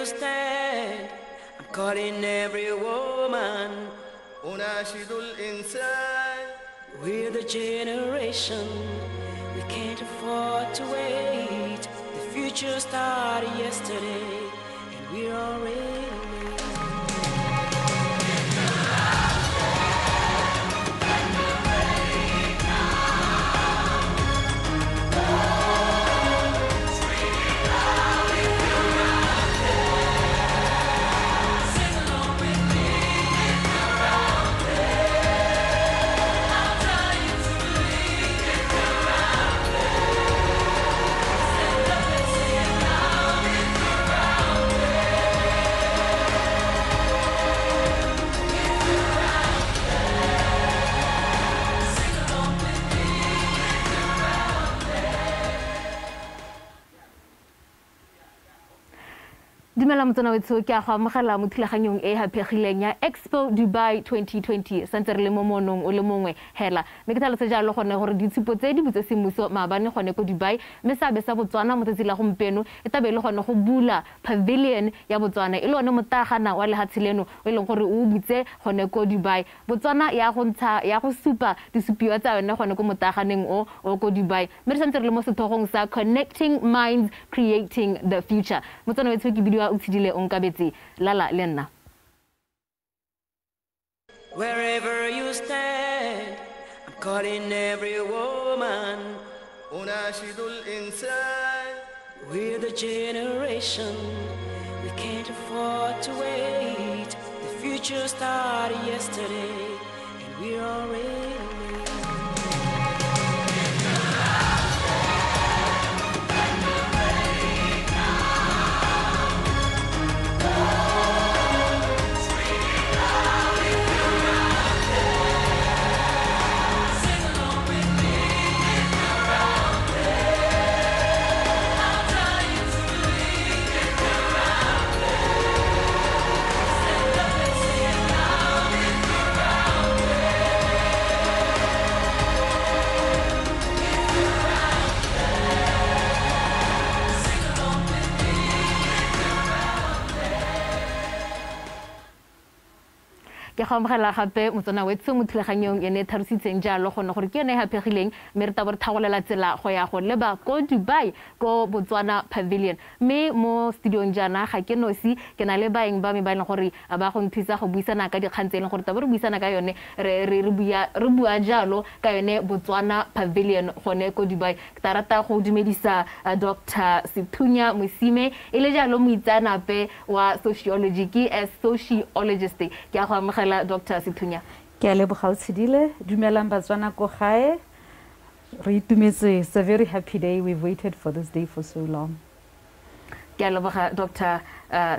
you stand, I'm calling every woman. أناشد الإنسان. We're the generation, we can't afford to wait. The future started yesterday, and we're already late. Dumela motona wetso ke a go amogela mo thulaganyong e hapegileng ya Expo Dubai 2020 santse re le mo monong o le mongwe hela me ke tlhalose jalo gone gore ditshupo tse di botse semmuso maabane gone ko Dubai me sabe sa Botswana mo tsela go mpeno e tabe le gone go bula pavilion ya Botswana e le one motagana wa lehatshileno o leng gore o butse gone ko Dubai. Botswana ya go ntsha ya go supa disupiwa tsa yone gone ko motaganeng o ko Dubai me re santse re le mo sethogong sa Connecting Minds Creating the Future. Motswana wetso ke bidiwa lala lenna. Wherever you stand, I'm calling every woman. أناشد الإنسان. We're the generation, we can't afford to wait. The future started yesterday, and we're already late. ke gamogela gape motsana wetso mo thulaganyong ene tharusitseng jalo gone gore ke ene hapegileng me re tabo re thagolela tsela go ya go leba ko Dubai ko Botswana Pavilion me mo studio jana ga ke nosi ke na le baeng ba me ba ile gore ba go nthisa go buisana ka dikgantseng gore tabo re buisana ka yone re bua jalo ka yone Botswana Pavilion gone ko Dubai. Ke tarata go dumedisa Dr. Sithunya Musime ile jalo mo itsanape wa sociology ke as sociologist ke a go Dr. Sithunya. Ke a leboga tshidile dumelang batswana ko gae re itumetse. It's a very happy day. We've waited for this day for so long. Ke a leboga Dr.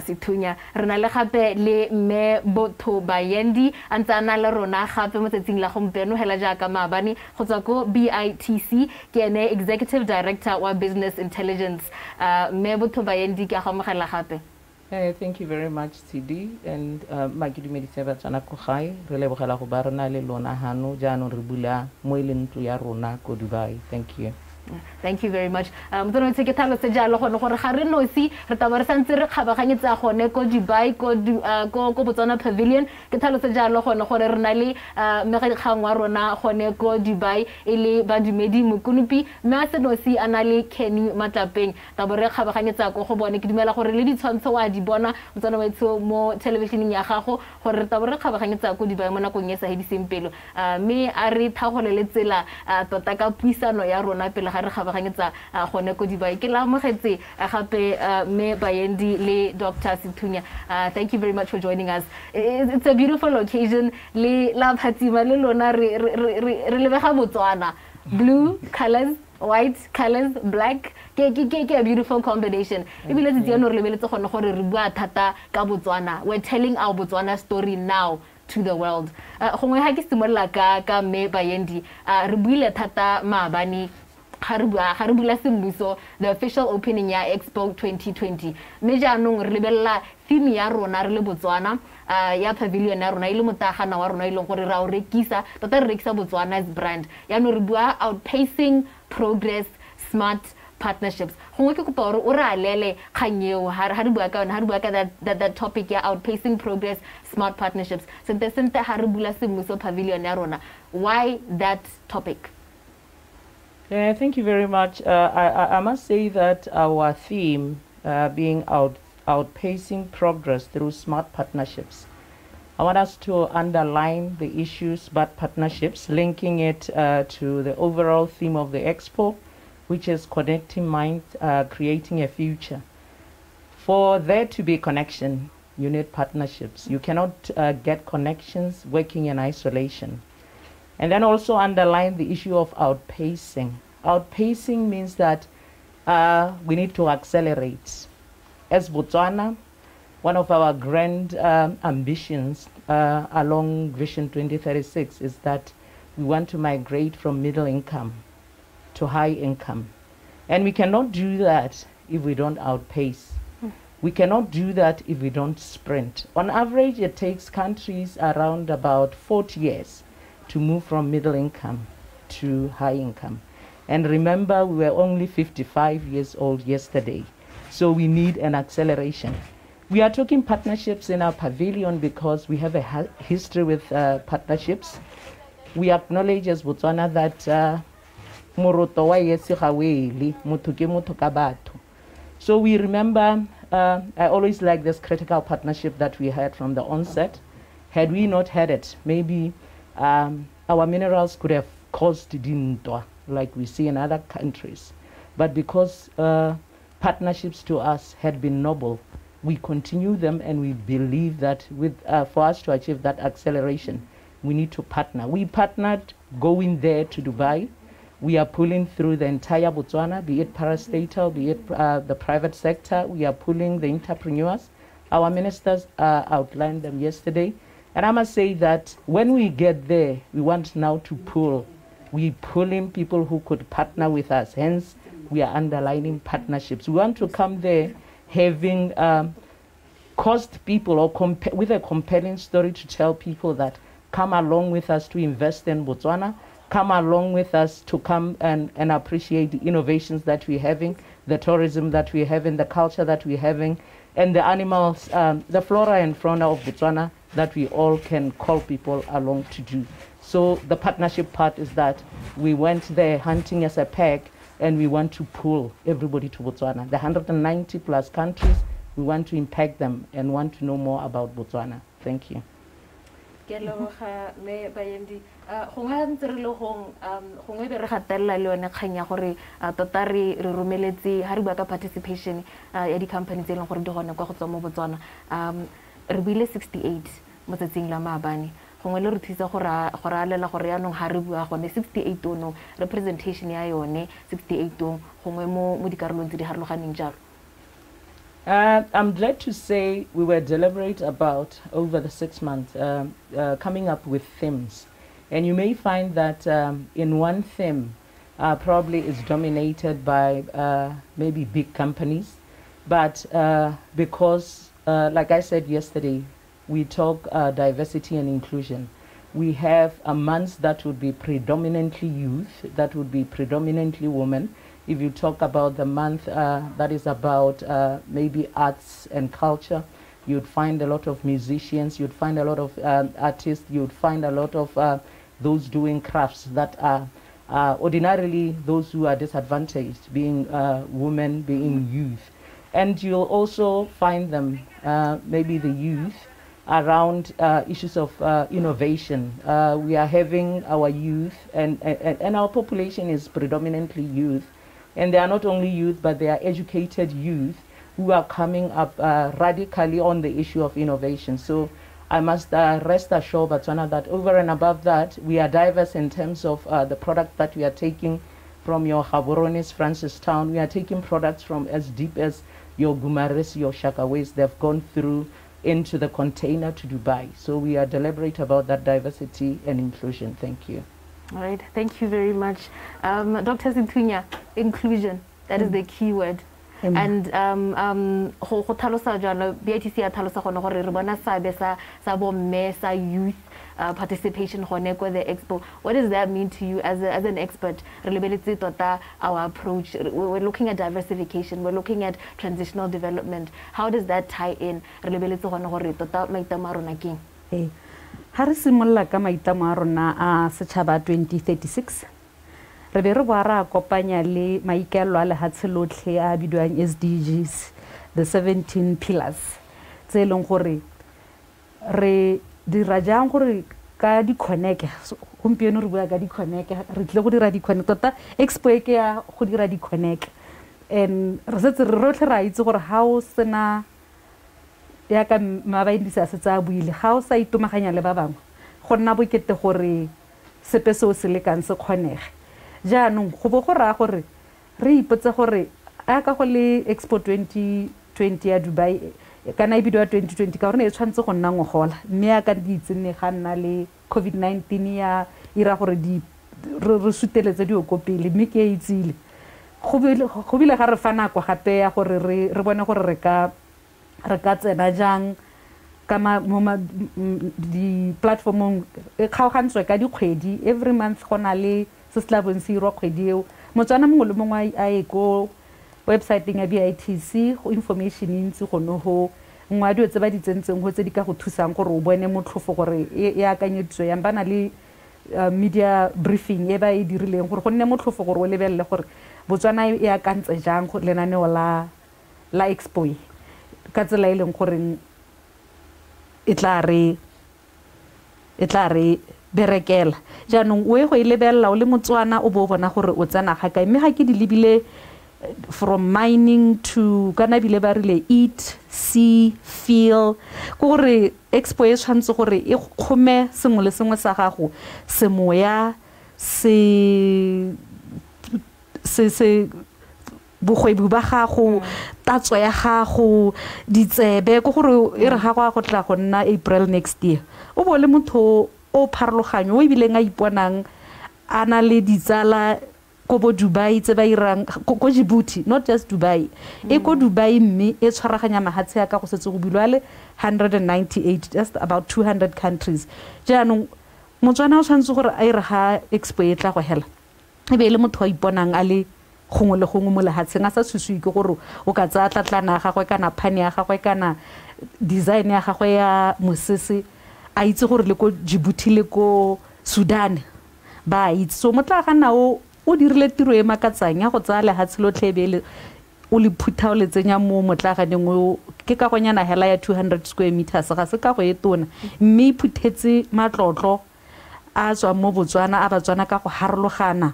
Sithunya. Re na le gape le me Botho Bayendi antsana le rona gape mo tsetsing la gompieno hela jaaka maabane go tswa ko BITC ke ene Executive Director wa Business Intelligence. Me Botho Bayendi ke a gomogela gape. Thank you very much, CD, and magidumedise batswana ko gae re lebogela go ba rona le lona hano jaanong re bula mo ileng ntlo ya rona ko Dubai. Thank you. Thank you very much. Motona wetso ke tlhalose jalo gone gore ga re nosi re taba re santse re kgabaganyetsa gone ko Dubai ko Botswana Pavilion ke tlhalose jalo gone gore re na le megekgang wa rona gone ko Dubai e le badumedi mokunupi mme a se nosi a na le Kenny Matlapeng taba re kgabaganyetsa go bone ke dumela gore le ditshwantsho wa di bona Motona wetso mo televisioneng ya gago gore taba re kgabaganyetsa ko Dubai mo nakong ya sa hediseng pelo mme a re thagolele tsela tota ka puisano ya rona pele ga re kgabaganyetsa gone ko Dubai. Ke la mogetse gape me Bayendi le Dr. Sithunya. Thank you very much for joining us. It's a beautiful occasion. Le la phatsima le lona re lebega Botswana. Blue colors, white colors, black. Ke a beautiful combination. Ebile tse tseno re lebeletse gone gore re bua thata ka Botswana. We're telling our Botswana story now to the world. Gongwe ha ke simolla ka me Bayendi re buile thata maabane Haribula Semmuso, the official opening ya Expo 2020. Meja nung re lebella theme ya rona re le Botswana ya pavilion ya rona ile motagana wa rona ile gore ra o rekisa tota re rekisa Botswana's brand. Ya no re bua outpacing progress, smart partnerships. Gongwe ke kopa gore o re alele kgang eo ha re bua ka yona, ha re bua ka that topic ya outpacing progress, smart partnerships. Sente ha re bula semmuso pavilion ya rona. Why that topic? Yeah, thank you very much. I must say that our theme being outpacing progress through smart partnerships. I want us to underline the issue smart partnerships, linking it to the overall theme of the Expo, which is connecting minds, creating a future. For there to be connection, you need partnerships. You cannot get connections working in isolation. And then also underline the issue of outpacing. Outpacing means that we need to accelerate. As Botswana, one of our grand ambitions along Vision 2036 is that we want to migrate from middle income to high income. And we cannot do that if we don't outpace. We cannot do that if we don't sprint. On average, it takes countries around about 40 years to move from middle income to high income. And remember, we were only 55 years old yesterday. So we need an acceleration. We are talking partnerships in our pavilion because we have a history with partnerships. We acknowledge as Botswana that moroto wa yesi ga wele, motho ke motho ka batho. So we remember, I always like this critical partnership that we had from the onset. Had we not had it, maybe our minerals could have caused dintwa like we see in other countries. But because partnerships to us had been noble, we continue them, and we believe that for us to achieve that acceleration, we need to partner. We partnered going there to Dubai. We are pulling through the entire Botswana, be it parastatal, be it the private sector. We are pulling the entrepreneurs. Our ministers outlined them yesterday. And I must say that when we get there, we want now to pull. We pull in people who could partner with us. Hence, we are underlining partnerships. We want to come there having caused people or with a compelling story to tell people that come along with us to invest in Botswana, come along with us to come and appreciate the innovations that we're having, the tourism that we're having, the culture that we're having, and the animals, the flora and fauna of Botswana that we all can call people along to do. So the partnership part is that we went there hunting as a pack, and we want to pull everybody to Botswana. The 190 plus countries, we want to impact them and want to know more about Botswana. Thank you. Gongwe ntse re le gongwe be re gatelela le yone kgang ya gore tota re romeletse ha re bua ka participation ya di-company tse e leng gore di gone kwa go tswa mo Botswana re buile 68 mo tsatsing la maabane. Gongwe le re thusa go ralela gore yaanong ha re bua gone 68 ono representation ya yone 68 gongwe mo dikarolong tse di harologaneng jalo. I'm glad to say we were deliberate about over the 6 months coming up with themes. And you may find that in one theme probably is dominated by maybe big companies. But because, like I said yesterday, we talk diversity and inclusion. We have a month that would be predominantly youth, that would be predominantly women. If you talk about the month that is about maybe arts and culture, you'd find a lot of musicians, you'd find a lot of artists, you'd find a lot of those doing crafts that are ordinarily those who are disadvantaged, being women, being youth. And you'll also find them, maybe the youth, around issues of innovation. We are having our youth, and our population is predominantly youth. And they are not only youth, but they are educated youth who are coming up radically on the issue of innovation. So I must rest assured, Botswana, that over and above that, we are diverse in terms of the product that we are taking from your Gaborone, Francistown. We are taking products from as deep as your Gumares, your Shakaways. They've gone through into the container to Dubai. So we are deliberate about that diversity and inclusion. Thank you. All right, thank you very much. Dr. Sithunya, inclusion, that is the key word. and go tlhalosa jalo BITC ya tlhalosa gone gore re bona sabe sa bomme sa youth participation gone ko the expo. What does that mean to you as an expert? Re lebeletse tota our approach, we're looking at diversification, we're looking at transitional development. How does that tie in? Re lebeletse gone gore tota maitamo a rona keng? Ha re simolla ka maitamo a rona a setšhaba 2036 re be re boa ra kopanya le maikaelelo a lehatshe lotlhe a bidiwang SDGs, the 17 pillars tse e leng gore re dira jang gore ka di-connect gompieno re bua ka di-connect re tlile go dira di-connect tota expo e ke ya go dira di-connect and re setse re rotlhe ra itse gore ha o sena ya ka mabaindisi a setse a buile ga o sa itomaganya le ba bangwe go nna bokete gore sepe seo se lekang se kgonege jaanong go bo go raya gore re ipotse gore a ka go le Expo 2020 ya Dubai kana e bidiwa 2020 ka gore e tshwantse go nna ngogola mme ya ka di itsene ga nna le COVID-19 ya ira gore re suteletse di okopele mme ke itsile go bile ga re fa nako gape ya gore re bone gore re ka tsena jang ka di-platformong e kgaogantswe ka dikgwedi every month go na le se se tla bontsirwa kgwedi eo motswana mongwe le mongwe a ye ko websiteng ya BITC go information ntsi go no ho ngwa dio tse ba di tsentseng go tse di ka go thusang gore o bone motlhofo gore e akanyetswe yang bana le media briefing e ba e dirileng gore go nne motlhofo gore o lebelele gore Botswana e akantse jang go lenaneo la Expo ka tsela e leng gore e tla re berekela jaanong o e go e lebella o le Motswana o bo bona gore o tsena ga kae mme ga ke di lebile from mining to kana bile ba rile eat, see, feel gore Expo e tshwantse gore e kgome sengwe le sengwe sa gago semoya se bogwebi ba gago tatso ya gago ditsebe go gore e re ga go tla go nna April next year o bo le motho o pharologanyo o ibileng a iponang ana le ditsala ko bo Dubai tse ba irang ko Djibouti not just Dubai e ko Dubai mme e tshwaraganya mahatshe ya ka go setse go bilwale 198 just about 200 countries jaanong Motswana o tshwantse gore a ire ha Expo e tla go hela e be le motho a iponang a le gongwe le gongwe mo lehatsheng a sa tshuswe ke gore o ka tsa tlatlana ga go kana phane ya ga go kana design ya ga go ya mosese a itse gore le ko Djibouti le ko Sudan ba itse so motla ga nao o dirile tiro e makatsang ya go tsa lehatshe lotlhe bele o le phutha o le tsenya mo motla ga dingwe ke ka gonyana hela ya 200 square meters ga se ka go etona mme phuthetse matlotlo a tswa mo Botswana a Batswana ka go harologana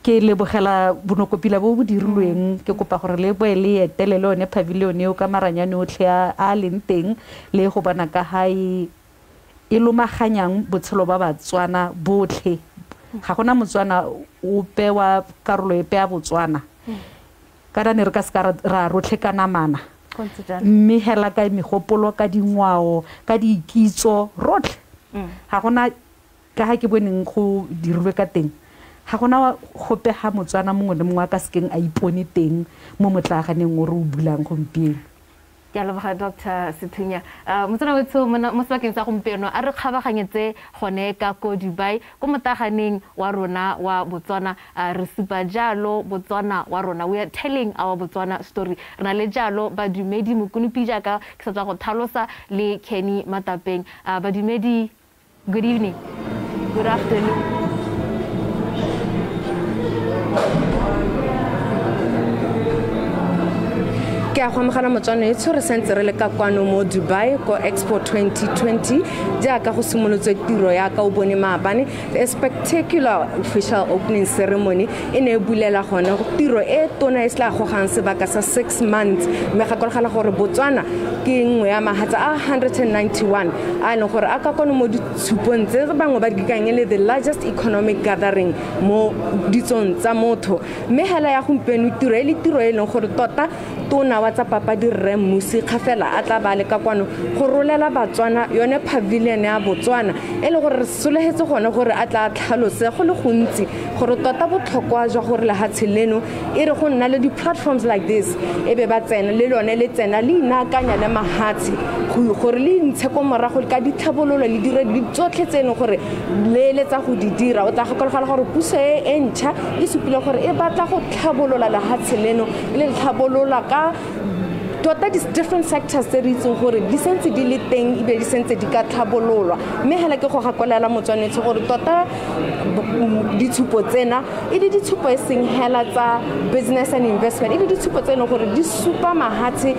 ke lebogela bonokopila bo dirilweng ke kopa gore le boele etelele one pavilion eo ka maranyane otlhe a leng teng le go bona ka hae e lomaganyang botshelo ba Batswana botlhe ga gona Motswana o pewa karolo e pea Botswana ka ne re ka ska ra rotlhe kana mana mme hela ka megopolo ka dingwao ka diikitso rotlhe ga gona ka ha ke boneng go dirilwe ka teng ga gona gope ha Motswana mongwe le mongwe ka sekeng a ipone teng mo motlaganeng o re o bulang gompieno ke a leboga Dr. Sethunya Motswana wetso mo sebakeng sa gompieno a re kgabaganyetse gone ka ko Dubai ko motaganeng wa rona wa Botswana re supa jalo Botswana wa rona we are telling our Botswana story rena le jalo badumedi mokunupi jaaka ke sa tswa go thalosa le Kenny Matapeng badumedi good evening good afternoon ke a go amogela Motswana e tshwere sentse re le ka kwano mo Dubai ko Expo 2020 jaaka go simolotswe tiro ya ka o bone maabane a spectacular official opening ceremony e ne e bulela gone tiro e tona e sla gogang sebaka sa 6 months mme ga kologala gore Botswana ke nngwe ya mahatsa a 191 a leng gore a ka kono mo ditshupong tse bangwe ba dikanye le the largest economic gathering mo ditsong tsa motho mme hela ya gompieno tiro e le tiro e leng gore tota motona wa tsa papadi Rre Mmusi Kgafela a tla ba le ka kwano go rolela Batswana yone pavilion ya Botswana e le gore re solehetse gone gore a tla tlhalose go le gontsi gore tota botlhokwa jwa gore lehatshe leno e re go nna le di-platforms like this e be ba tsena le lone le tsena le inaakanya le mahatshe gore le ntshe ko morago ka ditlhabololo le dire di tsotlhe tseno gore le letsa go di dira o tla gakologa gore puso e ntšha e supile gore e batla go tlhabolola lehatshe leno le tlhabolola ka tota different sectors tse re itseng gore di sentse di le teng ebe di sentse di ka tlhabololwa mme hela ke go gakolela motswanetse gore tota ditshupo tsena e di ditshupo e seng hela tsa business and investment e di ditshupo tseno gore di supa mahatshe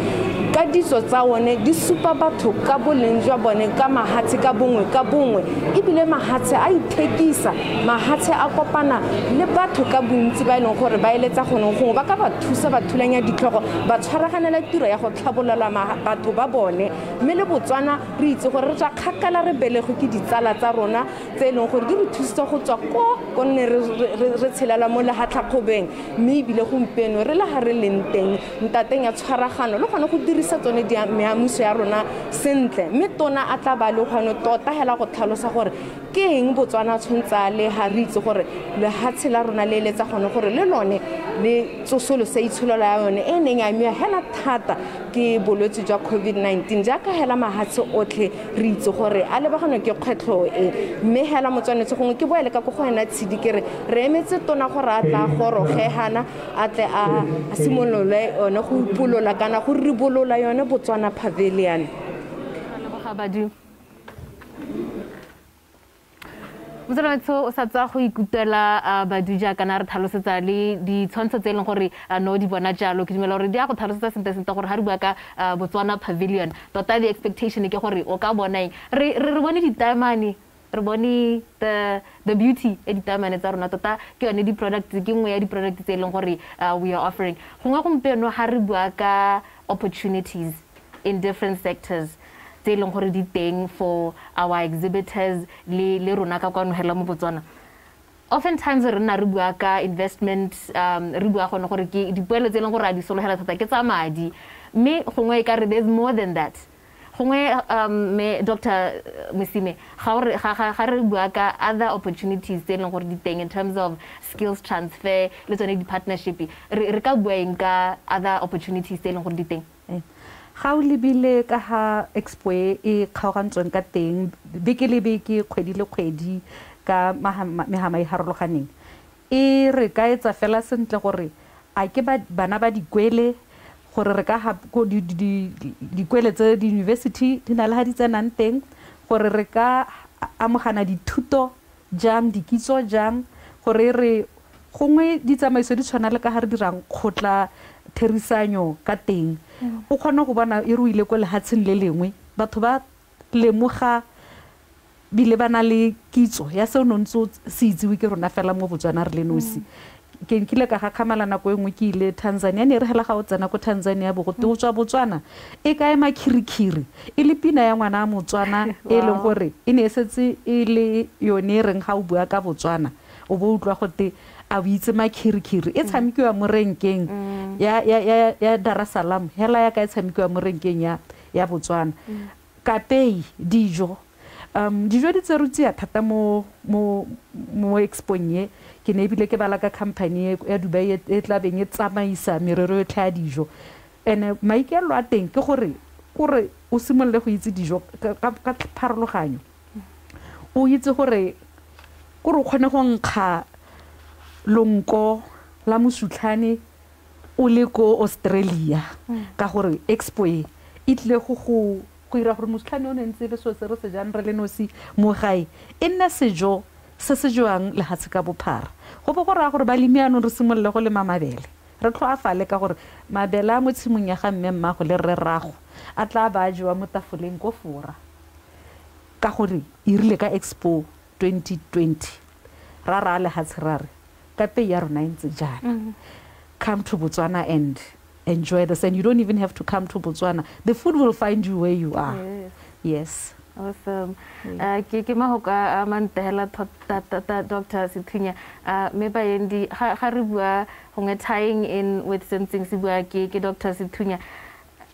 ka ditso tsa one di supa batho ka boleng jwa bone ka mahatshe ka bongwe ebile mahatshe a ithekisa mahatshe a kopana le batho ka bontsi ba ileng gore ba eletsa gone gongwe ba ka ba thusa ba thulanya ditlhogo ba tshwaraganela tiro ya go tlhabolola batho ba bone mme le Botswana re itse gore re tswa kgakala re belegwe ke ditsala tsa rona tse ileng gore di re thusitse go tswa ko nne re tshelela mo lehatlhakgobeng mme ebile gompieno re le ga re leng teng ntateng ya tshwaragano le gone go dirisa tsone meamuso ya rona sentle mme tona a tla ba le gone tota hela go tlhalosa gore ke eng Botswana tshwantse a le ga re itse gore lehatshe la rona le eletsa gone gore le lone le tsosolo se itsholola ya yone e neng a mea hela thata ke bolwetse jwa COVID-19 jaaka hela mahatshe otlhe re itse gore a lebagane ke kgwetlho e mme hela motswanetse gongwe ke boele ka go ena tshedi kere re emetse tona gore a tla gorogegana a tle a simolole yone go ipolola kana go ribolola yone Botswana pavilion. Motswanetse o sa tswa go ikutela Baduja kana re tlhalosetsa le ditshwantsho tse leng gore no di bona jalo ke dumela gore di a go tlhalosetsa sente gore ha re bua ka Botswana pavilion tota the expectation ke gore o ka bona re bone ditamane re bone the beauty e ditamane tsa rona tota ke yone di products ke nngwe ya di products tse leng gore we are offering gongwe gompieno ha re bua ka opportunities in different sectors tse leng gore di teng for our exhibitors le rona ka kwano hela mo Botswana oftentimes re nna re bua ka investment re bua gone gore ke dipoelo tse leng gore a di sologela thata ke tsa madi mme gongwe e ka re there's more than that gongwe me Dr. Musime ga re bua ka other opportunities tse leng gore di teng in terms of skills transfer le tsone di-partnership re ka bua eng ka other opportunities tse leng gore di teng ga o lebile ka ha Expo e kgaogantsweng ka teng beke le beke kgwedi le kgwedi ka mehama e harologaneng e re ka etsa fela sentle gore a ke bana ba dikwele gore re ka ha go dikwele tse di-university di na le ha di tsenang teng gore re ka amogana dithuto jang dikitso jang gore re gongwe ditsamaiso di tshwana le ka ha re dirang kgotla therisanyo ka teng o kgona go bona e ruile ko lehatsheng le lengwe batho ba lemoga bile ba na le kitso ya seo nontse se itsewe ke rona fela mo Botswana re le nosi ke nkile ka gakgamala nako engwe ke ile Tanzania ne re hela ga o tsena ko Tanzania bo go tswa Botswana e ka ema khirikhiri e le pina ya ngwana a Motswana e leng gore e ne setse e le yone reng ga o bua ka Botswana o bo utlwa gote a bitse makhirikhiri e tshamekiwa mo renkeng ya Dar es Salaam hela ya ka e tshamekiwa mo renkeng ya Botswana kapei dijo di tserutse thata mo Expo nye ke ne bile ke bala ka company ya Dubai e tla beng e tsamaisa merero yotlhe ya dijo ene maikelo a teng ke gore o simolle go itse dijo ka pharologanyo o itse gore o kgone go nkga lonko la mosutlhane o le ko Australia ka gore Expo e tle go ira gore mosutlhane o ne ntse le so se re se jang re le nosi mo gae e nna sejo se se joang le hatse ka bophara go bo go ra gore balimiano re simolle go le mabele re tlo afale ka gore mabele a mo tshimong ya ga mme mmago le re rago a tla ba jwa mo tafoleng go fora ka gore irile ka Expo 2020 ra le hatsirare ka pe ya rona ntse jana come to Botswana and enjoy this and you don't even have to come to Botswana the food will find you where you are yes Awesome. Ke mahoka mantehela Dr. Sithunya. Me ba yendi ga re bua hongwe tying in with something se bua ke Dr. Sithunya.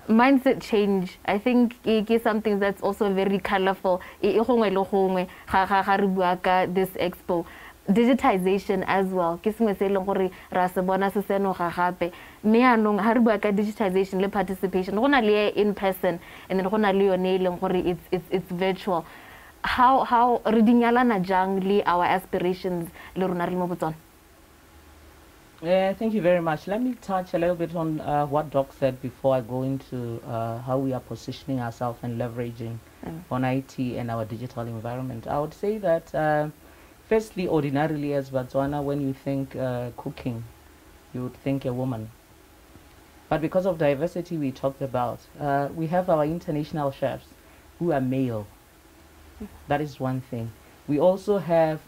Mindset change, I think is something that's also very colorful. E gongwe le gongwe ga re bua ka this expo. Digitization as well. Ke sengwe se leng gore ra se bona se seno ga gape. Me anong ha re bua ka digitization le participation go na le in person and then go na le yone leng gore it's virtual. How re dinyalana jang le our aspirations le rona re mo botsona? Thank you very much. Let me touch a little bit on what Doc said before I go into how we are positioning ourselves and leveraging on IT and our digital environment. I would say that firstly, ordinarily as Botswana, when you think cooking, you would think a woman. But because of diversity we talked about, we have our international chefs who are male. That is one thing. We also have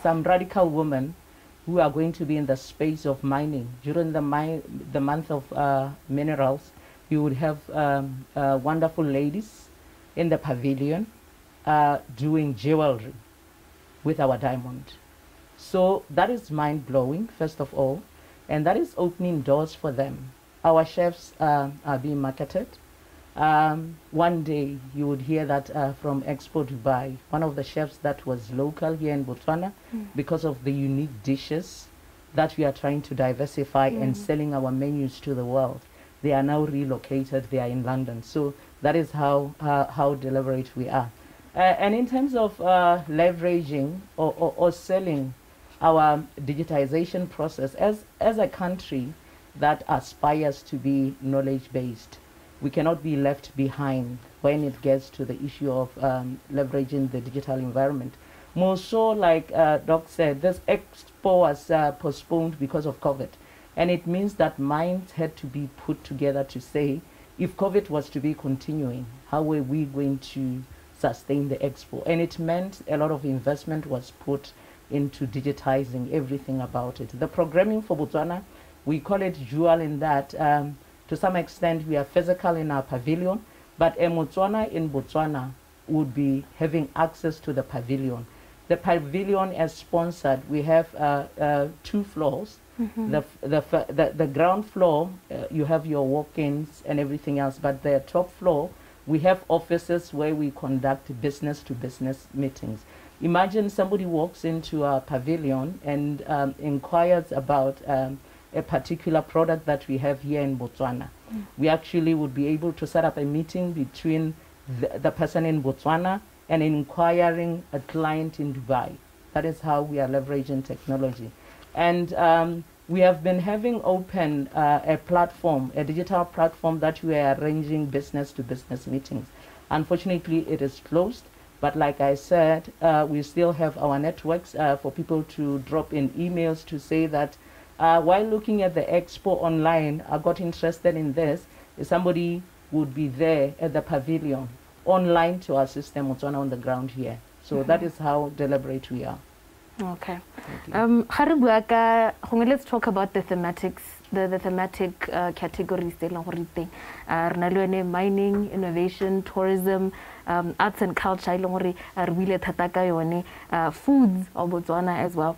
some radical women who are going to be in the space of mining. During the month of minerals, you would have wonderful ladies in the pavilion doing jewelry with our diamond. So that is mind-blowing, first of all, and that is opening doors for them. Our chefs are being marketed. One day you would hear that from Expo Dubai, one of the chefs that was local here in Botswana, because of the unique dishes that we are trying to diversify and selling our menus to the world. They are now relocated, they are in London. So that is how deliberate we are. And in terms of leveraging or selling our digitization process, as a country that aspires to be knowledge-based, we cannot be left behind when it gets to the issue of leveraging the digital environment. More so, like Doc said, this expo was postponed because of COVID. And it means that minds had to be put together to say, if COVID was to be continuing, how were we going to sustain the expo? And it meant a lot of investment was put into digitizing everything about it. The programming for Botswana, we call it dual in that to some extent we are physical in our pavilion, but a Motswana in Botswana would be having access to the pavilion. The pavilion is sponsored. We have 2 floors. The ground floor, you have your walk-ins and everything else, but the top floor, we have offices where we conduct business-to-business meetings. Imagine somebody walks into a pavilion and inquires about a particular product that we have here in Botswana. We actually would be able to set up a meeting between the person in Botswana and inquiring a client in Dubai. That is how we are leveraging technology. And we have been having open a platform, a digital platform that we are arranging business-to-business meetings. Unfortunately, it is closed, but like I said, we still have our networks for people to drop in emails to say that while looking at the expo online, I got interested in this. Somebody would be there at the pavilion online to assist them on the ground here. So that is how deliberate we are. Okay. Let's talk about the thematics, the thematic categories. Mining, innovation, tourism, arts and culture, foods of Botswana as well.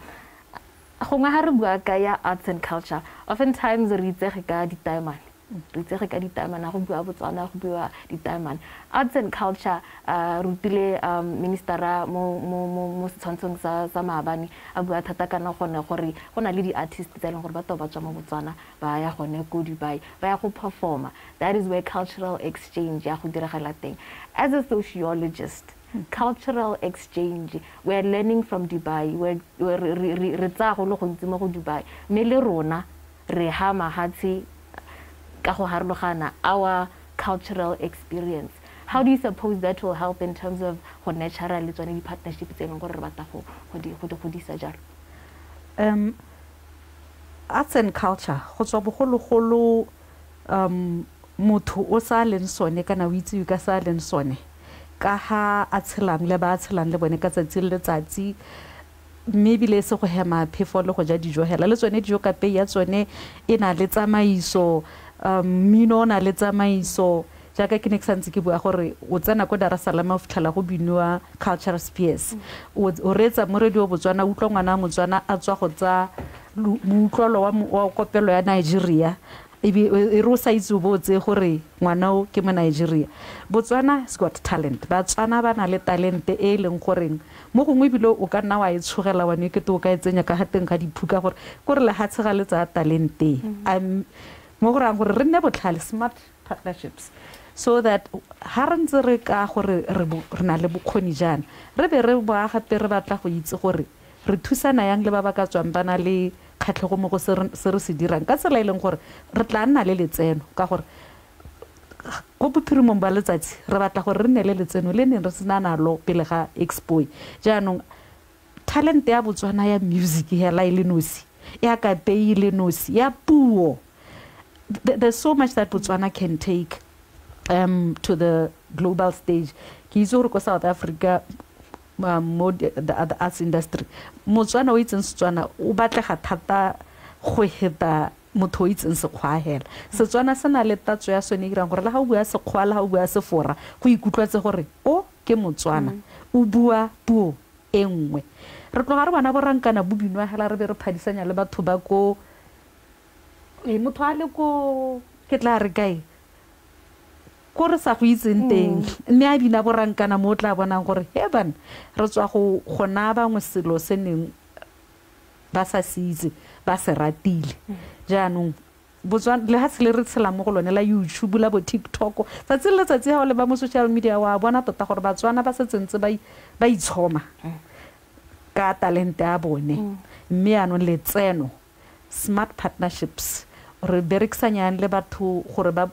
Arts and culture. Oftentimes, arts and culture rutile ministera mo setshwantshong sa maabane a bua thata kana gone gore go na le di artists tsa leng gore ba toba tswa mo Botswana ba ya gone go Dubai ba ya go performa. That is where cultural exchange ya go diragala teng. As a sociologist, cultural exchange, we're learning from Dubai, re tsa go le go ntse mo go Dubai me le rona re ha mahatsi ka go harologana our cultural experience. How do you suppose that will help in terms of go natural le tsone di partnerships tse leng gore re batla go di sa jalo? Arts and culture go tswa bogologolo motho o sa leng sone kana o itse ka sa leng sone ka ha a tshelang le ba tshelang le bone ka tsatsi le letsatsi maybe le se go hema phefo le go ja dijo hela le tsone dijo ka pe ya tsone e na le tsamaiso mino na le tsamaiso jaaka ke ne ke santse ke bua gore o tsena ko Dar es Salaam o fitlhela go biniwa cultural spears o reetsa mo radio Botswana utlwa ngwana Motswana a tswa go tsa muutlwalo wa kopelo ya Nigeria e re o sa itse o botse gore ngwana o ke mo Nigeria. Botswana has got talent. Batswana ba na le talente e leng goreng mo gongwe bile o ka nna wa e tshogela wa ne ke to ka etsenya ka gateng ga diphuka gore le hatsega le tsa talente mo go rang gore re nne botlhale smart partnerships so that ha re ntse re ka gore re na le bokgoni jana re be re boa gape re batla go itse gore re thusana yang le ba ba ka tswang bana le kgatlhego mo go se re se dirang ka tsela e leng gore re tla nna le letseno ka gore go bophirimong ba letsatsi re batla gore re nne le letseno le neng re sena nalo pele ga Expo jaanong talent ya Botswana ya music ya la ile nosi ya ka peile nosi ya puo. There's so much that Botswana can take to the global stage. Ke itse gore ko South Africa mo the arts industry Motswana o itseng Setswana o batlega thata go heta motho o itseng Sekgwa hela. Setswana se na le tatso ya sone irang gore la ga o bua Sekgwa la ga o bua Sefora go ikutlwatse gore o ke Motswana o bua puo e nngwe. Re tloga re bana borankana bo binwa hela re be re phadisanya le batho ba ko motho a le ko ke tla re kae ko re sa go itseng teng mme a bina borankana mo tla bonang gore heaven re tswa go na bangwe selo se neng ba sa sitse ba se ratile jaanong Botswana le ha se le re tshela mo go lone la YouTube la bo TikTok tsatsi le tsatsi ha o le ba mo social media wa bona tota gore Batswana ba setsentse ba itshoma ka talente ya bone mme ano letseno smart partnerships re berekisanyang le batho gore ba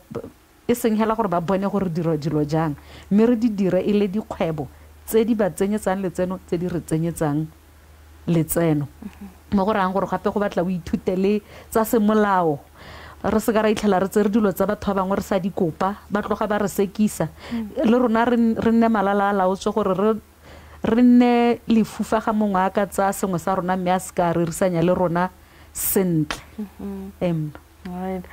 e seng hela gore ba bone gore dilo jang mme re di dire e le dikgwebo tse di ba tsenyetsang letseno tse di re tsenyetsang letseno mo go rang gore gape go batla o ithutele tsa semolao re se ka ra itlhela re tsere dilo tsa batho ba bangwe re sa di kopa ba tloga ba re sekisa le rona re nne malala a laotswe gore re nne lefufa ga mongwe a ka tsa sengwe sa rona mme a se ka rerisanya le rona sentle. Right.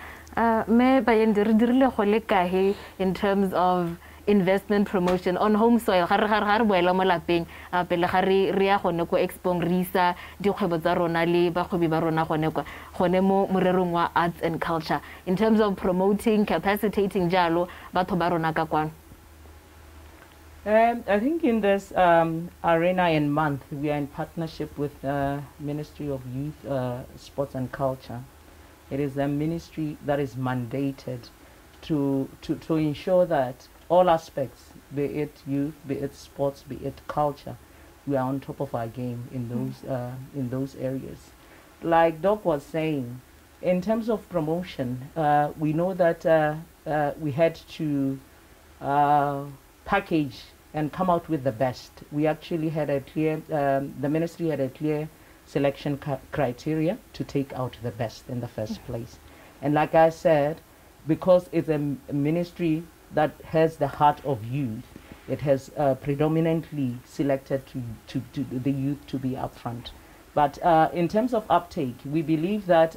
Me Bayende re dirile go le kae in terms of investment promotion on home soil ga re boela mo lapeng pele ga re ya gone ko Expo re isa dikgwebo tsa rona le bagwebi ba rona gone mo morerong wa arts and culture in terms of promoting capacitating jalo batho ba rona ka kwano. I think in this arena and month we are in partnership with the Ministry of Youth, Sports and Culture. It is a ministry that is mandated to ensure that all aspects, be it youth, be it sports, be it culture, we are on top of our game in those areas. Like Doc was saying, in terms of promotion, we know that we had to package and come out with the best. We actually had a clear, the ministry had a clear selection criteria to take out the best in the first place. And like I said, because it's a ministry that has the heart of youth, it has predominantly selected to the youth to be up front. But in terms of uptake, we believe that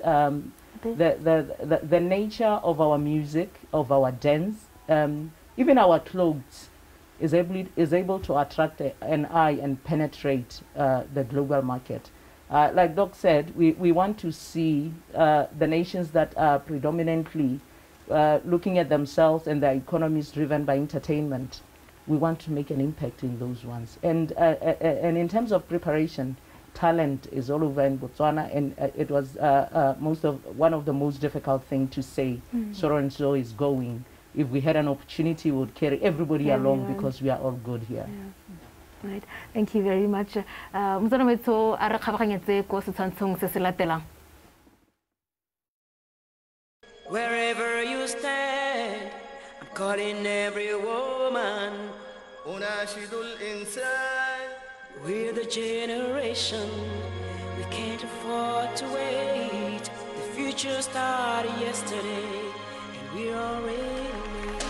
the nature of our music, of our dance, even our clothes, is able to attract an eye and penetrate the global market. Like Doc said, we want to see the nations that are predominantly looking at themselves and their economies driven by entertainment. We want to make an impact in those ones. And in terms of preparation, talent is all over in Botswana, and it was one of the most difficult things to say, so and so is going. If we had an opportunity, we would carry everybody along because we are all good here. Yeah. Right. Thank you very much. Wherever you stand, I'm calling every woman. أناشد الإنسان. We're the generation, we can't afford to wait. The future started yesterday, and we're already late.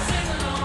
Sing along.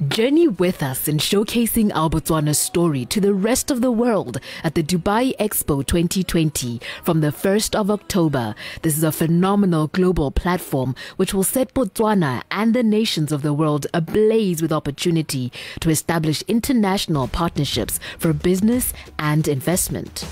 Journey with us in showcasing our Botswana story to the rest of the world at the Dubai Expo 2020 from the 1st of October. This is a phenomenal global platform which will set Botswana and the nations of the world ablaze with opportunity to establish international partnerships for business and investment.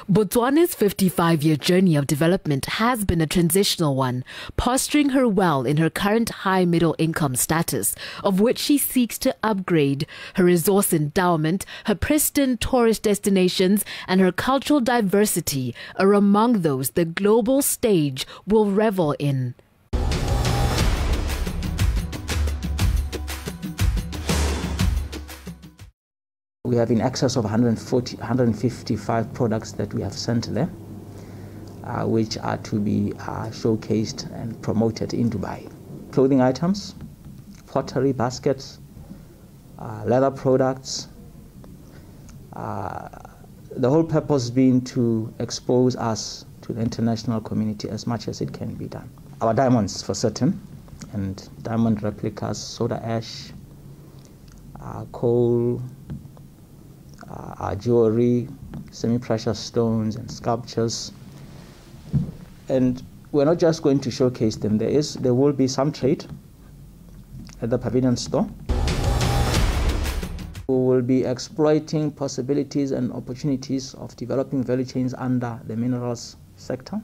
Botswana's 55-year journey of development has been a transitional one, posturing her well in her current high middle income status, of which she seeks to upgrade. Her resource endowment, her pristine tourist destinations, and her cultural diversity are among those the global stage will revel in. We have in excess of 155 products that we have sent there, which are to be showcased and promoted in Dubai. Clothing items, pottery, baskets, leather products. The whole purpose being to expose us to the international community as much as it can be done. Our diamonds for certain, and diamond replicas, soda ash, coal, our jewelry, semi-precious stones and sculptures. And we're not just going to showcase them. There will be some trade at the pavilion store. We will be exploiting possibilities and opportunities of developing value chains under the minerals sector,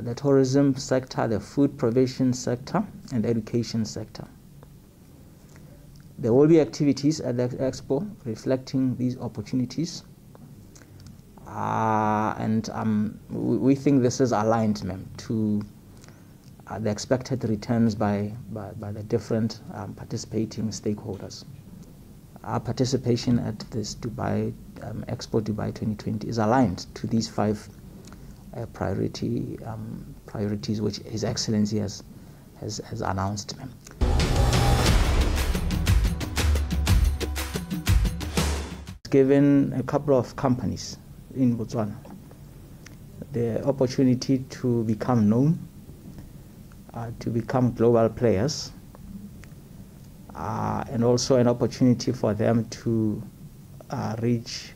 the tourism sector, the food provision sector, and the education sector. There will be activities at the Expo reflecting these opportunities, and we think this is aligned, to the expected returns by the different participating stakeholders. Our participation at this Dubai Expo Dubai 2020 is aligned to these 5 priorities which His Excellency has announced. Given a couple of companies in Botswana the opportunity to become known, to become global players, and also an opportunity for them to reach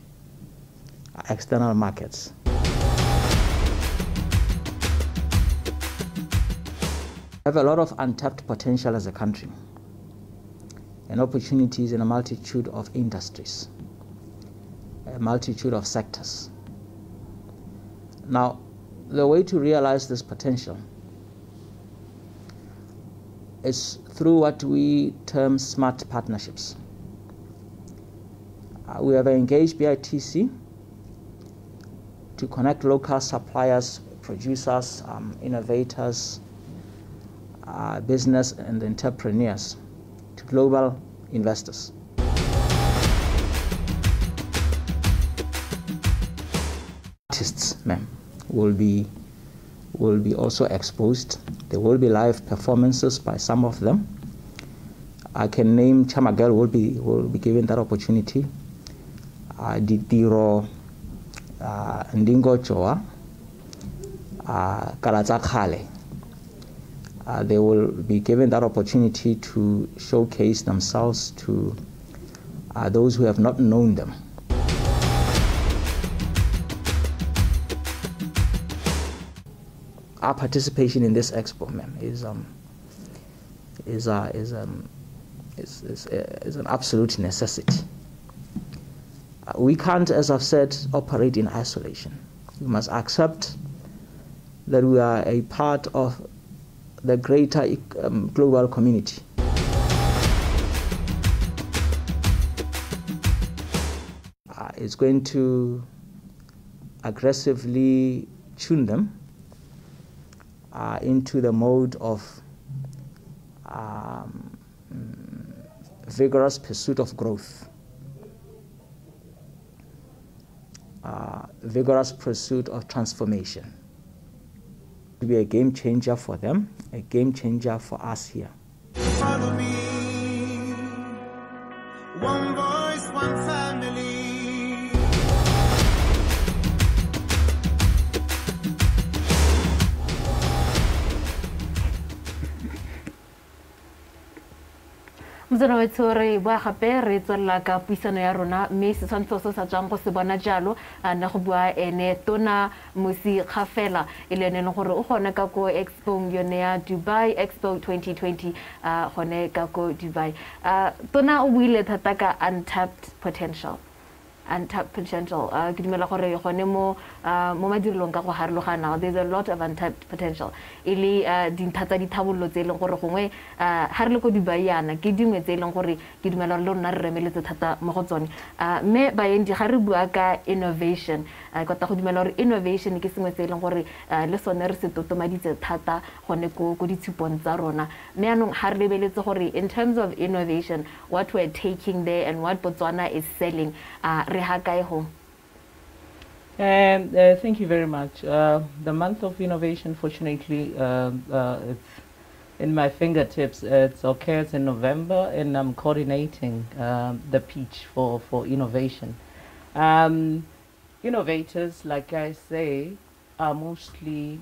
external markets. We have a lot of untapped potential as a country and opportunities in a multitude of industries, a multitude of sectors. Now, the way to realize this potential is through what we term smart partnerships. We have engaged BITC to connect local suppliers, producers, innovators, business and entrepreneurs to global investors. Artists, will be also exposed. There will be live performances by some of them. I can name Chamagel will be given that opportunity. Didiro, Ndingo Choa, Kalazakhale. They will be given that opportunity to showcase themselves to those who have not known them. Our participation in this expo, is an absolute necessity. We can't, as I've said, operate in isolation. We must accept that we are a part of the greater global community. It's going to aggressively tune them into the mode of vigorous pursuit of growth, vigorous pursuit of transformation. To be a game changer for them, a game changer for us here. Follow me, one voice, one family. motsana wa tsore ba gape re tswela ka puisano ya rona mme se santse se sa tswang go se bona jalo na go bua ene tona Mosi Khafela ile ne gore o gone ka go Expo yone ya Dubai Expo 2020 gone ka go Dubai tona o buile thata ka untapped potential ke dumela gore gone mo madirilong ka go harologana there's a lot of untapped potential ile dintlha tsa dithabollo tse leng gore gongwe ha re le go Dubai yana ke dingwe tse leng gore ke dumela le rona re remeletse thata mo go tsone mme baendi ga re bua ka innovation ka ta go dumela gore innovation ke sengwe se leng gore le sone re se totomaditse thata gone go ditshupong tsa rona mme anong ha re lebeletse gore in terms of innovation what we're taking there and what Botswana is selling thank you very much. The month of innovation, fortunately, it's in my fingertips. It occurs in November, and I'm coordinating the pitch for innovation. Innovators, like I say, are mostly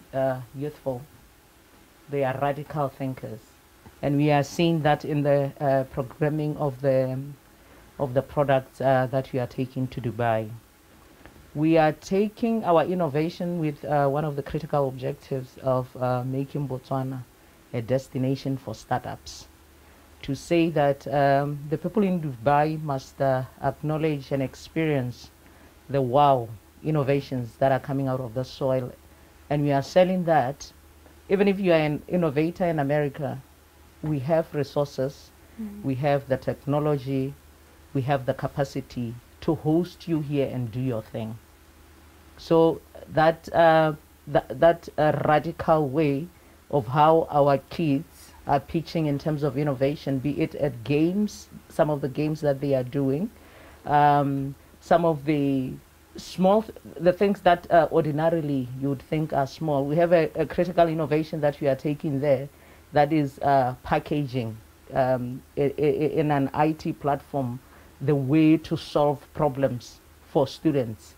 youthful. They are radical thinkers, and we are seeing that in the programming of the products that we are taking to Dubai. We are taking our innovation with one of the critical objectives of making Botswana a destination for startups. To say that the people in Dubai must acknowledge and experience the wow innovations that are coming out of the soil. And we are selling that. Even if you are an innovator in America, we have resources, we have the technology, we have the capacity to host you here and do your thing. So that radical way of how our kids are pitching in terms of innovation, be it at games, some of the games that they are doing, some of the the things that ordinarily you would think are small. We have a critical innovation that we are taking there, that is packaging in an IT platform, the way to solve problems for students.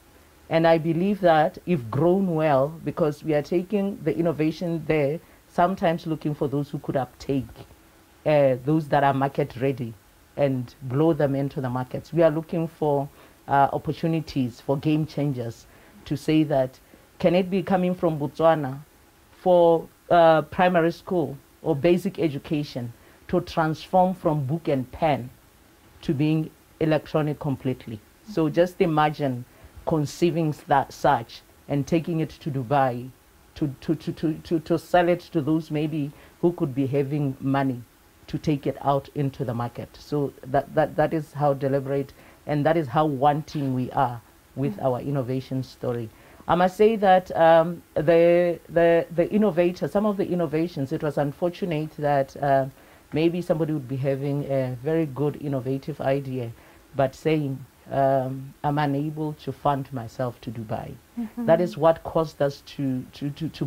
And I believe that if grown well, because we are taking the innovation there, sometimes looking for those who could uptake, those that are market ready and blow them into the markets. We are looking for opportunities for game changers to say that, can it be coming from Botswana for primary school or basic education to transform from book and pen to being electronic completely. So just imagine conceiving that such and taking it to Dubai to sell it to those maybe who could be having money to take it out into the market. So that is how deliberate and that is how wanting we are with our innovation story. I must say that the innovator, some of the innovations, it was unfortunate that maybe somebody would be having a very good innovative idea, but saying, I'm unable to fund myself to Dubai. That is what caused us to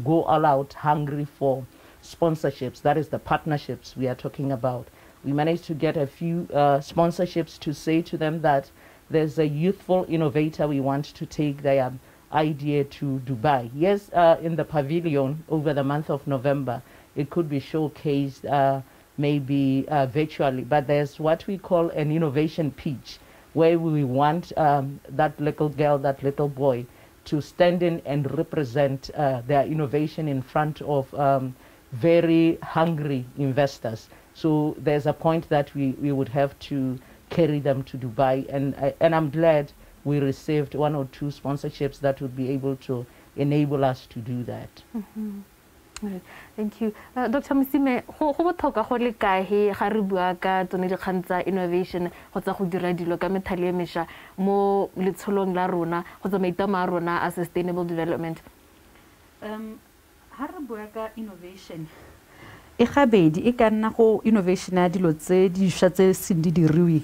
go all out hungry for sponsorships. That is the partnerships we are talking about. We managed to get a few sponsorships to say to them that there's a youthful innovator we want to take their idea to Dubai. Yes, in the pavilion over the month of November, it could be showcased maybe virtually, but there's what we call an innovation pitch, where we want that little girl, that little boy, to stand in and represent their innovation in front of very hungry investors. So there's a point that we would have to carry them to Dubai, and I'm glad we received 1 or 2 sponsorships that would be able to enable us to do that. Thank you. Dr. Musime, go botlhokwa go le kae ga re bua ka tsone dikgang tsa innovation go tsa go dira dilo ka methale e mešwa mo letsholong la rona go tsa maitamo a rona a sustainable development? Ha re bua ka innovation e gabedi e ka nna go innovation ya dilo tse dišwa tse seng di diriwe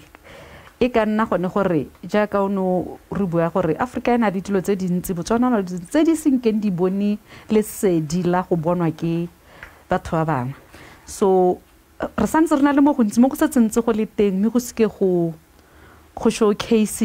e ka nna gone gore jaaka ono re bua gore Africa ena di dilo tse dintsi Botswana le tse di senkeng di bone le sedi la go bonwa ke batho ba bangwe. So re santse re na le mo go ntse mo go sa tsentse go le teng mme go seke go showcase,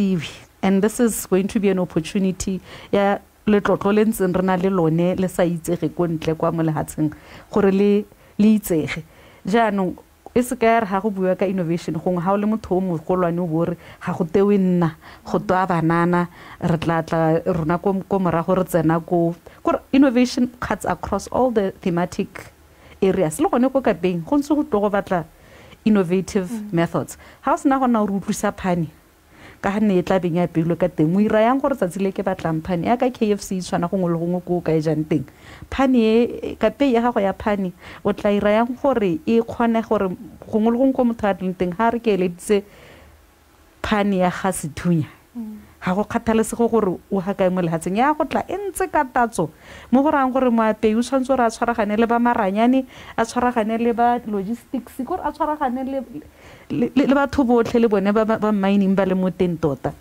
and this is going to be an opportunity ya le tlotlo le ntseng re na le lone le sa itsege go ntle kwa mo lehatsheng gore le itsege. Jaanong e se ka re ga go bua ka innovation gongwe ga o le motho o mogolwane o bore ga go tewe nna go toa banana re tla rona ko morago re tsena ko innovation cuts across all the thematic areas le gone ko kapeng go ntse go tlo go batla innovative methods ga o sena gona o re utlwisa phane ka ga ne e tla beng ya peilwe ka teng o ira yang gore tsatsi le ke batlang phane ya ka KFC tshwana gongwe le gongwe ko o ka e jang teng phane e kape ya gago ya phane o tla ira yang gore e kgone gore gongwe le gongwe ko motho a tleng teng ga re ke eleditse phane ya ga sethunya ga go kgathalesego gore o ga kae mo lehatseng ya go tla e ntse ka tatso mo go rang gore moapei o tshwanetse gore a tshwaragane le ba maranyane a tshwaragane le ba logistics gore a tshwaragane le batho botlhe le bone ba mining ba le mo teng tota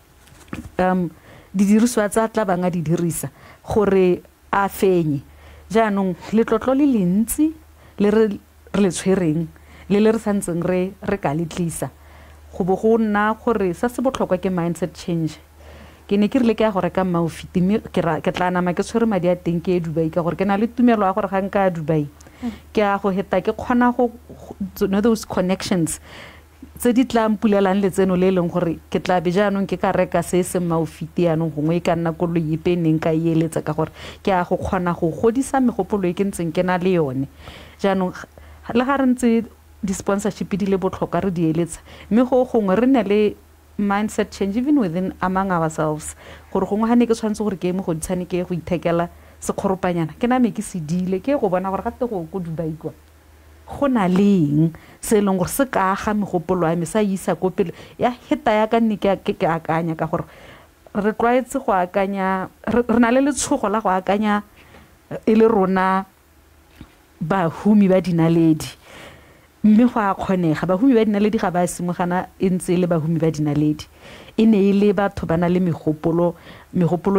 didiriswa tsa tla banga di dirisa gore a fenye jaanong letlotlo le lentsi le re le tshwereng le le re santseng re ka le tlisa go bo go nna gore sa se botlhokwa ke mindset change ke ne ke rile ke ya go reka maufiti mme ke tla nama ke tshwere madi a teng ke e Dubai ka gore ke na le tumelo ya gore ga nka Dubai ke a go heta ke kgona go know those connections tse di tla mpulelang letseno le leng gore ke tla be jaanong ke ka reka se maufiti yanong gongwe e ka nna koloi ipe neng ka eletsa ka gore ke a go kgona go godisa megopolo e ke ntseng ke na le yone jaanong le ga re ntse di-sponsorship di le botlhokwa re di eletsa mme go gongwe re ne le mindset change even within among ourselves gore gongwe ga ne ke tshwanetse gore ke eme go ditshane ke go ithekela sekgoropanyana ke name ke sedile ke go bona gore gate go Dubai kwa go na leng se leng gore se ka aga megopolo ya me sa isa ko pele ya heta ya ka nne ke akanya ka gore re tlwaetse go akanya re na le letshogo la go akanya e le rona bahumi ba dinaledi mme go a kgonega bahumi ba dinaledi ga ba simogana e ntse le bahumi ba dinaledi e ne e le batho ba na le megopolo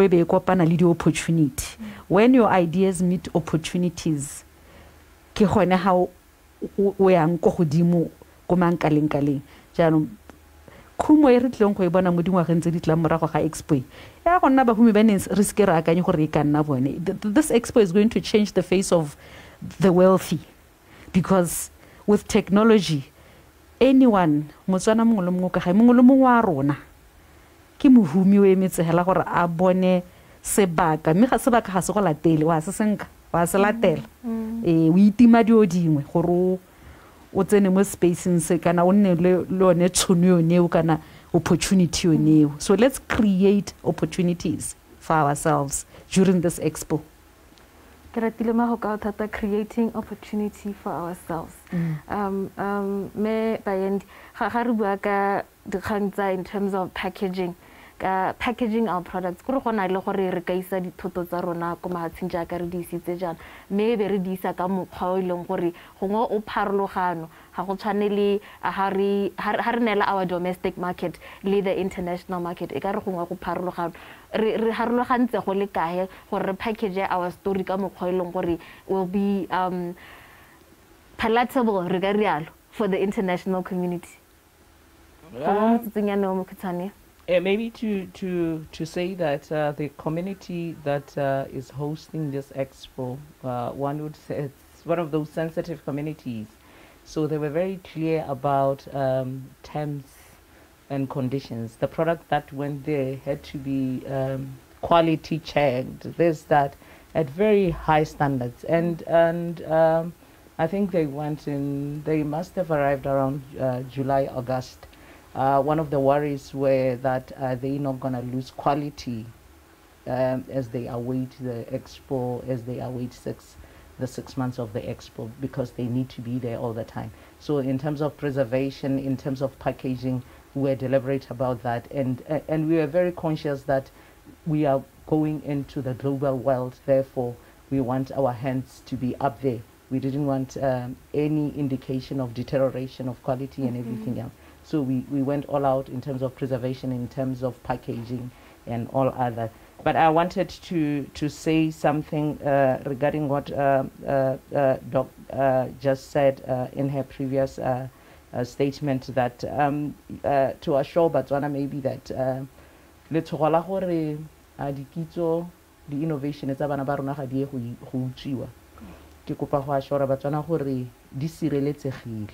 e be e kopana le di-opportunity when your ideas meet opportunities ke gone ga o yang ko godimo ko mankaleng jaanong khumo e re tleng go e bona mo dingwageng tse di tlang morago ga Expo ya go nna bahumi ba ne re se ke re akanye gore e ka nna bone this Expo is going to change the face of the wealthy because with technology anyone motswana mongwe le mongwe ka ga mongwe le mongwe wa rona ke mohumi o emetsegela gore a bone sebaka mme ga sebaka ga se go latele wa se senka wa se latela o itima dio dingwe gore o tsene mo spacing se kana o nne le one tšhono yone kana opportunity yone so let's create opportunities for ourselves during this Expo. Ke ratile mago ka thata creating opportunity for ourselves me bayendi ga re bua ka dikgang tsa in terms of packaging our products gore go na le gore re ka isa dithoto tsa rona ko mahatsheng jaaka re di isitse jana mme be re di isa ka mokgwa o leng gore gongwe o pharologano ga go tshwane le ha re nela our domestic market le the international market e ka re gongwe go pharologano re harologantse go le kae gore re package our story ka mokgwa o leng gore will be palatable re ka rialo for the international community. Maybe to say that the community that is hosting this Expo, one would say it's one of those sensitive communities. So they were very clear about terms and conditions. The product that went there had to be quality checked, this, that, at very high standards. And I think they must have arrived around July, August. One of the worries were that they're not going to lose quality as they await the Expo, as they await the 6 months of the Expo, because they need to be there all the time. So in terms of preservation, in terms of packaging, we're deliberate about that. And we are very conscious that we are going into the global world, therefore we want our hands to be up there. We didn't want any indication of deterioration of quality and everything else. So we went all out in terms of preservation, in terms of packaging and all other. But I wanted to say something regarding what Doc just said in her previous statement, that to assure Botswana maybe that letsogo la gore dikitso di innovation tsa bana ba rona ga di go utsiwa ke kopa go assure Botswana gore di sireletsegile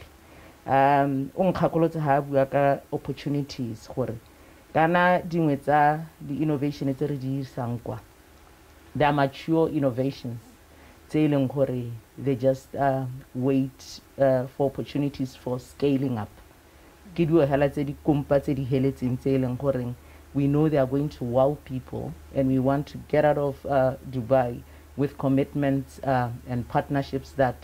o nkgakolotse ha a bua ka opportunities gore kana dingwe tsa di-innovation tse re di isang kwa they are mature innovations tse e leng gore they just wait for opportunities for scaling up ke dio hela tse di kompa tse di heletseng tse e leng gore we know they are going to wow people and we want to get out of Dubai with commitments and partnerships that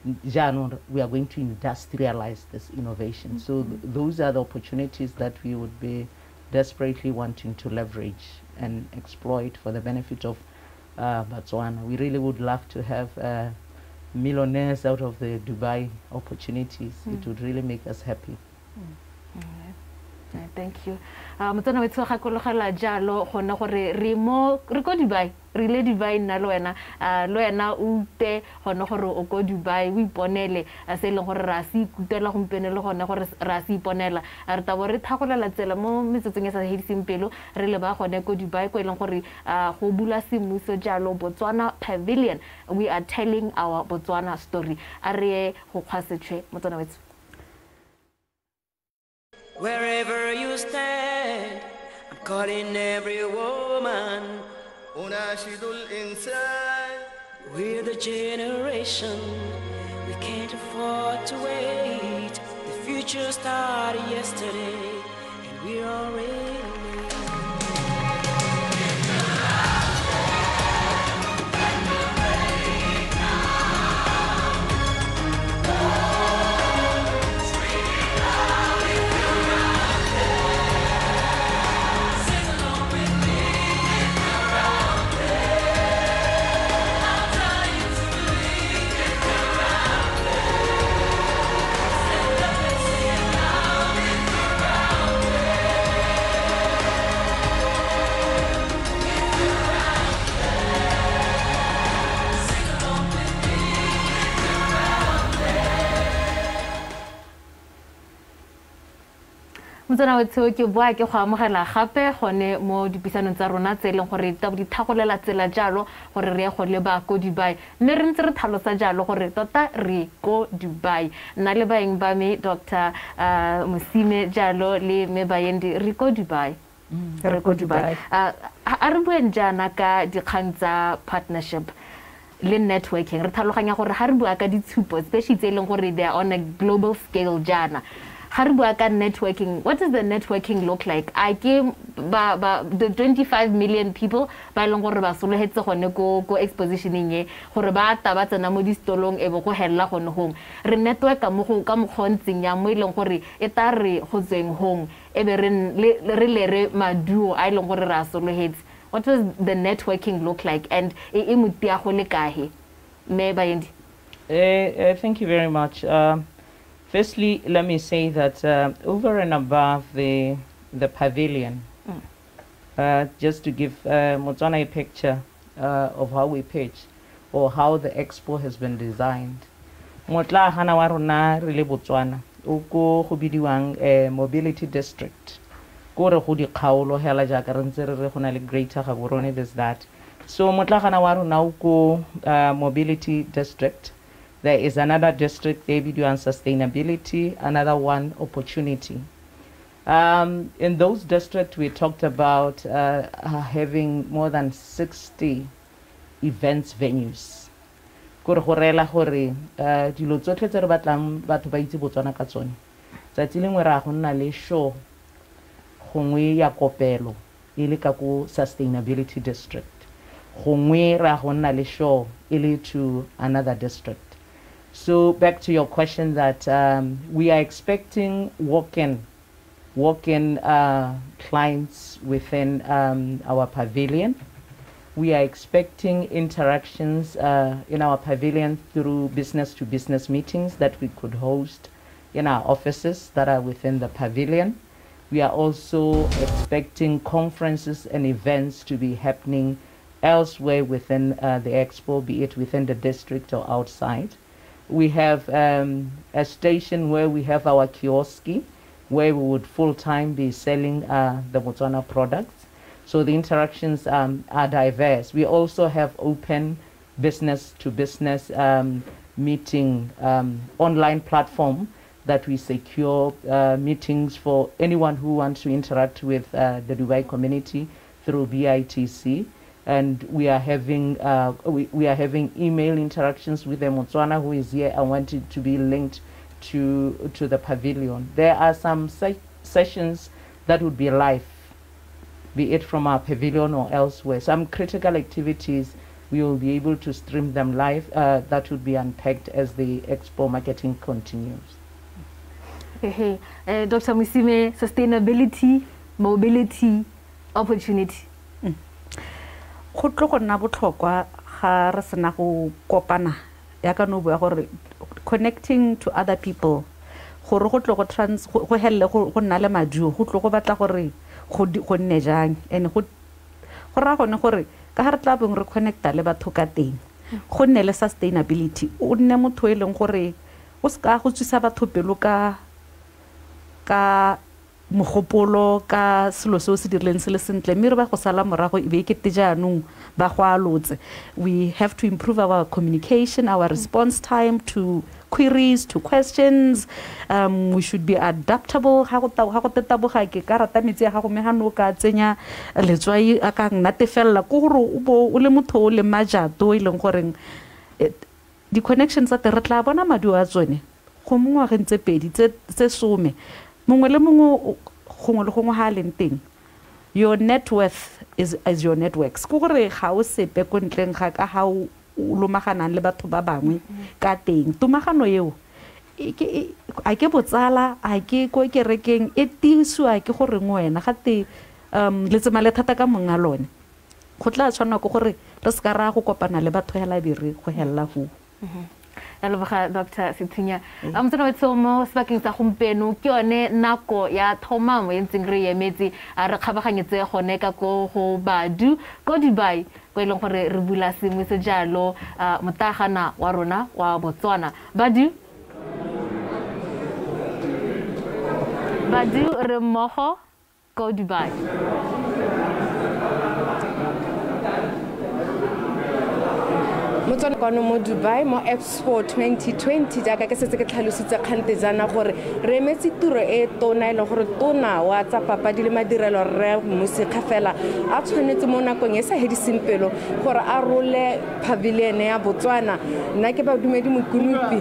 we are going to industrialize this innovation. So those are the opportunities that we would be desperately wanting to leverage and exploit for the benefit of Botswana. We really would love to have millionaires out of the Dubai opportunities. It would really make us happy. Thank you. Motsana wetso ga kologela jalo gona gore re ko Dubai re le Dubai nna lo wena o te gona gore o ko Dubai o iponele se leng gore ra se ikutela gompene le gona gore ra se iponela re tabo re thagolela tsela mo metsotsong ya sa hediseng pelo re le ba gone ko Dubai ko eleng gore go bula semmuso jalo Botswana Pavilion. We are telling our Botswana story. A re go khwasetswe motsana wetso. Wherever you stand, I'm calling every woman. أناشد الإنسان. We're the generation, we can't afford to wait. The future started yesterday, and we're already late. Motsana wetso ke bua ke go amogela gape gone mo dipisanong tsa rona tse leng gore ta di thagolela tsela jalo gore re go leba ko Dubai mme re ntse re tlhalosa jalo gore tota re ko Dubai nna le baeng ba me Dr. Mosime jalo le me bayendi re ko Dubai re ko Dubai a re buen jana ka dikgang tsa partnership le networking re tlhaloganya gore ha re bua ka ditshupo especially tse leng gore they are on a global scale jana. Networking, what does the networking look like? I came the 25 million people ba leng gore ba sologetse gone go expositioning ye gore ba taba tsena mo di stolong e bo go hella gone home re network ka mo khontsing ya mo ileng gore e ta re go tseng home e be re maduo a ileng gore ra sologetse. What does the networking look like and e mutia go le kae me bayendi? Thank you very much. Firstly, let me say that over and above the pavilion, just to give Motswana a picture of how we pitch or how the expo has been designed. Motla hana wa rona re le Botswana o go bidiwang mobility district. Go re go di kgaolo hela jaaka re ntse re go na le greater Gaborone there's that. So motla hana wa rona o go mobility district. There is another district, video and sustainability, another one, opportunity. In those districts, we talked about having more than 60 events venues. Kore gorela gore dilo tsotlhe tse re batlang batho ba itse Botswana ka tsone. Tsatsi lengwe ra go nna le show gongwe ya kopelo e le ka go sustainability district. Gongwe ra go nna le show e le to another district. So back to your question that we are expecting walk-in clients within our pavilion. We are expecting interactions in our pavilion through business-to-business meetings that we could host in our offices that are within the pavilion. We are also expecting conferences and events to be happening elsewhere within the expo, be it within the district or outside. We have a station where we have our kiosk, where we would full-time be selling the Botswana products. So the interactions are diverse. We also have open business-to-business meeting online platform that we secure meetings for anyone who wants to interact with the Dubai community through BITC. And we are having we are having email interactions with the Motswana who is here and wanted to be linked to the pavilion. There are some sessions that would be live, be it from our pavilion or elsewhere. Some critical activities we will be able to stream them live. That would be unpacked as the Expo marketing continues. Hey, Dr. Musime, sustainability, mobility, opportunity. Go tlo go nna botlhokwa ga re sena go kopana ya ka no bua gore connecting to other people gore go tlo go helle go nna le maduo go tlo go batla gore go nne jang and go ra gone gore ka ha re tla beng re connecta le batho ka teng go nne le sustainability o nne motho e leng gore o ska go tsisa batho pelo ka mogopolo ka selo se se dirileng se le sentle mme re ba go sala morago e be ke tejanong ba go alotse. We have to improve our communication, our response time to queries, to questions. We should be adaptable. Ha go tetaboga ke ka rata metsi ya gago megano ka tsenya letswai a ka nnatefella go gore o bo o le motho o le majato e leng gore di connections tsa re tla bona maduo a tsone go mongwe ga ntse pedi tse some mongwe le mongwe gongwe le gongwe ha leng teng. Your net worth is your networks go gore ga o sepe ko ntleng ga ka ha o lomaganang le batho ba bangwe ka teng tumagano eo a ke botsala a ke ko kerekeng e tiiswa ke gore ngwena ga te le tsema le thata ka monga lone go tla tshwana go gore re se ka ra go kopana le batho hela bere go hella go Aloha Dr. Sithunya. Motho wa tsomo sebakeng sa gompieno ke yone nako ya thomamo e ntseng re emetse a re kgabaganyetse gone ka go badu go Dubai go ileng gore re bula sengwe se jalo motagana wa rona wa Botswana. Badu re mmogo go Dubai. Motswana kwano mo Dubai mo Expo 2020 jaaka ke setse ke tlhalositse kgante jana gore re emetse tiro e tona ile gore tona wa tsa papadi le madirelo re musika fela a tshwanetse mo nakong e sa hediseng pelo gore a role pavilion ya Botswana nna ke ba dumedi mokunupi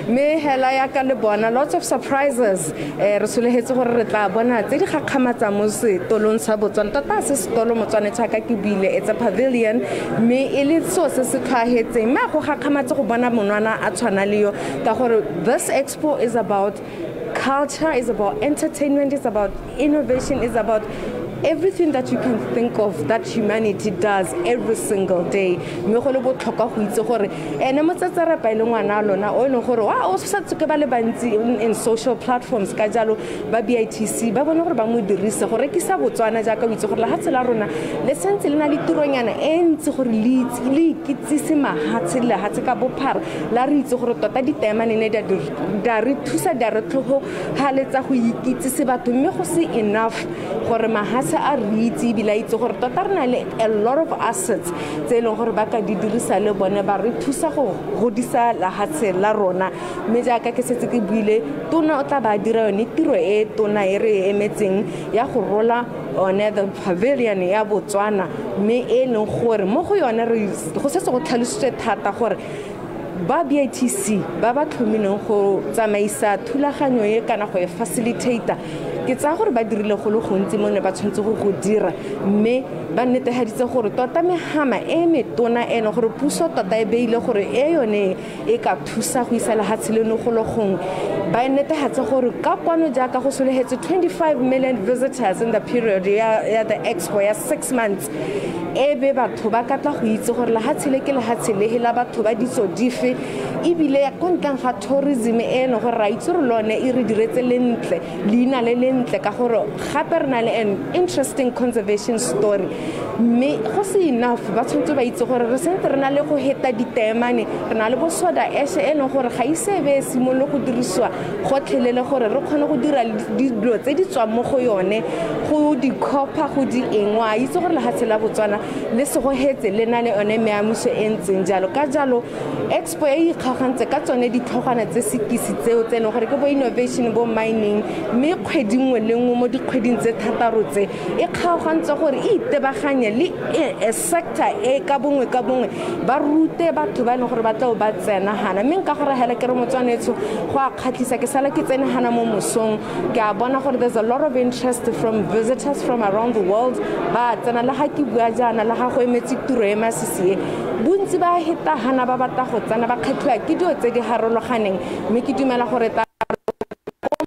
me hela ya ka le bona lots of surprises re solehetse gore re tla bona tse di gakgamatsa mo setolong sa Botswana tota se setolo Motswana tsaka ke bile it's a pavilion me ile so se se tlhahetseng me go gakgamatsa go bona monwana a tshwana le yo ka gore this expo is about culture, is about entertainment, is about innovation, is about everything that you can think of that humanity does every single day. Me go le botlhokwa go itse gore ene motsatsara pa ile ngwana lona o ile gore wa o sa tsoke ba le bantsi in social platforms ka jalo ba BITC ba bona gore ba mo dirise go rekisa Botswana jaaka o itse gore la ha tsela rona le sentse le na le tironyana e ntse gore le ikitsise mahatse le hatse ka bophara la re itse gore tota di tema ne da re thusa da re tlhogo haletsa go ikitsise batho mme go se enough gore mahatse a ritsi bila itse gore tota re na le a lot of assets tse leng gore ba ka di dirisa le bone ba re thusa go godisa la hatse la rona mme jaaka ke setse ke buile tona o tla ba dira yone tiro e tona e re emetseng ya go rola on the pavilion ya Botswana mme e leng gore mo go yone re go setse go tlhalositse thata gore ba BITC ba ba tlhomileng go tsamaisa thulaganyo e kana go e facilitator ke tsa gore ba dirile go le gontsi mo ne ba tshwantse go dira mme ba netehaditse gore tota megama e metona ene gore puso tota e beile gore e yone e ka thusa go isa le hatseleno go logong ba netehatse gore ka kwano jaaka go solehetse 25 million visitors in the period ya the expo ya 6 months ebe batho ba ka tla go itse gore la hatsele ke le hatsele hela batho ba ditso dife ibile ya kontang ga tourism eno gore ra itse re lone e re diretse lentle leina le lentle ka gore gape re na le an interesting conservation story mme go se enough ba tshwanetse ba itse gore re sentse re na le go heta ditemane re na le bo soda ash e leng gore ga isebe simolo go dirisiwa gotlhelele gore re kgone go dira dilo tse di tswang mo go yone go di copper go di engwa itse gore le ha tsela Botswana le se go hetse le na le one meamuso e ntseng jalo ka jalo Expo e ikgagantse ka tsone ditlhogwana tse sekisi tseo tse gore ke bo innovation bo mining mme kgwedi nngwe le nngwe mo dikgweding tse thataro tse e kgagantse gore e itebaganye le sector e ka bongwe ba rute batho ba leng gore ba tla ba tsena hana mme nka gore hela ke re Motswanetso go a kgatlisa ke sala ke tsene hana mo mosong ke a bona gore there's a lot of interest from visitors from around the world ba tsena le ha ke bua jana le ha go emetse tiro e masisi bontsi ba heta hana ba batla go tsena ba kgethoa ke dio tse di harologaneng mme ke dumela gore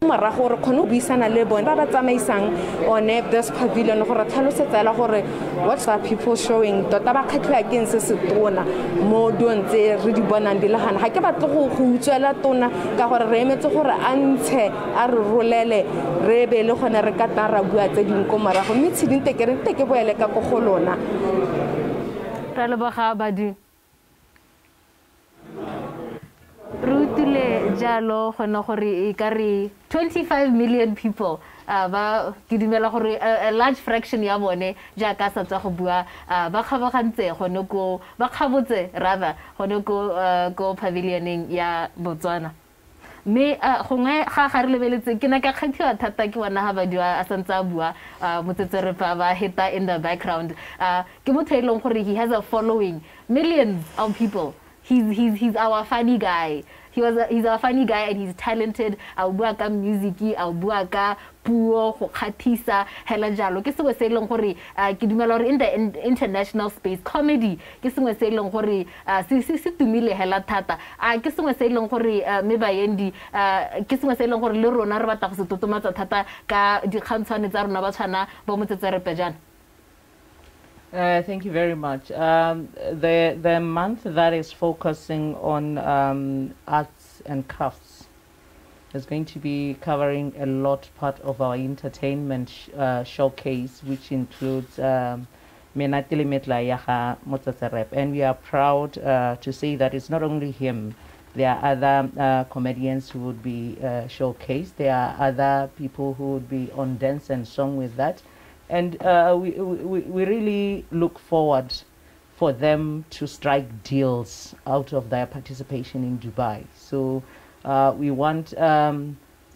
morago re kgone go buisana le bone ba ba tsamaisang one this pavilion gore tlhalosetsa la gore what's our people showing tota ba kgethoa ke eng se se tona mo tse re di bonang di le gana ga ke batle go utswela tona ka gore re emetse gore a ntshe a re rolele re be le gone re ka tara bua tse ding ko morago mme tshedinte ke re ke boele ka go golona ra le boga badi rutile jalo gona gore e ka re 25 million people ba ke dumela gore a large fraction ya bone jaaka sa tswa go bua ba kgabagantse gone go ba kgabotse rather gone go pavilioning ya Botswana mme gongwe ga re lebeletse ke na ka kgathiwa thata ke bona ha ba diwa a santsa bua motsetse re ba heta in the background ke motho e leng gore he has a following millions of people. He's our funny guy. He's our funny guy and he's talented. Au bua ka music, au bua ka puo go khathisa hela jalo. Ke sengwe se leng gore ke dumela gore in the international space comedy ke sengwe se leng gore se tumile hela thata. Ke sengwe se leng gore me bayendi ke sengwe se leng gore le rona re batla go se totomatsa thata ka dikgantshwane tsa rona ba tshwana ba motsetse re pejana. Thank you very much. The month that is focusing on arts and crafts is going to be covering a lot part of our entertainment showcase, which includes Menatile Metla Yaha Motsatserep. And we are proud to say that it's not only him. There are other comedians who would be showcased. There are other people who would be on dance and song with that. And we really look forward for them to strike deals out of their participation in Dubai. So we want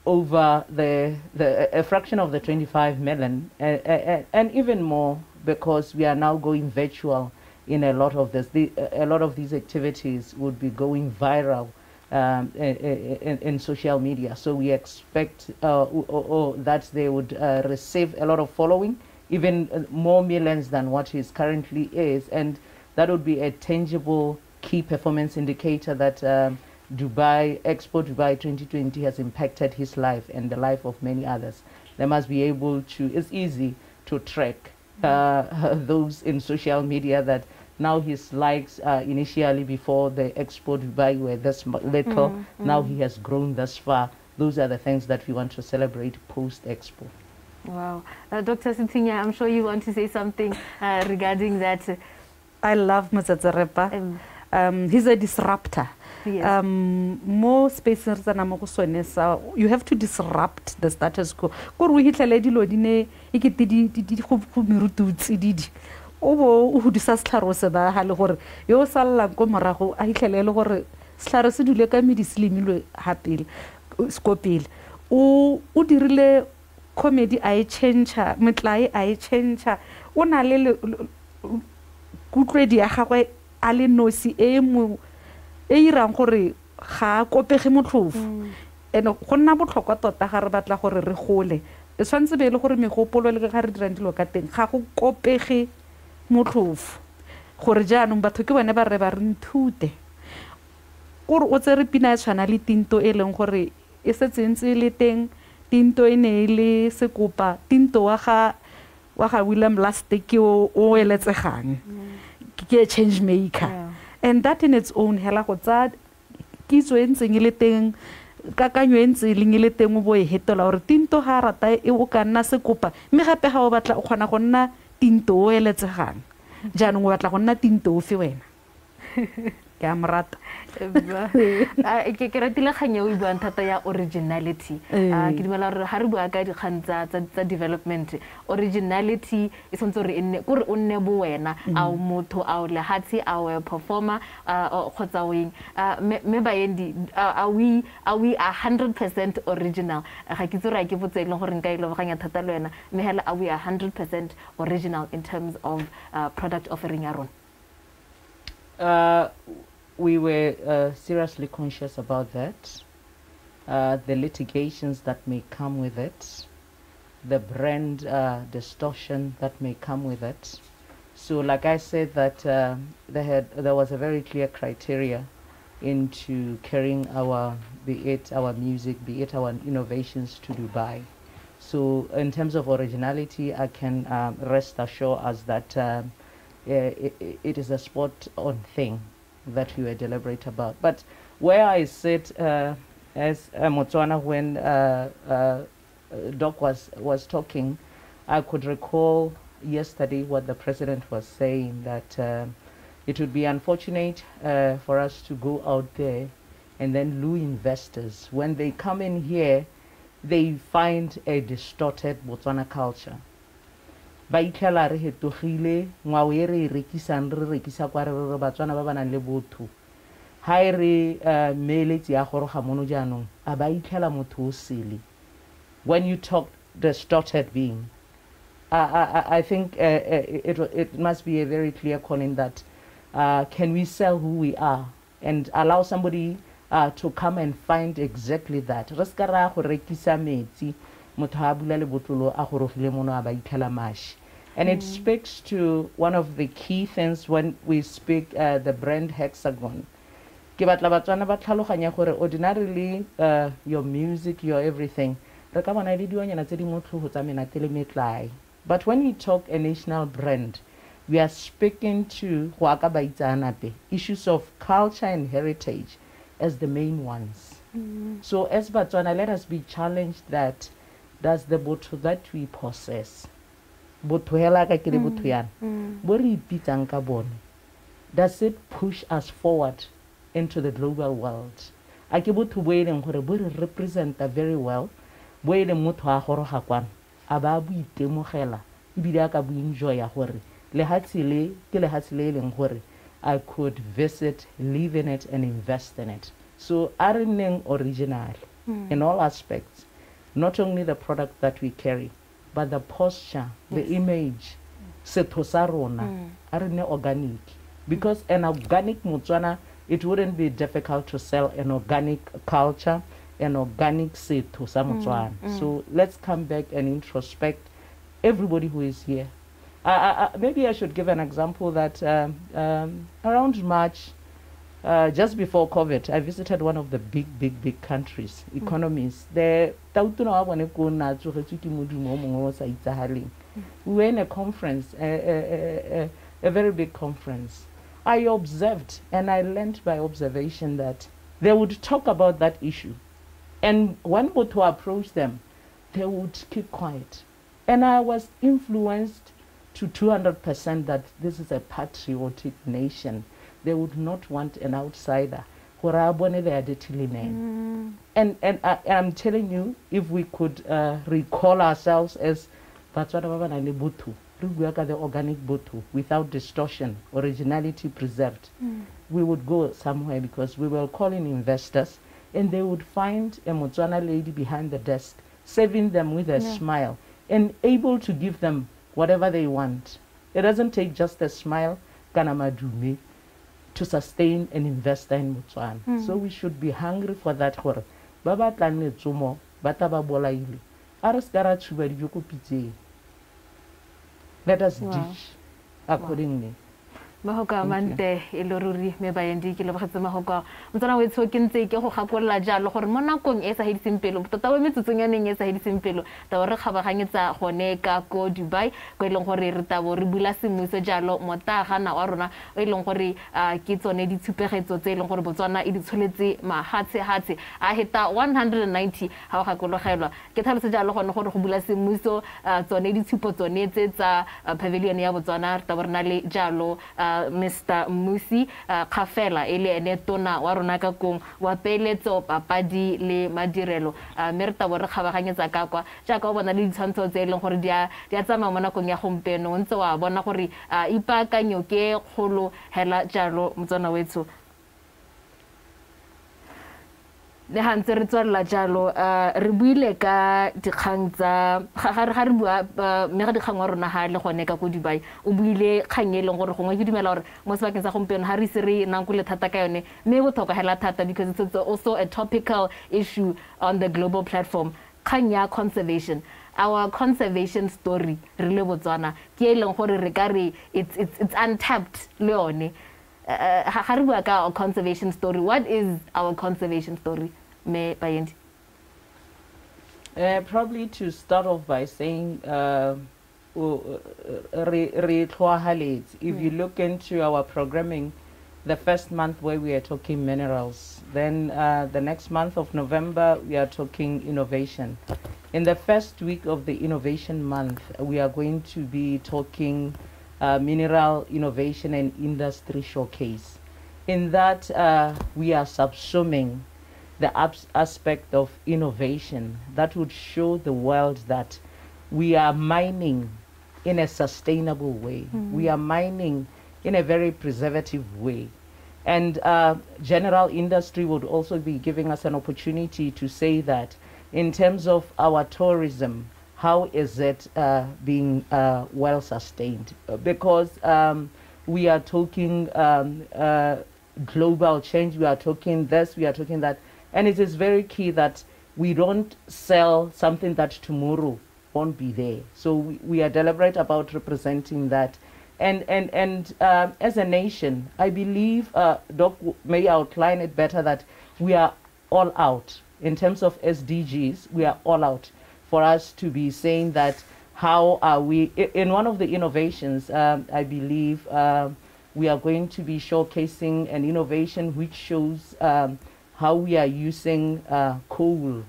over a fraction of the 25 million and even more, because we are now going virtual in a lot of this. A lot of these activities would be going viral in social media. So we expect that they would receive a lot of following, even more millions than what it currently is. And that would be a tangible key performance indicator that Dubai, Expo Dubai 2020 has impacted his life and the life of many others. They must be able to, it's easy to track those in social media that now his likes initially before the Expo Dubai were this little. Now he has grown thus far. Those are the things that we want to celebrate post-Expo. Wow. Dr. Sintinya, I'm sure you want to say something regarding that. I love Motsatsarapa. He's a disruptor. Yes. More spaces than you have to disrupt the status quo. O bo di sa slaro se ba ha le gore yo salla go morago a hitlhelele gore slaro se dule ka medislimilwe hapile skopile o dirile comedy a change metlai a change o na le kutlwedi ya gagwe a le nosi e irang gore ga kopege motlhofu ene go nna botlhokwa tota ga re batla gore re gole e tshwantse be le gore megopolo le ga re dirang dilo ka teng ga go kopege motlhofu gore jaanong batho ke bone ba re ba re nthute gore o tsere pina e tshwana le tinto e leng gore e setse ntse le teng tinto e ne le sekopa tinto wa ga William Lastek ke o eletsegang ke change maker and that in its own hela go tsa kitso e ntseng le teng kakanyo e ntse le teng o bo e hetola gore tinto ga rata e o ka nna sekopa mme gape ga o batla o kgona go nna tinto o eletsegang jaanong o batla go nna tinto o fe wena ke a morata ke ratile kgang e o e buang thata ya originality ke dumela gore ga re bua ka dikgang tsa development originality e tshwanetse gore e nne kore o nne bo wena a o motho a o lehatshe a o performer kgotsa o eng mme baendi a we 100% original ga ke itse gore a ke botse e leng gore nka e loboganya thata le wena mme hela a we 100% original in terms of product offering ya rona. We were seriously conscious about that, the litigations that may come with it, the brand distortion that may come with it. So like I said that there was a very clear criteria into carrying be it our music, be it our innovations to Dubai. So in terms of originality, I can rest assured us that it is a spot on thing that we were deliberate about. But where I sit as Motswana when Doc was talking, I could recall yesterday what the president was saying, that it would be unfortunate for us to go out there and then lure investors. When they come in here, they find a distorted Botswana culture. Ba itlhela re hetogile ngwao e re rekisang re rekisa kwa re Batswana ba banang le botho ha e re meeletsi ya goroga mono jaanong a ba itlhela motho o sele. When you talk distorted being, I think it must be a very clear calling that can we sell who we are and allow somebody to come and find exactly that. Re ska ra go rekisa metsi motho ha bula le botlolo a gorogile mono a ba itlhela mashi. And it speaks to one of the key things when we speak the brand hexagon. Ke batla Batswana ba tlhaloganya gore ordinarily your music, your everything re ka bona le dionyana tse di motlho tsa menate le metlai. But when we talk a national brand, we are speaking to go aka ba itsanape issues of culture and heritage as the main ones. So as Batswana, let us be challenged that does the botho that we possess botho hela ka ke le botho yana bo re ipitsang ka bone, does it push us forward into the global world? A ke botho bo e leng gore bo re representa very well, bo e leng motho a goroga kwana a ba bo itemogela ebile a ka bo enjoya gore lehatshe le ke lehatshe le e leng gore I could visit, live in it and invest in it. So a re nneng original in all aspects, not only the product that we carry, but the posture, the image, setho sa rona, a re nne organic. Because an organic Motswana, it wouldn't be difficult to sell an organic culture, an organic setho sa Motswana. So let's come back and introspect everybody who is here. Maybe I should give an example that around March, just before COVID, I visited one of the big countries, economies. We were in a conference, a very big conference. I observed and I learned by observation that they would talk about that issue. And when Boto approached them, they would keep quiet. And I was influenced to 200% that this is a patriotic nation. They would not want an outsider. And I'm telling you, if we could recall ourselves as the organic Botu without distortion, originality preserved, we would go somewhere because we were calling investors and they would find a Motswana lady behind the desk, serving them with a smile and able to give them whatever they want. It doesn't take just a smile, kanamadume, to sustain an investor in Botswana. So we should be hungry for that. Baba tlanne tsomo, bata ba bolaile. Araskara tsuba di joko pitse. Let us dish accordingly. Mahoka mante e loruri me bayendi ke le bogetse mahoka motsana we tsho ke ntse ke go gakolla jalo gore mo nakong e sa hediseng pelo tota wa metsotsonyaneng e sa hediseng pelo ta re kgabaganyetsa gone ka ko Dubai go ileng gore re tabo re bula semmuso jalo motagana wa rona o ileng gore ke tsone ditshupegetso tse ileng gore Botswana e di tsholetse mahatshe a heta 190 ha ga gakologelwa ke tlhalose jalo gone gore go bula semmuso tsone ditshupo tsone tse tsa pavilion ya Botswana ta borna le jalo Mr. Musi Khafela ele ene tona wa rona ka kong wa peeletso papadi le madirelo merta bo re kgabaganyetsa ka kwa jaaka o bona le ditshwantsho tse leng gore di a tsamaya mo nakong ya gompeno ntse wa bona gore ipaakanyo ke kgolo hela jalo motsana wetso le hantse re tswalla jalo re buile ka dikgang tsa ga re bua me ga dikgang wa rona ha le gone ka go Dubai o buile kgang e leng gore gongwe ke dumela gore mo sebakeng sa gompeno ha re se re nang go le thata ka yone me botlhokwa hela thata because it's also a topical issue on the global platform kgang ya conservation our conservation story re le Botswana ke e leng gore re ka re it's untapped le yone ha re bua ka our conservation story what is our conservation story me bayendi probably to start off by saying if you look into our programming the first month where we are talking minerals then the next month of November we are talking innovation. In the first week of the innovation month we are going to be talking mineral innovation and industry showcase. In that we are subsuming the aspect of innovation that would show the world that we are mining in a sustainable way. We are mining in a very preservative way. And general industry would also be giving us an opportunity to say that in terms of our tourism, how is it being well sustained? Because we are talking global change, we are talking this, we are talking that. And it is very key that we don't sell something that tomorrow won't be there. So we are deliberate about representing that. And as a nation, I believe Doc may outline it better that we are all out. In terms of SDGs, we are all out for us to be saying that how are we, in one of the innovations, I believe we are going to be showcasing an innovation which shows how we are using coal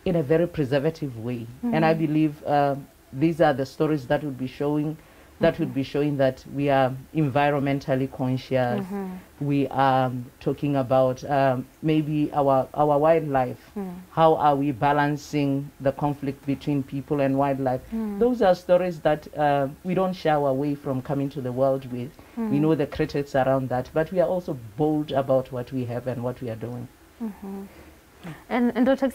in a very preservative way. And I believe these are the stories that would be showing that we are environmentally conscious. We are talking about maybe our wildlife. How are we balancing the conflict between people and wildlife? Those are stories that we don't shy away from coming to the world with. We know the critics around that, but we are also bold about what we have and what we are doing. And Dr.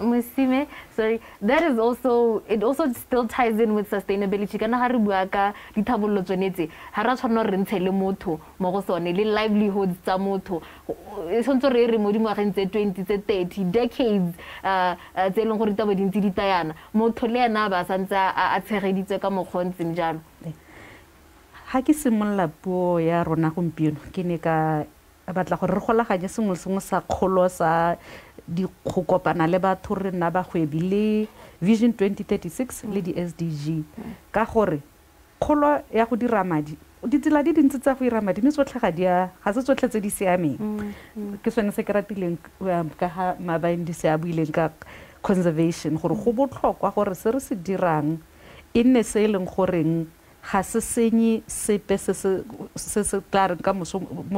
Musime, sorry, that is also, it also still ties in with sustainability. Kana ha re bua ka dithabollo tsonetse ha ra tshwana re ntshele motho mo go sone le livelihoods tsa motho e sontse re mo dingwageng tse 20 tse 30 decades tse leng gore taba dintsi di tayana motho le ena ba santse a tshegeditse ka mogontseng jalo. Ha ke simolla puo ya rona gompieno ke ne ka batla gore re golaganye sengwe sengwe sa kgolo sa di go kopana le batho re nna ba gwedi le Vision 2036 le di SDG ka gore kgolo ya go dira madi ditsela di dintsi tsa go dira madi ne tsotlhe ga se tsotlhe tse di siameng ke sone se ke ratileng ka ha mabaindi se a buileng ka conservation gore go botlhokwa gore se re se dirang e nne se leng goreng ga se senye sepe se tla reng ka mo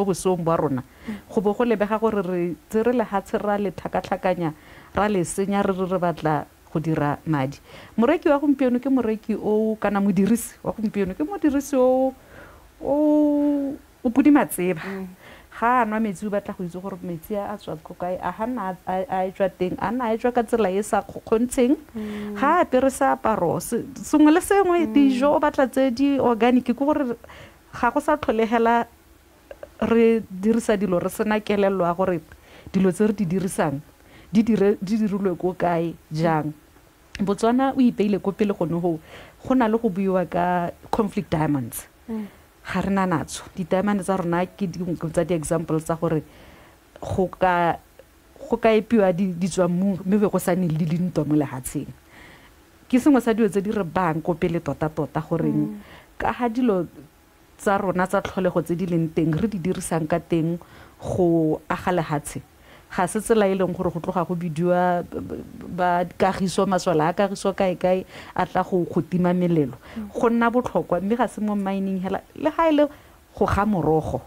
bosong ba rona go bo go lebega gore re tsere le hatshe ra le tlhakatlhakanya ra le senya re batla go dira madi. Moreki wa gompieno ke moreki o kana modirisi wa gompieno ke modirisi o pudimatseba ga nwa metsi o batla go itse gore metsi a tswa go kae a hana a tswa teng a na a tswa ka tsela e sa kgontsheng ga apere sa aparo sengwe le sengwe dijo o batla tse di organic ke gore ga go sa tlholegela re dirisa dilo re sena kelello a gore dilo tse re di dirisang di dirilwe go kae jang. Botswana o ipeile go pele gone go na le go buiwa ka conflict diamonds ga rena natso ditamane tsa rona ke dingwe tsa di-example tsa gore go ka epiwa di tswa mmu mme be go sa ne le dintwa mo lehatsheng ke sengwe sa dilo tse di re bang ko pele tota goreng ka ga dilo tsa rona tsa tlholego tse di leng teng re di dirisang ka teng go aga lehatshe ga se tsela e leng gore go tloga go bidiwa ba kagiso maswala a kagiso kae a tla go tima melelo go nna botlhokwa mme ga se mo mining hela le ga ile go ga morogo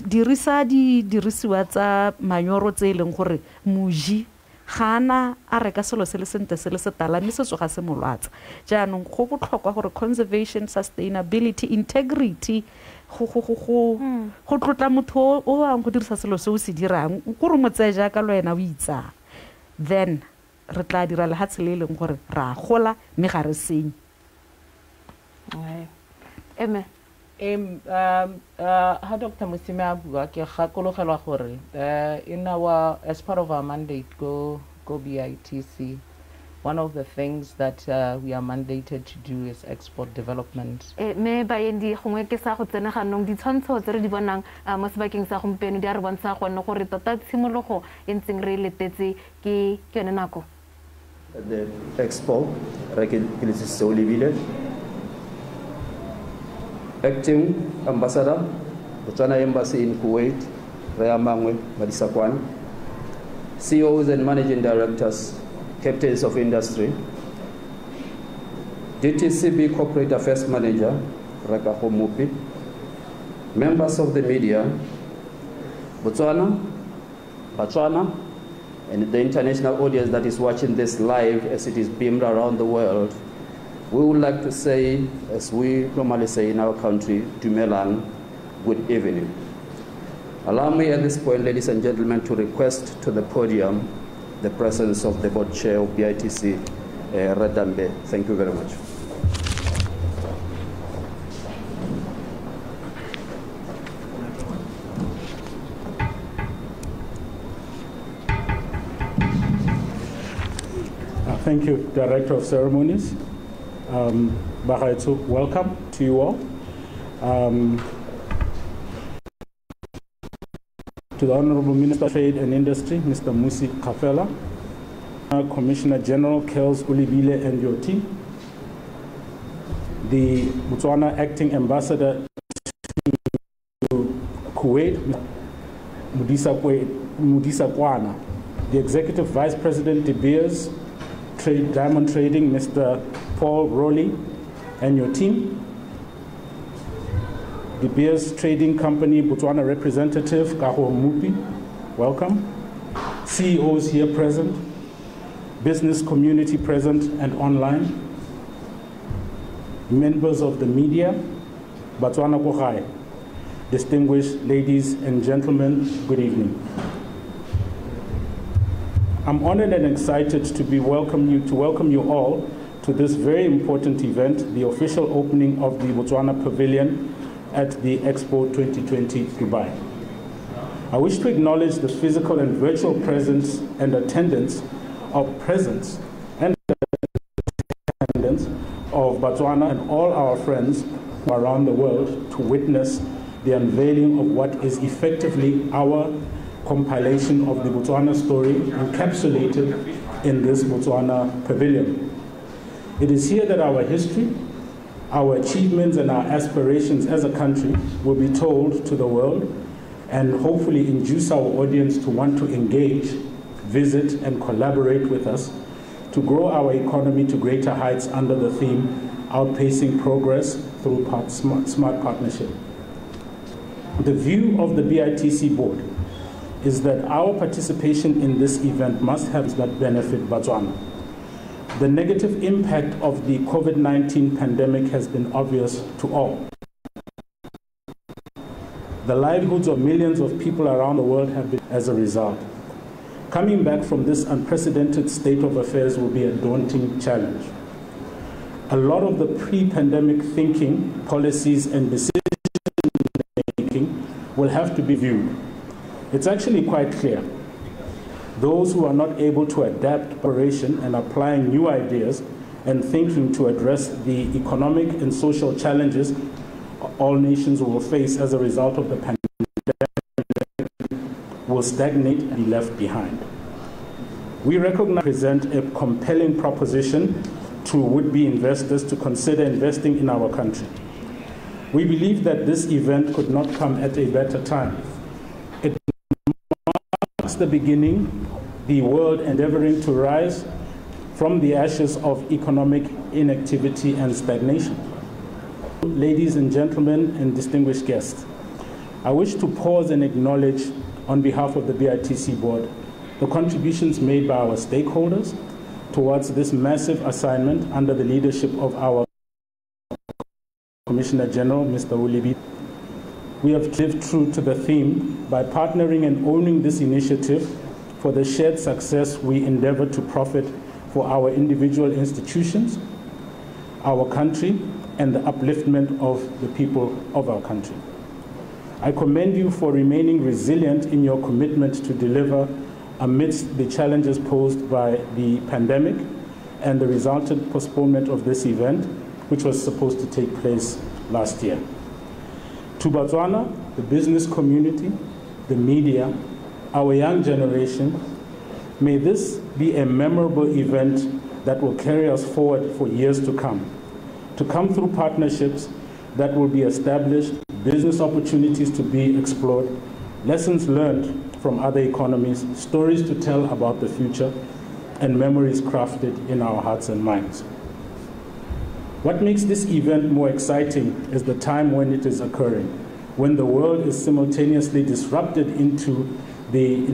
dirisa di dirisiwa tsa manyoro tse e leng gore moji gana a reka selo se le sente se le setala mme se tsoga se molwatsa jaanong go botlhokwa gore conservation, sustainability, integrity go tlotla motho o ang go dirisa selo se o se dirang go re mo tsaya jaaka le wena o itsa then re tla dira lehatshe le leng gore ra gola mme ga re senye ha Dr. Musime a bua ke gakologelwa gore as part of our mandate go BITC, one of the things that we are mandated to do is export development. Me ba yendi gongwe ke sa go tsena ganong ditshwantsho tse re di bonang mo sebakeng sa gompieno di a re bontsha gone gore tota tshimologo e ntseng re letetse ke yone nako. The Expo re ke le se Olivile, acting ambassador Botswana Embassy in Kuwait, Rea Mangwe Madisakwan, CEOs and managing directors, captains of industry, DTCB Corporate Affairs Manager, Reka Homupi, members of the media, Botswana, and the international audience that is watching this live as it is beamed around the world. We would like to say, as we normally say in our country, Dumelang, good evening. Allow me at this point, ladies and gentlemen, to request to the podium the presence of the board chair of BITC, Radambe. Thank you very much. Thank you, Director of Ceremonies. Bagaitsu, welcome to you all. To the Honorable Minister of Trade and Industry, Mr. Musi Kafela, Commissioner General Kels Ulibile and your team, the Botswana Acting Ambassador to Kuwait, Mudisa Kwana, the Executive Vice President De Beers, Diamond Trading, Mr. Paul Rowley and your team, De Beers Trading Company, Botswana representative, Kaho Mupi, welcome. CEOs here present, business community present and online, members of the media, Botswana Kohai, distinguished ladies and gentlemen, good evening. I'm honored and excited to welcome you all to this very important event, the official opening of the Botswana Pavilion at the Expo 2020 Dubai. I wish to acknowledge the physical and virtual presence and attendance of Botswana and all our friends around the world to witness the unveiling of what is effectively our compilation of the Botswana story encapsulated in this Botswana Pavilion. It is here that our history, our achievements and our aspirations as a country will be told to the world and hopefully induce our audience to want to engage, visit and collaborate with us to grow our economy to greater heights under the theme Outpacing Progress through Smart Partnership. The view of the BITC board is that our participation in this event must have that benefit Botswana. The negative impact of the COVID-19 pandemic has been obvious to all. The livelihoods of millions of people around the world have been as a result. Coming back from this unprecedented state of affairs will be a daunting challenge. A lot of the pre-pandemic thinking, policies, and decision-making will have to be viewed. It's actually quite clear. Those who are not able to adapt operation and applying new ideas and thinking to address the economic and social challenges all nations will face as a result of the pandemic will stagnate and be left behind. We recognize present a compelling proposition to would-be investors to consider investing in our country. We believe that this event could not come at a better time. It marks the beginning, the world endeavoring to rise from the ashes of economic inactivity and stagnation. Ladies and gentlemen and distinguished guests, I wish to pause and acknowledge on behalf of the BITC board the contributions made by our stakeholders towards this massive assignment under the leadership of our Commissioner General, Mr. Ulibi. We have lived true to the theme by partnering and owning this initiative for the shared success we endeavor to profit for our individual institutions, our country, and the upliftment of the people of our country. I commend you for remaining resilient in your commitment to deliver amidst the challenges posed by the pandemic and the resultant postponement of this event, which was supposed to take place last year. To Botswana, the business community, the media, our young generation, may this be a memorable event that will carry us forward for years to come through partnerships that will be established, business opportunities to be explored, lessons learned from other economies, stories to tell about the future, and memories crafted in our hearts and minds. What makes this event more exciting is the time when it is occurring, when the world is simultaneously disrupted into the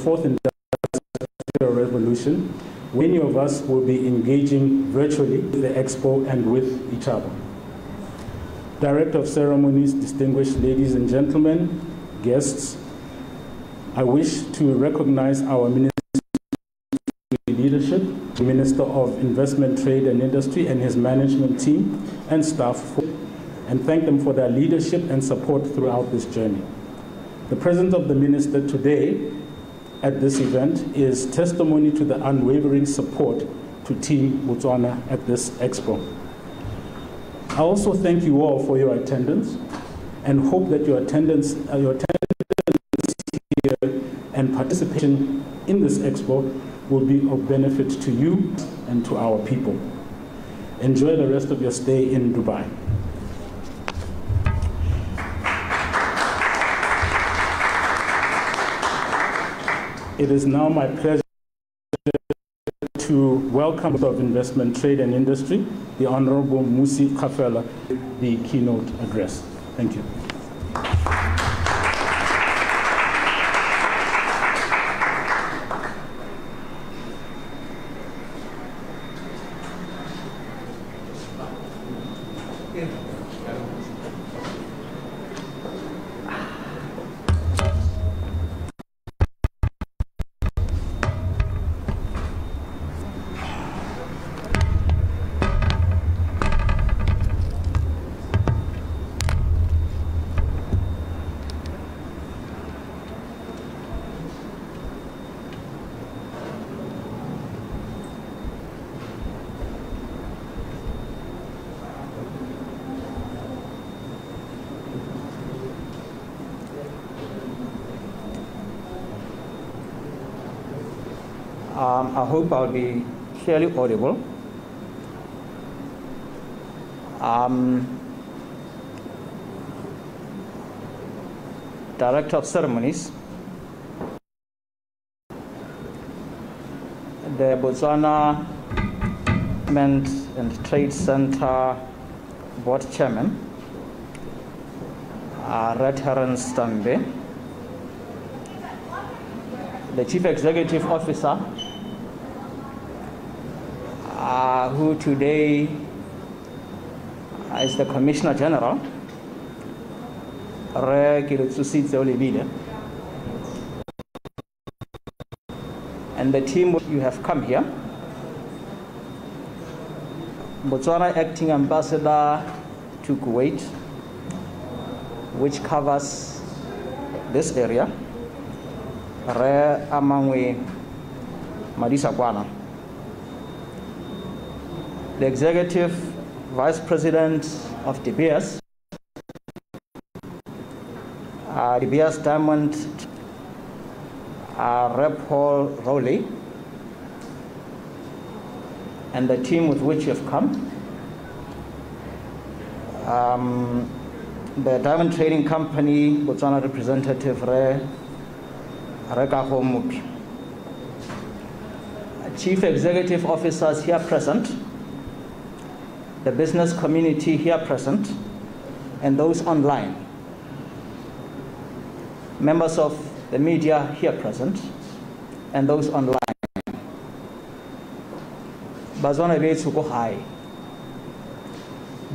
fourth industrial revolution. Many of us will be engaging virtually with the Expo and with each other. Director of Ceremonies, distinguished ladies and gentlemen, guests, I wish to recognize our Minister of Leadership, the Minister of Investment, Trade and Industry and his management team and staff, and thank them for their leadership and support throughout this journey. The presence of the Minister today at this event is testimony to the unwavering support to Team Botswana at this Expo. I also thank you all for your attendance and hope that your attendance here and participation in this Expo will be of benefit to you and to our people. Enjoy the rest of your stay in Dubai. It is now my pleasure to welcome the Minister of Investment, Trade and Industry, the Honorable Musi Khafela, the keynote address. Thank you. I hope I'll be clearly audible. Director of Ceremonies, the Botswana Investment and Trade Center Board Chairman, Red Heron Stambe, the Chief Executive Officer, who today is the Commissioner General, and the team you have come here, Botswana Acting Ambassador to Kuwait, which covers this area, Re Amangwe Madisa Kwana, the Executive Vice President of De Beers, De Beers Diamond, Rep Paul Rowley, and the team with which you've come. The Diamond Trading Company, Botswana representative Reka Homupi. Chief Executive Officers here present, the business community here present, and those online. Members of the media here present, and those online. Bazwana Beitsuko Hai.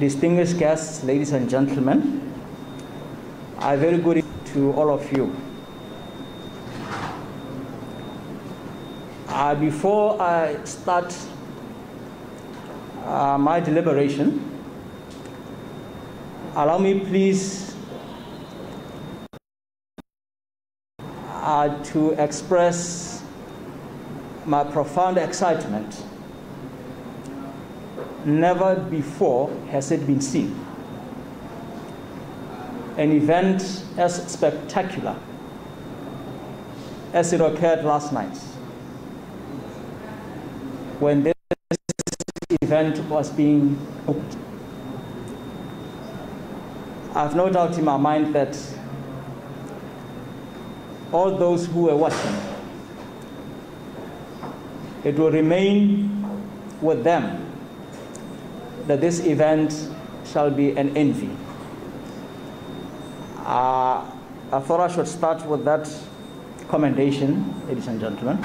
Distinguished guests, ladies and gentlemen, a very good evening to all of you. Before I start my deliberation, allow me please to express my profound excitement. Never before has it been seen an event as spectacular as it occurred last night, when this event was being opened. I have no doubt in my mind that all those who were watching, it will remain with them that this event shall be an envy. I thought I should start with that commendation, ladies and gentlemen.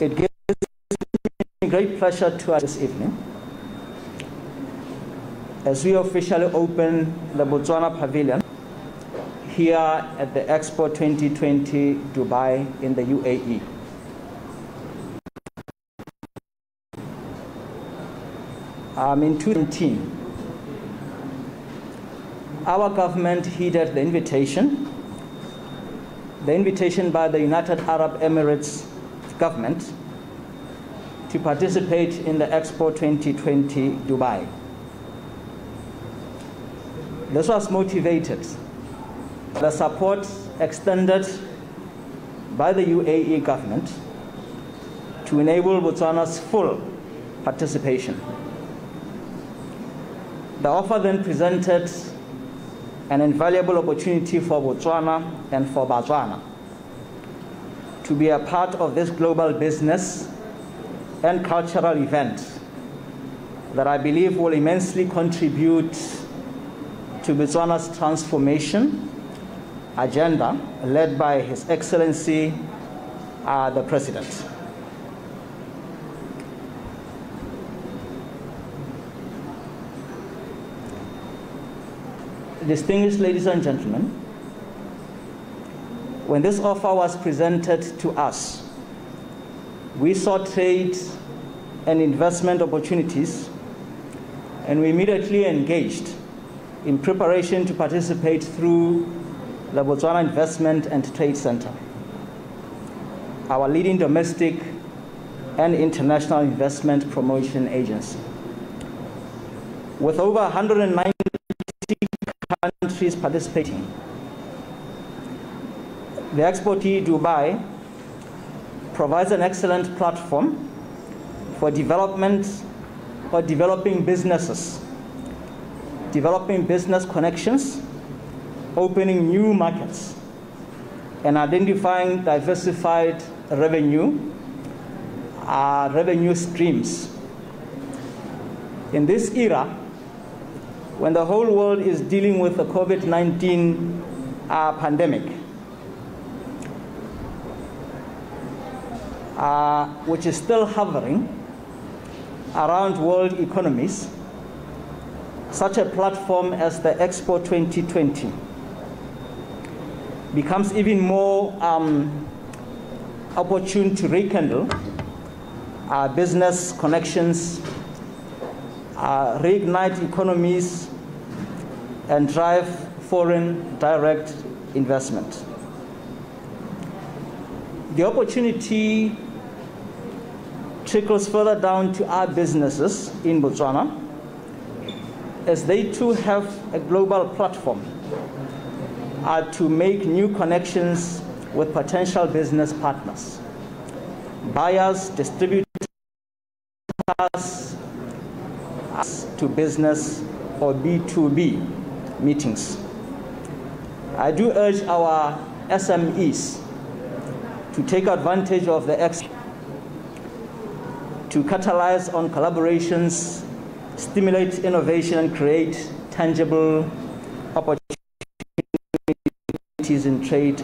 It gives me great pleasure to us this evening as we officially open the Botswana Pavilion here at the Expo 2020 Dubai in the UAE. In 2019, our government heeded the invitation by the United Arab Emirates government to participate in the Expo 2020 Dubai. This was motivated by the support extended by the UAE government to enable Botswana's full participation. The offer then presented an invaluable opportunity for Botswana and for Botswana to be a part of this global business and cultural event that I believe will immensely contribute to Botswana's transformation agenda led by His Excellency the President. Distinguished ladies and gentlemen, when this offer was presented to us, we saw trade and investment opportunities, and we immediately engaged in preparation to participate through the Botswana Investment and Trade Center, our leading domestic and international investment promotion agency. With over 190 countries participating, the Expo Dubai provides an excellent platform for development or developing businesses, developing business connections, opening new markets, and identifying diversified revenue streams. In this era, when the whole world is dealing with the COVID-19 pandemic, which is still hovering around world economies, such a platform as the Expo 2020 becomes even more opportune to rekindle business connections, reignite economies, and drive foreign direct investment. The opportunity trickles further down to our businesses in Botswana as they too have a global platform, to make new connections with potential business partners, buyers, distributors, to business or B2B meetings. I do urge our SMEs to take advantage of the Expo to capitalize on collaborations, stimulate innovation, and create tangible opportunities in trade.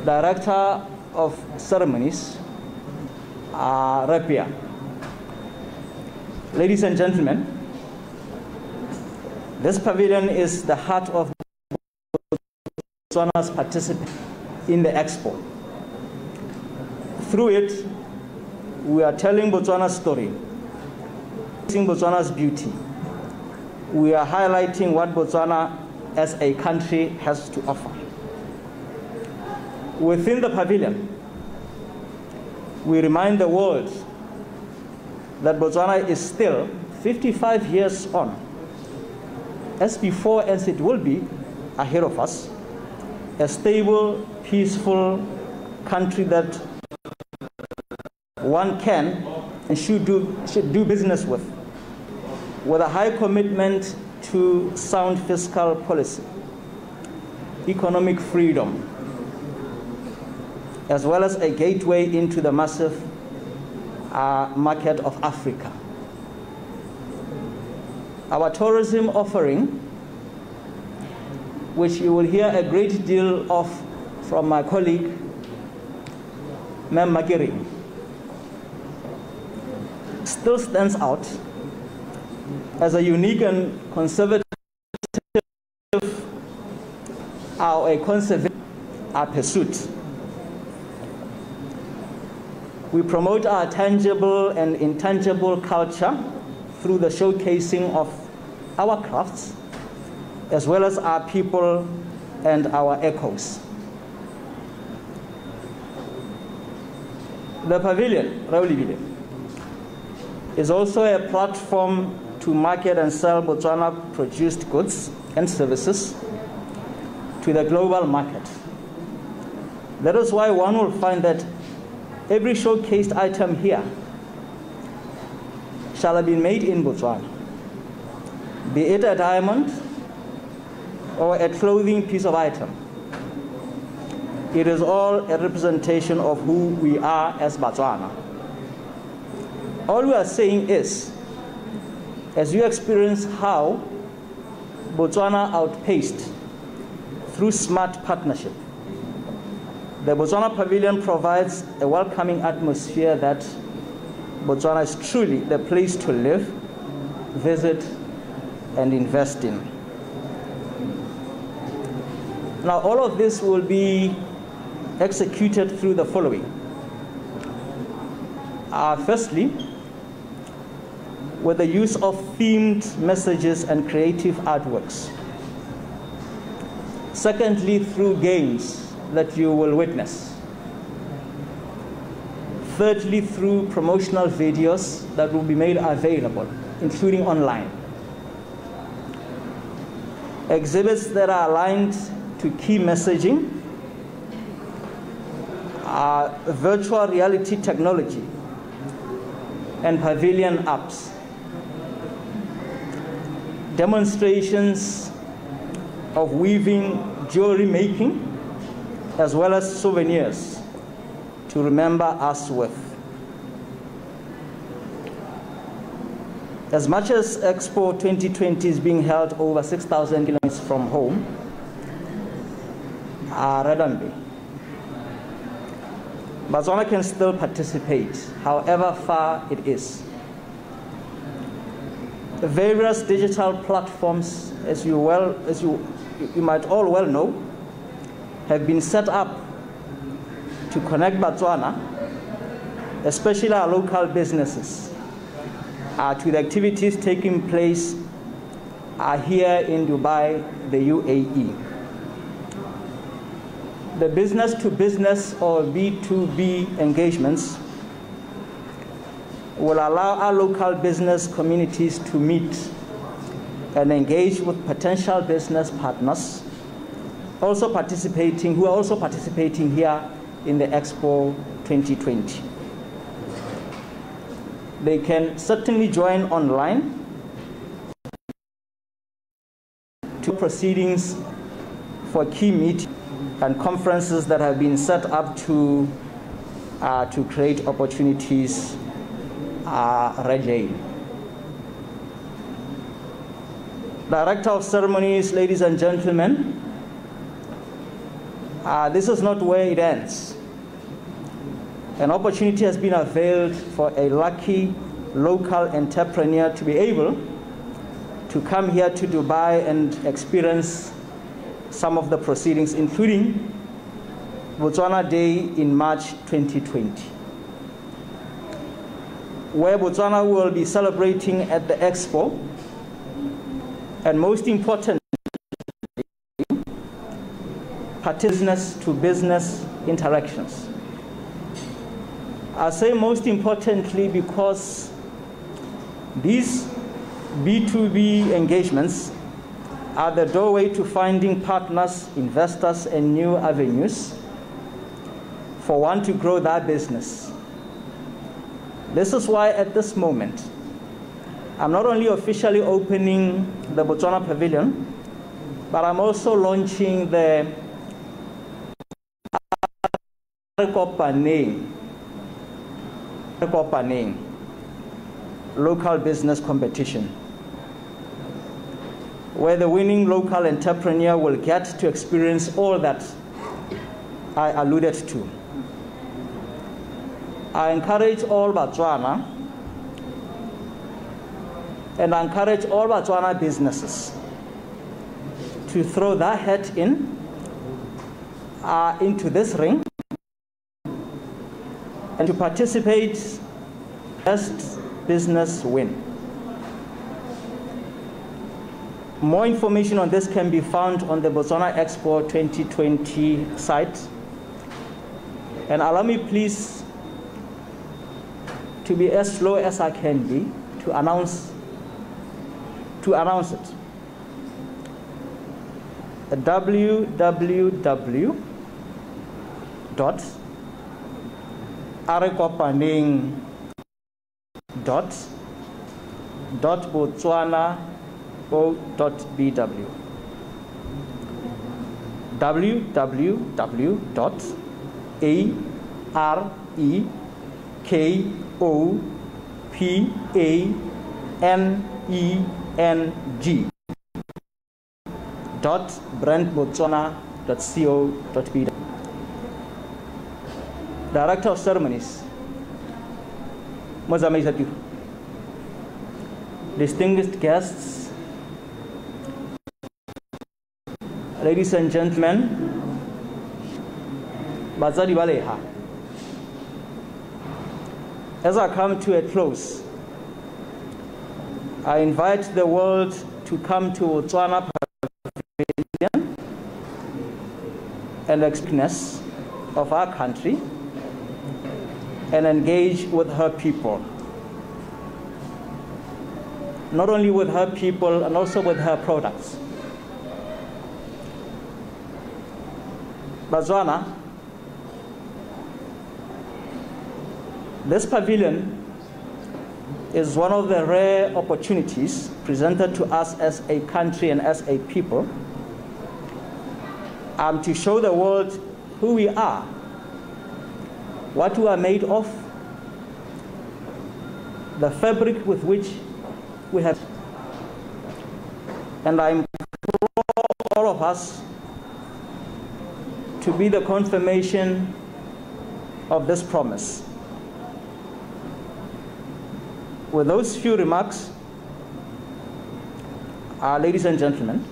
Director of Ceremonies, Rapia. Ladies and gentlemen, this pavilion is the heart of Botswana's participation in the Expo. Through it, we are telling Botswana's story, seeing Botswana's beauty. We are highlighting what Botswana as a country has to offer. Within the pavilion, we remind the world that Botswana is still 55 years on, as before as it will be ahead of us, a stable, peaceful country that one can and should do business with a high commitment to sound fiscal policy, economic freedom, as well as a gateway into the massive market of Africa. Our tourism offering, which you will hear a great deal of from my colleague, Mem Makiri, still stands out as a unique and conservative pursuit. We promote our tangible and intangible culture through the showcasing of our crafts, as well as our people and our echoes. The pavilion, Raulibile, is also a platform to market and sell Botswana-produced goods and services to the global market. That is why one will find that every showcased item here shall have been made in Botswana, be it a diamond or a clothing piece of item. It is all a representation of who we are as Botswana. All we are saying is, as you experience how Botswana outpaced through smart partnership, the Botswana Pavilion provides a welcoming atmosphere that Botswana is truly the place to live, visit, and invest in. Now, all of this will be executed through the following. Firstly, with the use of themed messages and creative artworks. Secondly, through games that you will witness. Thirdly, through promotional videos that will be made available, including online. Exhibits that are aligned to key messaging, virtual reality technology, and pavilion apps. Demonstrations of weaving, jewelry making, as well as souvenirs to remember us with. As much as Expo 2020 is being held over 6,000 kilometers from home, Redambi, Botswana can still participate, however far it is. The various digital platforms, as you might all well know, have been set up to connect Botswana, especially our local businesses, to the activities taking place here in Dubai, the UAE. The business-to-business or B2B engagements will allow our local business communities to meet and engage with potential business partners who are also participating here in the Expo 2020. They can certainly join online to proceedings for key meetings and conferences that have been set up to create opportunities readily. Director of Ceremonies, ladies and gentlemen, this is not where it ends. An opportunity has been availed for a lucky local entrepreneur to be able to come here to Dubai and experience some of the proceedings, including Botswana Day in March 2020, where Botswana will be celebrating at the Expo, and most importantly, business-to-business interactions. I say most importantly because these B2B engagements are the doorway to finding partners, investors, and new avenues for one to grow their business. This is why at this moment, I'm not only officially opening the Botswana Pavilion, but I'm also launching the local business competition, where the winning local entrepreneur will get to experience all that I alluded to. I encourage all Botswana, and I encourage all Botswana businesses to throw their hat into this ring and to participate. Best business win. More information on this can be found on the Botswana Expo 2020 site. And allow me please to be as slow as I can be to announce it. www.arekopaneng.botswana.bw www.arekopaneng.brandbotswana.co.bw. Director of Ceremonies, distinguished guests, ladies and gentlemen, Bazadi Baleha. As I come to a close, I invite the world to come to Botswana Pavilion and experience of our country and engage with her people. Not only with her people, and also with her products. Botswana, this pavilion is one of the rare opportunities presented to us as a country and as a people to show the world who we are, what we are made of, the fabric with which we have. And I implore all of us to be the confirmation of this promise. With those few remarks, ladies and gentlemen,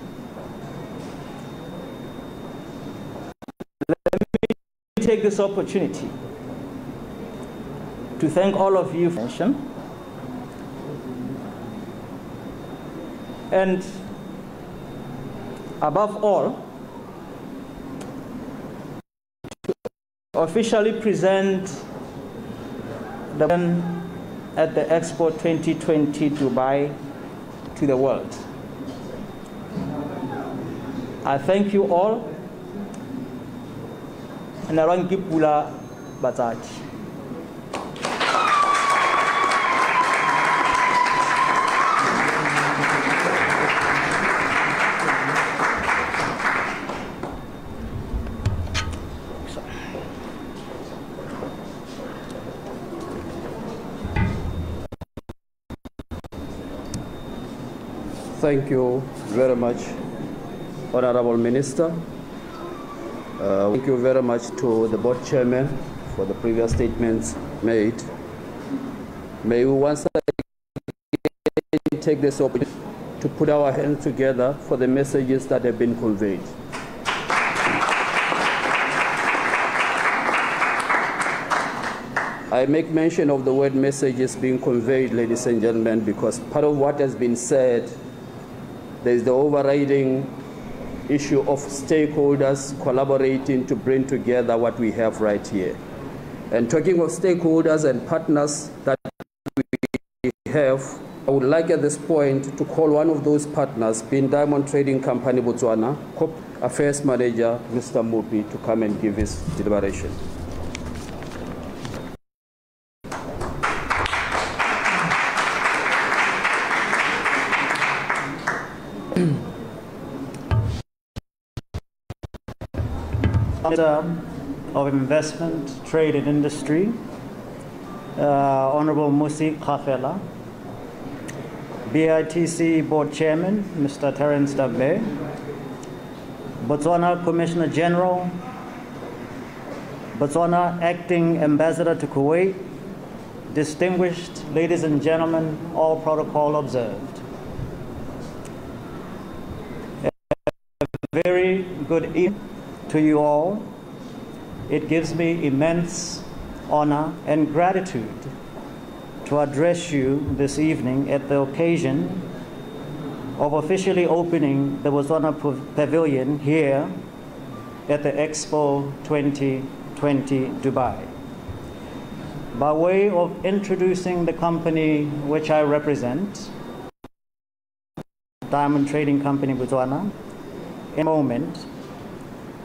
let me take this opportunity to thank all of you for your attention, and above all, to officially present the at the Expo 2020 Dubai to the world. I thank you all. And I want to pula batsadi. Thank you very much, Honorable Minister. Thank you very much to the board chairman for the previous statements made. May we once again take this opportunity to put our hands together for the messages that have been conveyed. I make mention of the word messages being conveyed, ladies and gentlemen, because part of what has been said, there is the overriding issue of stakeholders collaborating to bring together what we have right here. And talking of stakeholders and partners that we have, I would like at this point to call one of those partners, being Diamond Trading Company Botswana, Corporate Affairs Manager, Mr. Mupi, to come and give his deliberation. Of Investment, Trade and Industry, Honorable Musi Khafela, BITC Board Chairman, Mr. Terence Dagbe, Botswana Commissioner General, Botswana Acting Ambassador to Kuwait, distinguished ladies and gentlemen, all protocol observed. A very good evening to you all. It gives me immense honor and gratitude to address you this evening at the occasion of officially opening the Botswana Pavilion here at the Expo 2020 Dubai. By way of introducing the company which I represent, Diamond Trading Company Botswana, in a moment,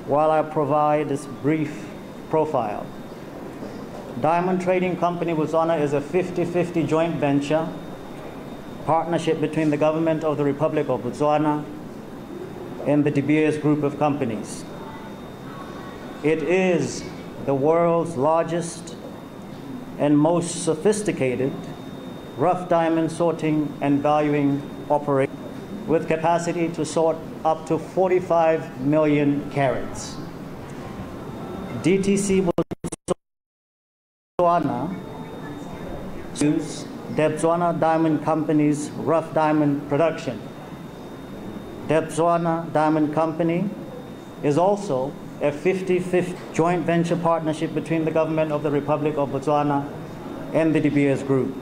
while I provide this brief profile. Diamond Trading Company Botswana is a 50-50 joint venture partnership between the government of the Republic of Botswana and the De Beers Group of companies. It is the world's largest and most sophisticated rough diamond sorting and valuing operation, with capacity to sort up to 45 million carats. DTC Botswana sues Botswana Diamond Company's rough diamond production. Botswana Diamond Company is also a 50-50 joint venture partnership between the government of the Republic of Botswana and the De Beers Group.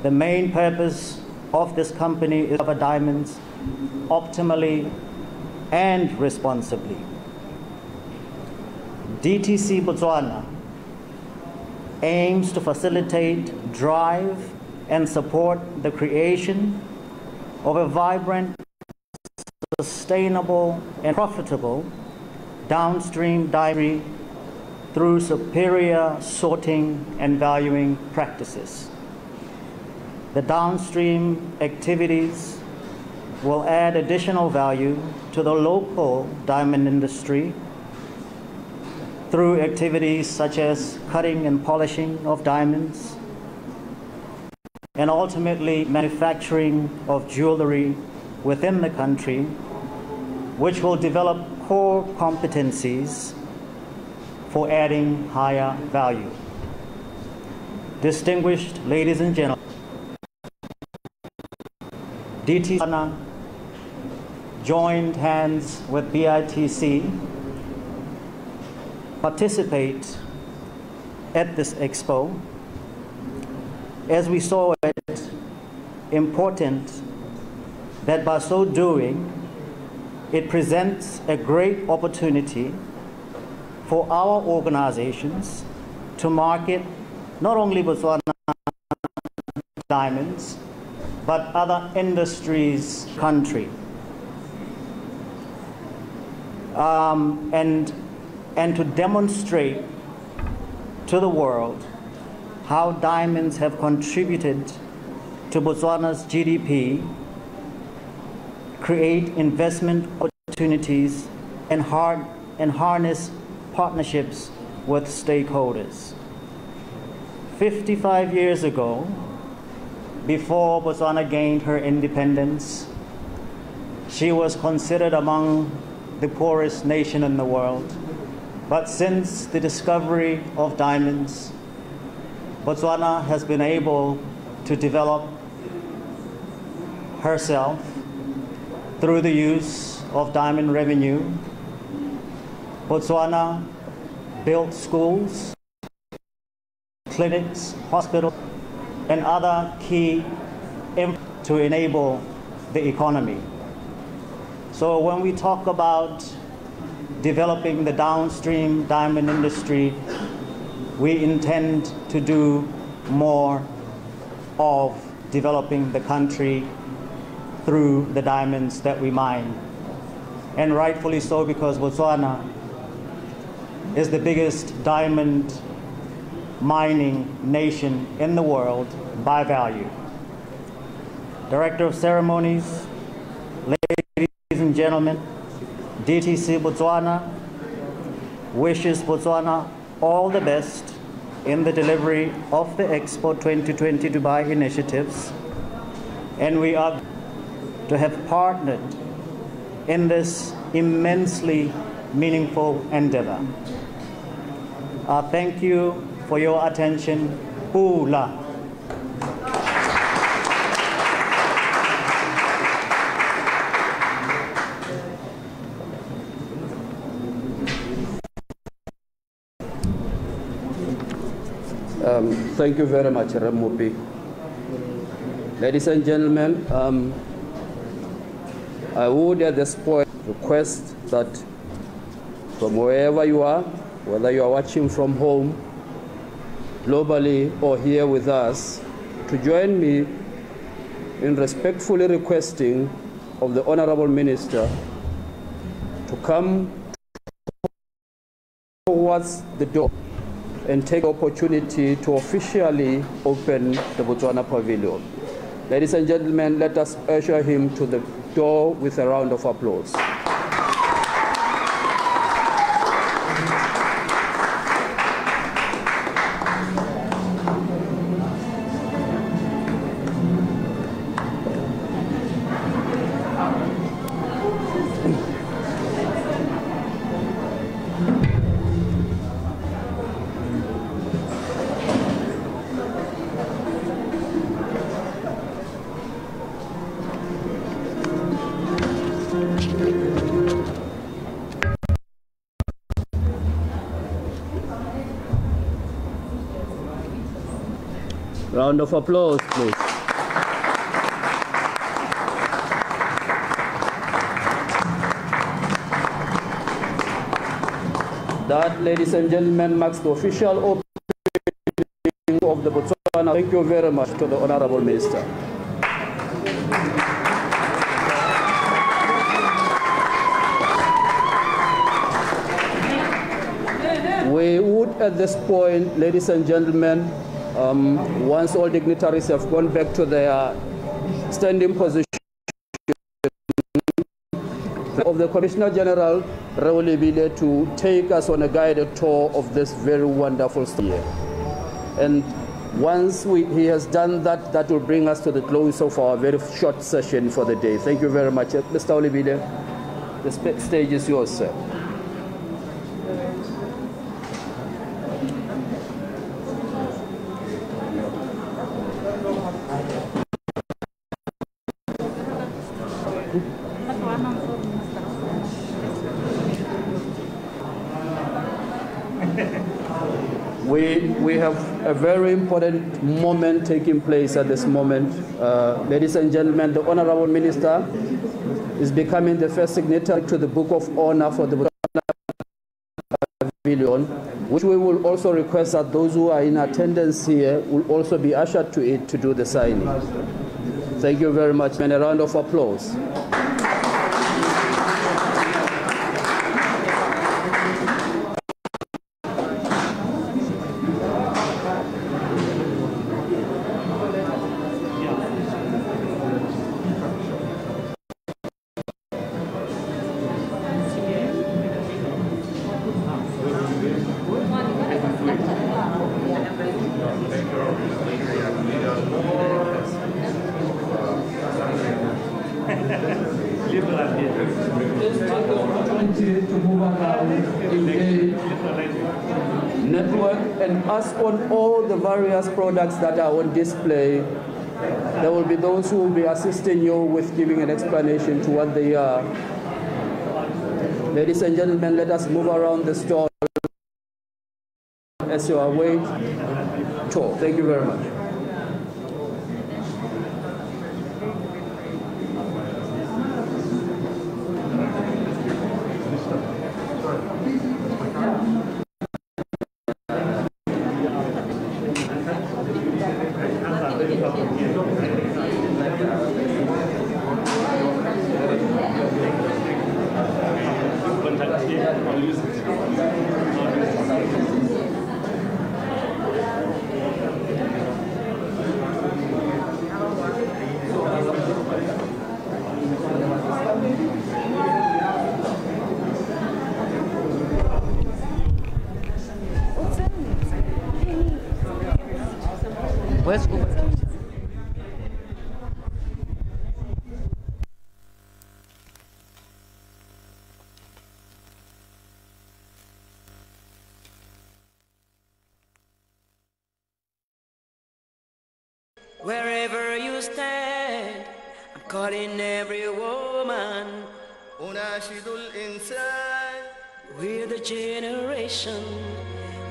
The main purpose of this company is to cover diamonds optimally and responsibly. DTC Botswana aims to facilitate, drive, and support the creation of a vibrant, sustainable, and profitable downstream dairy through superior sorting and valuing practices. The downstream activities will add additional value to the local diamond industry through activities such as cutting and polishing of diamonds, and ultimately manufacturing of jewelry within the country, which will develop core competencies for adding higher value. Distinguished ladies and gentlemen, DTC joined hands with BITC participate at this expo, as we saw it important that by so doing, it presents a great opportunity for our organizations to market not only Botswana diamonds, but other industries country. And to demonstrate to the world how diamonds have contributed to Botswana's GDP, create investment opportunities, and harness partnerships with stakeholders. 55 years ago, before Botswana gained her independence, she was considered among the poorest nation in the world. But since the discovery of diamonds, Botswana has been able to develop herself through the use of diamond revenue. Botswana built schools, clinics, hospitals, and other key to enable the economy. So when we talk about developing the downstream diamond industry, we intend to do more of developing the country through the diamonds that we mine. And rightfully so, because Botswana is the biggest diamond mining nation in the world by value. Director of Ceremonies, ladies and gentlemen, DTC Botswana wishes Botswana all the best in the delivery of the Expo 2020 Dubai initiatives, and we are to have partnered in this immensely meaningful endeavor. Thank you for your attention. Pula. Thank you very much, Ramupi. Ladies and gentlemen, I would at this point request that from wherever you are, whether you are watching from home, globally, or here with us, to join me in respectfully requesting of the Honorable Minister to come towards the door and take the opportunity to officially open the Botswana Pavilion. Ladies and gentlemen, let us usher him to the door with a round of applause. Round of applause, please. That, ladies and gentlemen, marks the official opening of the Botswana. Thank you very much to the Honorable Minister. We would at this point, ladies and gentlemen, once all dignitaries have gone back to their standing position, of the Commissioner General, Raul Ebile, to take us on a guided tour of this very wonderful year. And once he has done that, that will bring us to the close of our very short session for the day. Thank you very much. Mr. Olibile, the stage is yours, sir. We have a very important moment taking place at this moment. Ladies and gentlemen, the Honorable Minister is becoming the first signatory to the Book of Honor for the Botswana Pavilion, which we will also request that those who are in attendance here will also be ushered to it to do the signing. Thank you very much, and a round of applause. Network and ask on all the various products that are on display. There will be those who will be assisting you with giving an explanation to what they are. Ladies and gentlemen, let us move around the stall as you await tour. Thank you very much. Where's Wherever you stand, I'm calling every woman. أناشد الإنسان. We're the generation,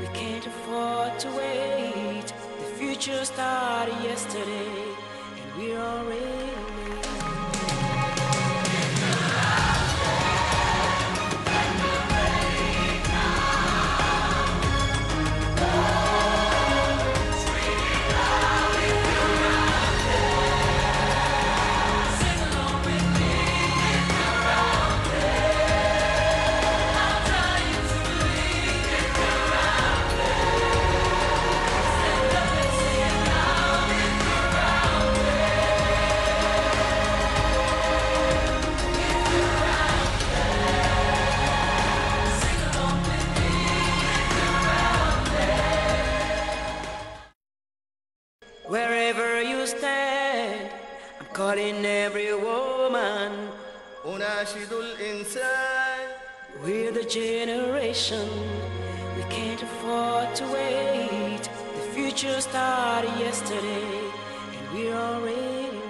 we can't afford to wait. The future started yesterday, and we're already late. Wherever you stand, I'm calling every woman. أناشد الإنسان. We're the generation, we can't afford to wait. The future started yesterday, and we're already late.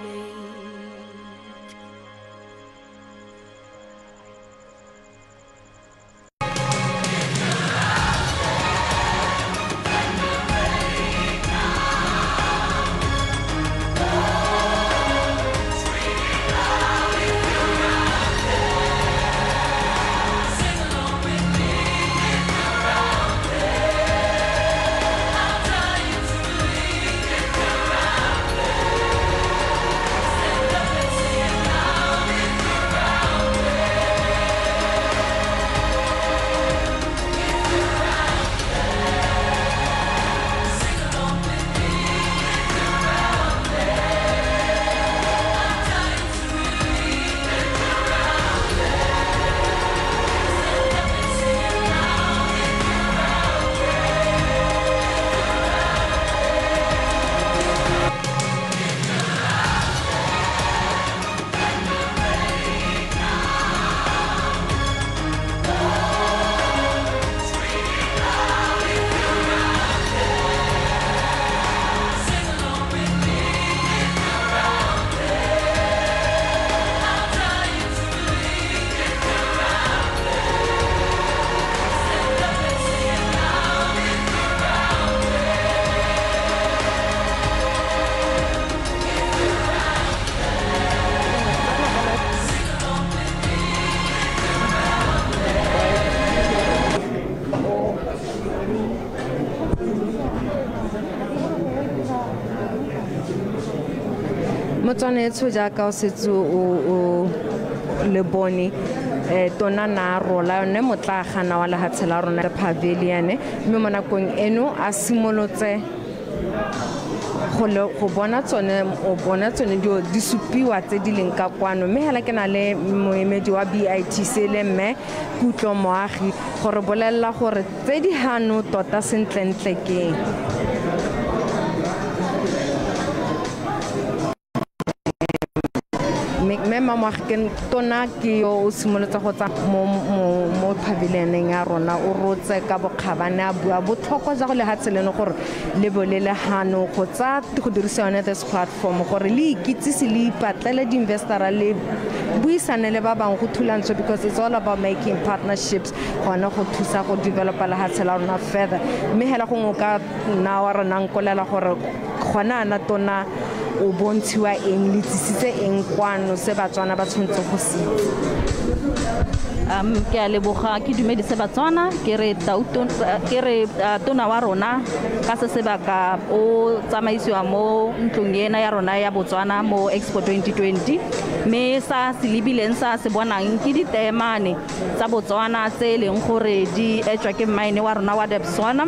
Botswana etso jaaka o setse o le bone tona na rola yone motlagana wa lehatshe la rona pavilion mme mo nakong eno a simolotse go bona tsone di supiwa tse di leng ka kwano mme hela ke na le moemedi wa BITC le mme Kutlo Moagi gore bolella gore tse di hano tota sentlentle ke Mema Moagi tona ke yo o simolotse go tsa mo pavilioneng ya rona o rotse ka bokgabane a bua botlhokwa ja go le hatseleno gore le bolele hano go tsa go dirisa yone this platform gore le ikitsisi le ipatlele di investora le buisane le ba bang go thulantsho because it's all about making partnerships gona go thusa go develop le hatsela rona further mme hela go ngoka na wa rena nkolela gore gona ana tona o bontshiwa eng le tsisitse eng kwano se Batswana ba tshwantse go se ke a leboga ke dumedise Batswana ke re tona wa rona ka se sebaka o tsamaisiwa mo ntlong ena ya rona ya Botswana mo Expo 2020 me sa silibileng sa se bonang ke ditemane tsa Botswana tse leng gore di etswa ke mine wa rona wa Botswana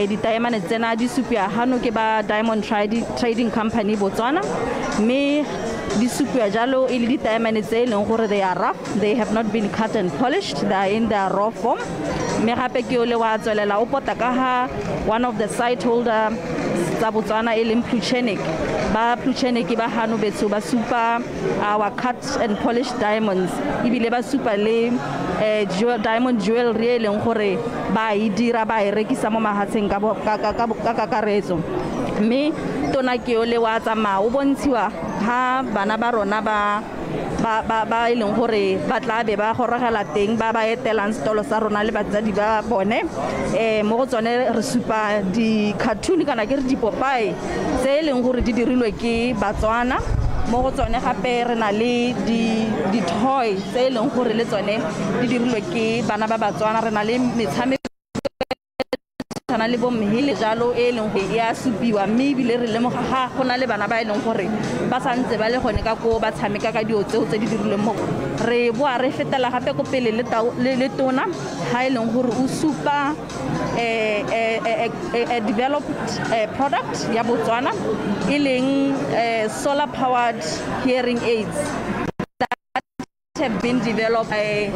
ditemane tsena di supia hano ke ba Diamond Trading Company Botswana me di supia jalo ile ditemane tse leng gore they are rough, they have not been cut and polished, they are in their raw form me gape ke ole wa tswelela o pota ka ha one of the site holder tsa Botswana e leng Pluchenic ba hano betso ba supa our cut and polished diamonds ibile ba supa le diamond jewelry e leng gore ba e dira ba e rekisa mo mahatsheng ka kakaretso me tona ke ole wa tsama o bontshiwa ha bana ba rona ba e leng gore ba tla be ba gorogela teng ba etelang stolo sa rona le batsadi ba bone mo go tsone re supa di cartoon kana ke re di Popeye tse leng gore di dirilwe ke Batswana mo go tsone gape re na le di toy tse leng gore le tsone di dirilwe ke bana ba Batswana re na le metshameko tshwana le bomhile jalo e leng go ya supiwa mme bile re lemoga ga gona le bana ba e leng gore ba santse ba le gone ka go ba tshameka ka dio tseo tse di dirilweng mo re boa re fetela gape ko pele le tona ha e leng gore o supa a developed product ya Botswana e leng solar powered hearing aids have been developed by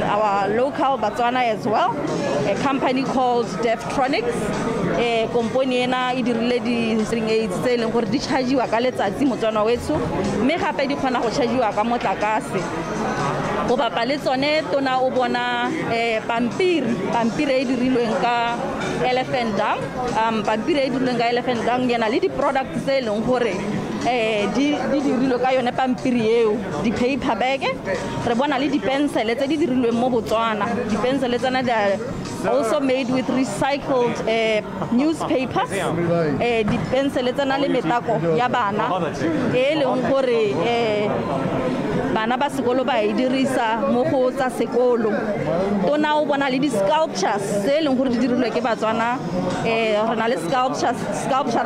our local Botswana as well, a company called Deftronics. Company ena e dirile di hearing aids tse leng gore di chargiwa ka letsatsi Motswana wetso mme gape di kgona go chargiwa ka motlakase go bapa le tsone tona o bona pampiri e dirilweng ka elephant dung pampiri e dirilweng ka elephant dung yana le di products tse leng gore di dirilwe ka yone pampiri eo di paper bag re bona le di pencil tse di dirilweng mo Botswana di pencil tsena they are also made with recycled newspapers di pencil tsena le metako ya bana e leng gore bana ba sekolo ba e dirisa mo go tsa sekolo tona o bona le di sculptures tse leng gore di dirilwe ke Batswana re na le sculpture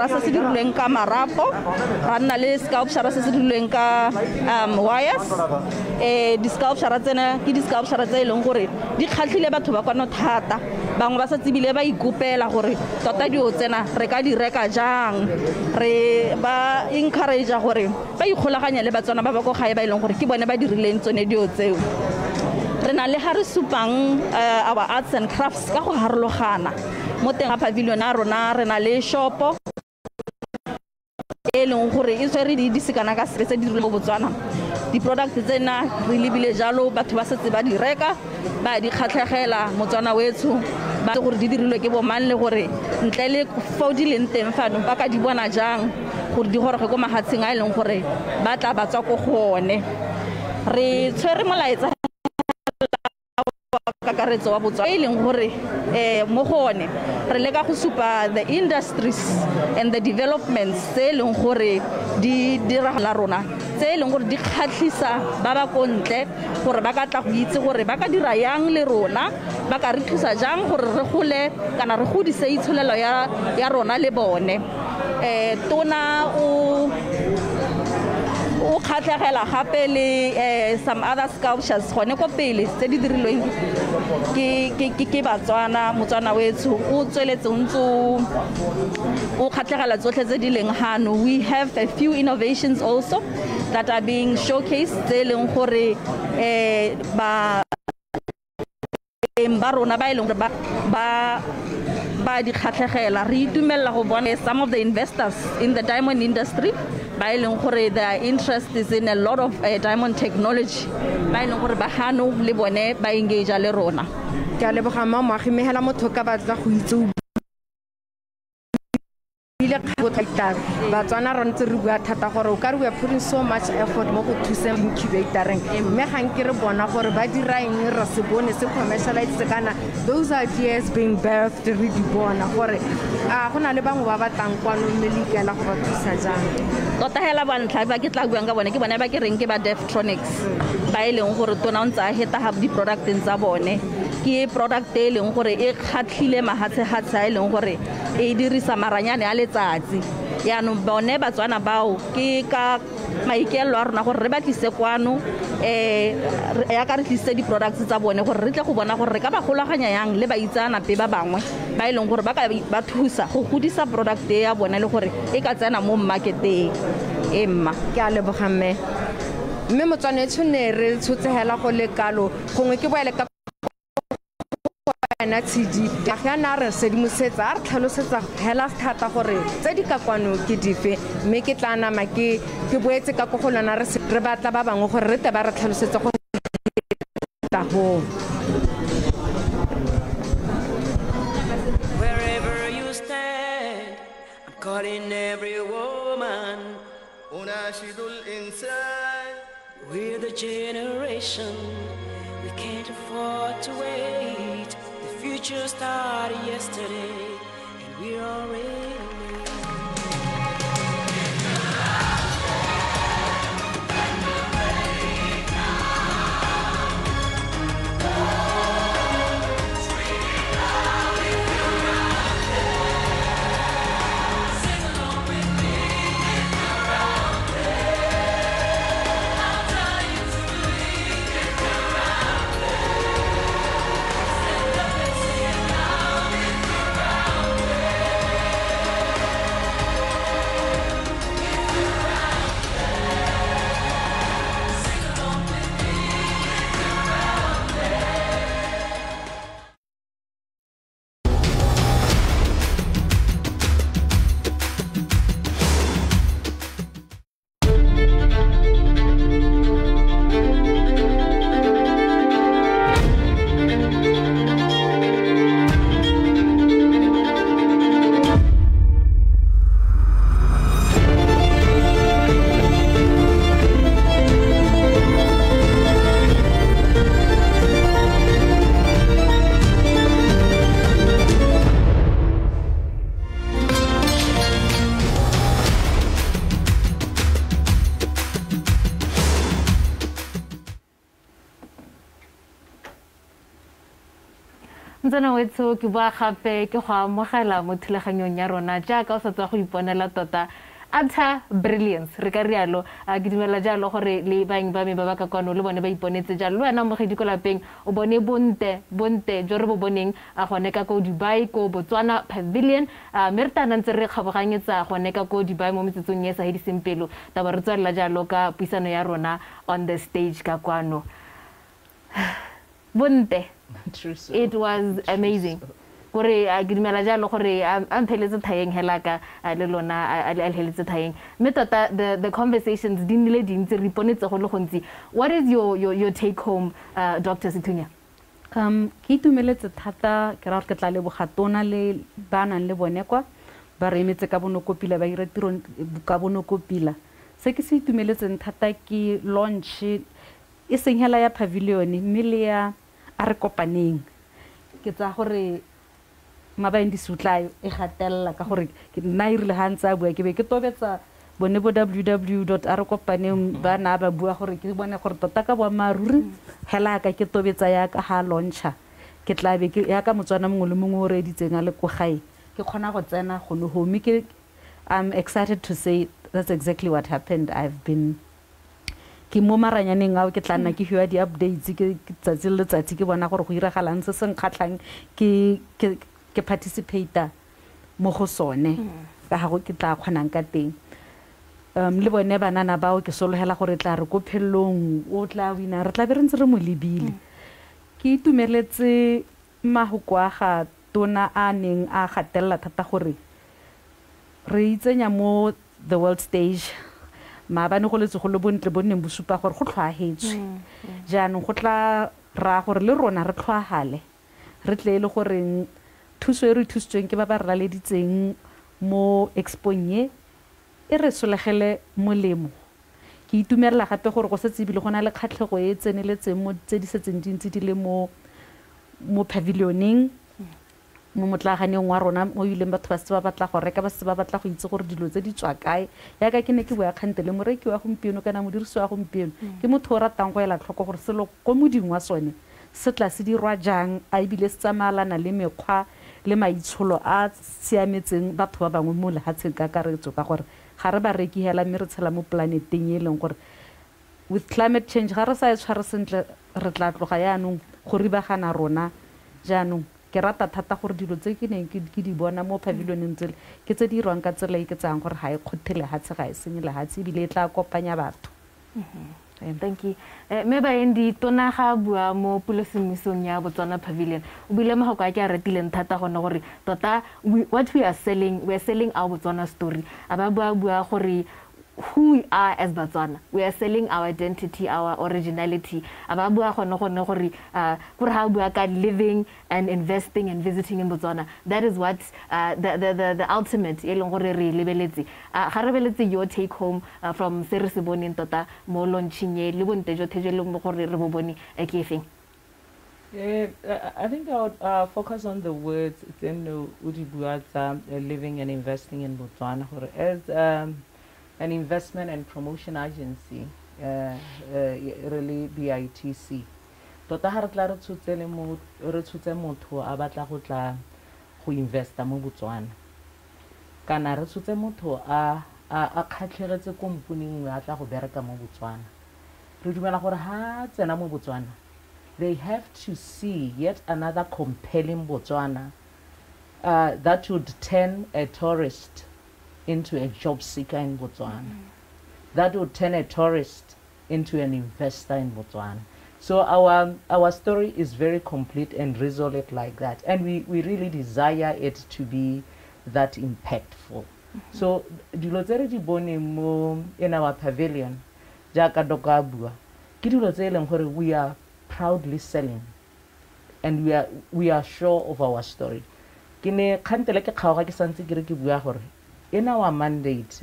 se se dirilweng ka marapo ra nna le sculpture se se dirilweng ka wires di sculpture tsena ke di sculpture tse leng gore di khatlhile batho ba kwano thata bangwe ba sa tsebile ba ikopela gore tota dio tsena re ka di reka jang re ba encourage gore ba ikgolaganya le Batswana ba go gae ba ileng gore ke bone ba dirileng tsone dio tseo re na le ha re supang our arts and crafts ka go harologana mo teng ga pavilion a rona re na le shopo e leng gore e tsere di sekana ka se di dirilwe mo Botswana di products tsena re lebile jalo batho ba setse ba di reka ba di khatlhegela Motswana wetso ba gore di dirilwe ke bo mang le gore ntle le fo di leng teng fano ba ka di bona jang gore di goroge go mahatsheng a leng gore ba tla ba tswa go gone re tshwere molaetsa kakaretso wa Botswana e leng gore mo gone re leka go supa the industries and the developments tse leng gore di diragala rona tse leng gore di khatlhisa ba ba kontle gore ba ka tla go itse gore ba ka dira yang le rona ba ka re thusa jang gore re gole kana re godise itsholelo ya rona le bone tona o o kgatlhegela gape le some other sculptures gone ko pele tse di dirilweng ke Batswana motswana wethu o tsweletse ntse o kgatlhegela tsotlhe tse di leng hano. We have a few innovations also that are being showcased tse leng gore ba rona ba ileng ba di kgatlhegela re itumella go bona some of the investors in the diamond industry ba ileng gore their interest is in a lot of diamond technology ba ileng gore ba hano le bone ba engage le rona. Ke a leboga moagi mehela motho ka batla go itse Batswana re ntse re bua thata gore o ka re we are putting so much effort mo go thuseng incubatoreng mme ga nke re bona gore ba dira eng re se bone se commercialize kana those ideas being birthed re di bona gore go na le bangwe ba batlang kwano mme le ikela go ba thusa jang tota hela ba ntlha ba ke tla buang ka bone ke bona ba ke reng ke ba Deftronics ba ileng gore tona o ntse a heta ha di product tsa bone ke product e leng gore e khatlhile mahatshe a leng gore e dirisa maranyane a letsatsi ya no bone Batswana bao ke ka maikelo a rona gore re ba tlise kwano ya ka re tlise di products tsa bone gore re tle go bona gore re ka ba golaganya yang le ba itsana pe ba bangwe ba ileng gore ba ka ba thusa go godisa product ya bone le gore e ka tsena mo marketeng emma ke a leboga mme Motswana tshone re tshotsegela go lekalo gongwe ke boele ka na tshedi ga na re sedimosetsa a re tlhalosetsa hela thata gore tse di ka kwano ke dife mme ke tla nama ke boetse ka go lona re batla ba bangwe gore re te ba re tlhalosetsa go ta ho Wherever you stand, I'm calling every woman. أناشد الإنسان We're the generation we can't afford to wait. The future started yesterday, and we're already late. Ntsana wetso ke bua gape ke go amogela mo thulaganyong ya rona jaaka o sa tswa go iponela tota Utter brilliance re ka rialo ke dumela jalo gore le bang ba me ba ka kwano le bone ba iponetse jalo le wena mo gedi ko lapeng o bone bonte jo re bo boneng a gone ka ko Dubai ko Botswana Pavilion mertana ntse re kgaboganyetsa gone ka ko Dubai mo metsetsong ya sa hedi sempelo ta ba re tswela jalo ka puisano ya rona on the stage ka kwano bonte. It was amazing. Gore a gidimela jalo gore am pheletse thayeng helaka le lona a heletse thayeng me tota the conversations dinile dintse re ponetse go le gontsi. What is your take home Dr. Sethunya? Ke itumeletse thata ke ra re ke tla le bogatona le bana le bone kwa ba re emetse ka bonokopila ba ira tiro ka bonokopila se ke se itumeletseng thata ke launch e senghela ya pavilion mme le ya a re kopaneng ke tsa gore mabaeng di sutlayo e gatella ka gore ke nna irile hantsa bua ke be ke tobetsa bone bo www.arekopaneng ba na ba bua gore ke bone gore tota ka bua maruri hela ka ke tobetsa ya ka ha launcha ke tla be ke ya ka Motswana mongwe le mongwe o re ditseng a le go gae ke khona go tsena go no I'm excited to say that's exactly what happened. I've been ke mo maranyaneng ao ke tla nna ke fiwa di-updates ke tsatsi le letsatsi ke bona gore go iragalang se se nkgatlhang ke participata mo go sone ka ga go ke tla kgonang ka teng le bone banana bao ke sologela gore tla re ko phelelong o tla wina re tla be re ntse re mo lebile ke itumeletse mahoko a ga tona a neng a gatelela thata gore re itsenya mo the world stage maabane go letse go le bontle bo nneng bo supa gore go tlhoagetswe jaanong go tla raya gore le rona re tlhoagale re tle e le goreng thuso e re thusitsweng ke ba ba re laleditseng mo expong e re solegele molemo ke itumelela gape gore go setse ebile go na le kgatlhego e tseneletseng mo tse di setseng dintsi di le mo pavilioneng mo motlaganeng wa rona mo ileng batho ba se ba batla go reka ba se ba batla go itse gore dilo tse di tswa kae yaka ke ne ke boya kgantele moreki wa gompieno kana modirisi wa gompieno ke motho o ratang go ela tlhoko gore selo ko moding wa sone se tla se dirwa jang a ebile se tsamayalana le mekgwa le maitsholo a siametseng batho ba bangwe mo lehatsheng ka karetso ka gore ga re ba reki hela mme re tshela mo planeteng e leng gore with climate change ga re sa e tshware sentle re tla tloga yaanong go ribagana rona jaanong ke rata thata gore dilo tse ke neng ke di bona mo pavilioneng tsele ke tse di irwang ka tsela e ke tsang gore ga e kgothe lehatshe ga e senye lehatshe ebile e tla kopanya batho thank you me baendi tona ga bua mo pulosemisong ya Botswana Pavilion o bile mahoko a ke a retileng thata gone gore tota what we are selling our Botswana story aba bua gore who we are as Botswana. We are selling our identity, our originality. Aba bua gone gore gore ha bua ka living and investing and visiting in Botswana. That is what the ultimate e leng gore re lebeletse. Ga re beletse your take home from se re se boneng tota mo launching e le bonte jo theje le mo gore re bo bone e ke efeng. I think I would focus on the words then udi bua tsa living and investing in Botswana as an investment and promotion agency, really BITC. Tota ha re tla re tshotse motho a batla go tla go investa mo Botswana. Kana re tshotse motho a kgatlhegetse kompani nngwe a tla go bereka mo Botswana. Re dumela gore ha tsena mo Botswana, they have to see yet another compelling Botswana that would turn a tourist into a job seeker in Botswana. That would turn a tourist into an investor in Botswana. So our story is very complete and resolute like that. And we really desire it to be that impactful. So dilo tse re di bone mo in our pavilion jaaka doka bua ke dilo tse eleng gore we are proudly selling and we are sure of our story. Ke ne khantele ke kgaoga ke santse ke re ke bua gore in our mandate,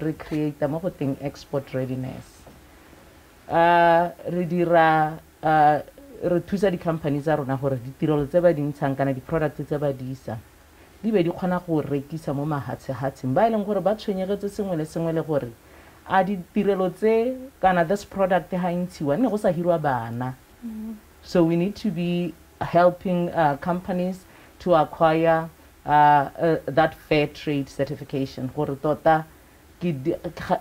recreate the marketing export readiness. Re dira re thusa di companies tsa rona gore ditirelo tse ba di ntshang kana di products tse ba di isa di be di kgona go rekisa mo mahatshehatseng ba ileng gore ba tshwenyegetse sengwe le sengwe le gore a ditirelo tse kana this product ha intshiwa ne go sa hirwa bana. So we need to be helping companies to acquire that fair trade certification.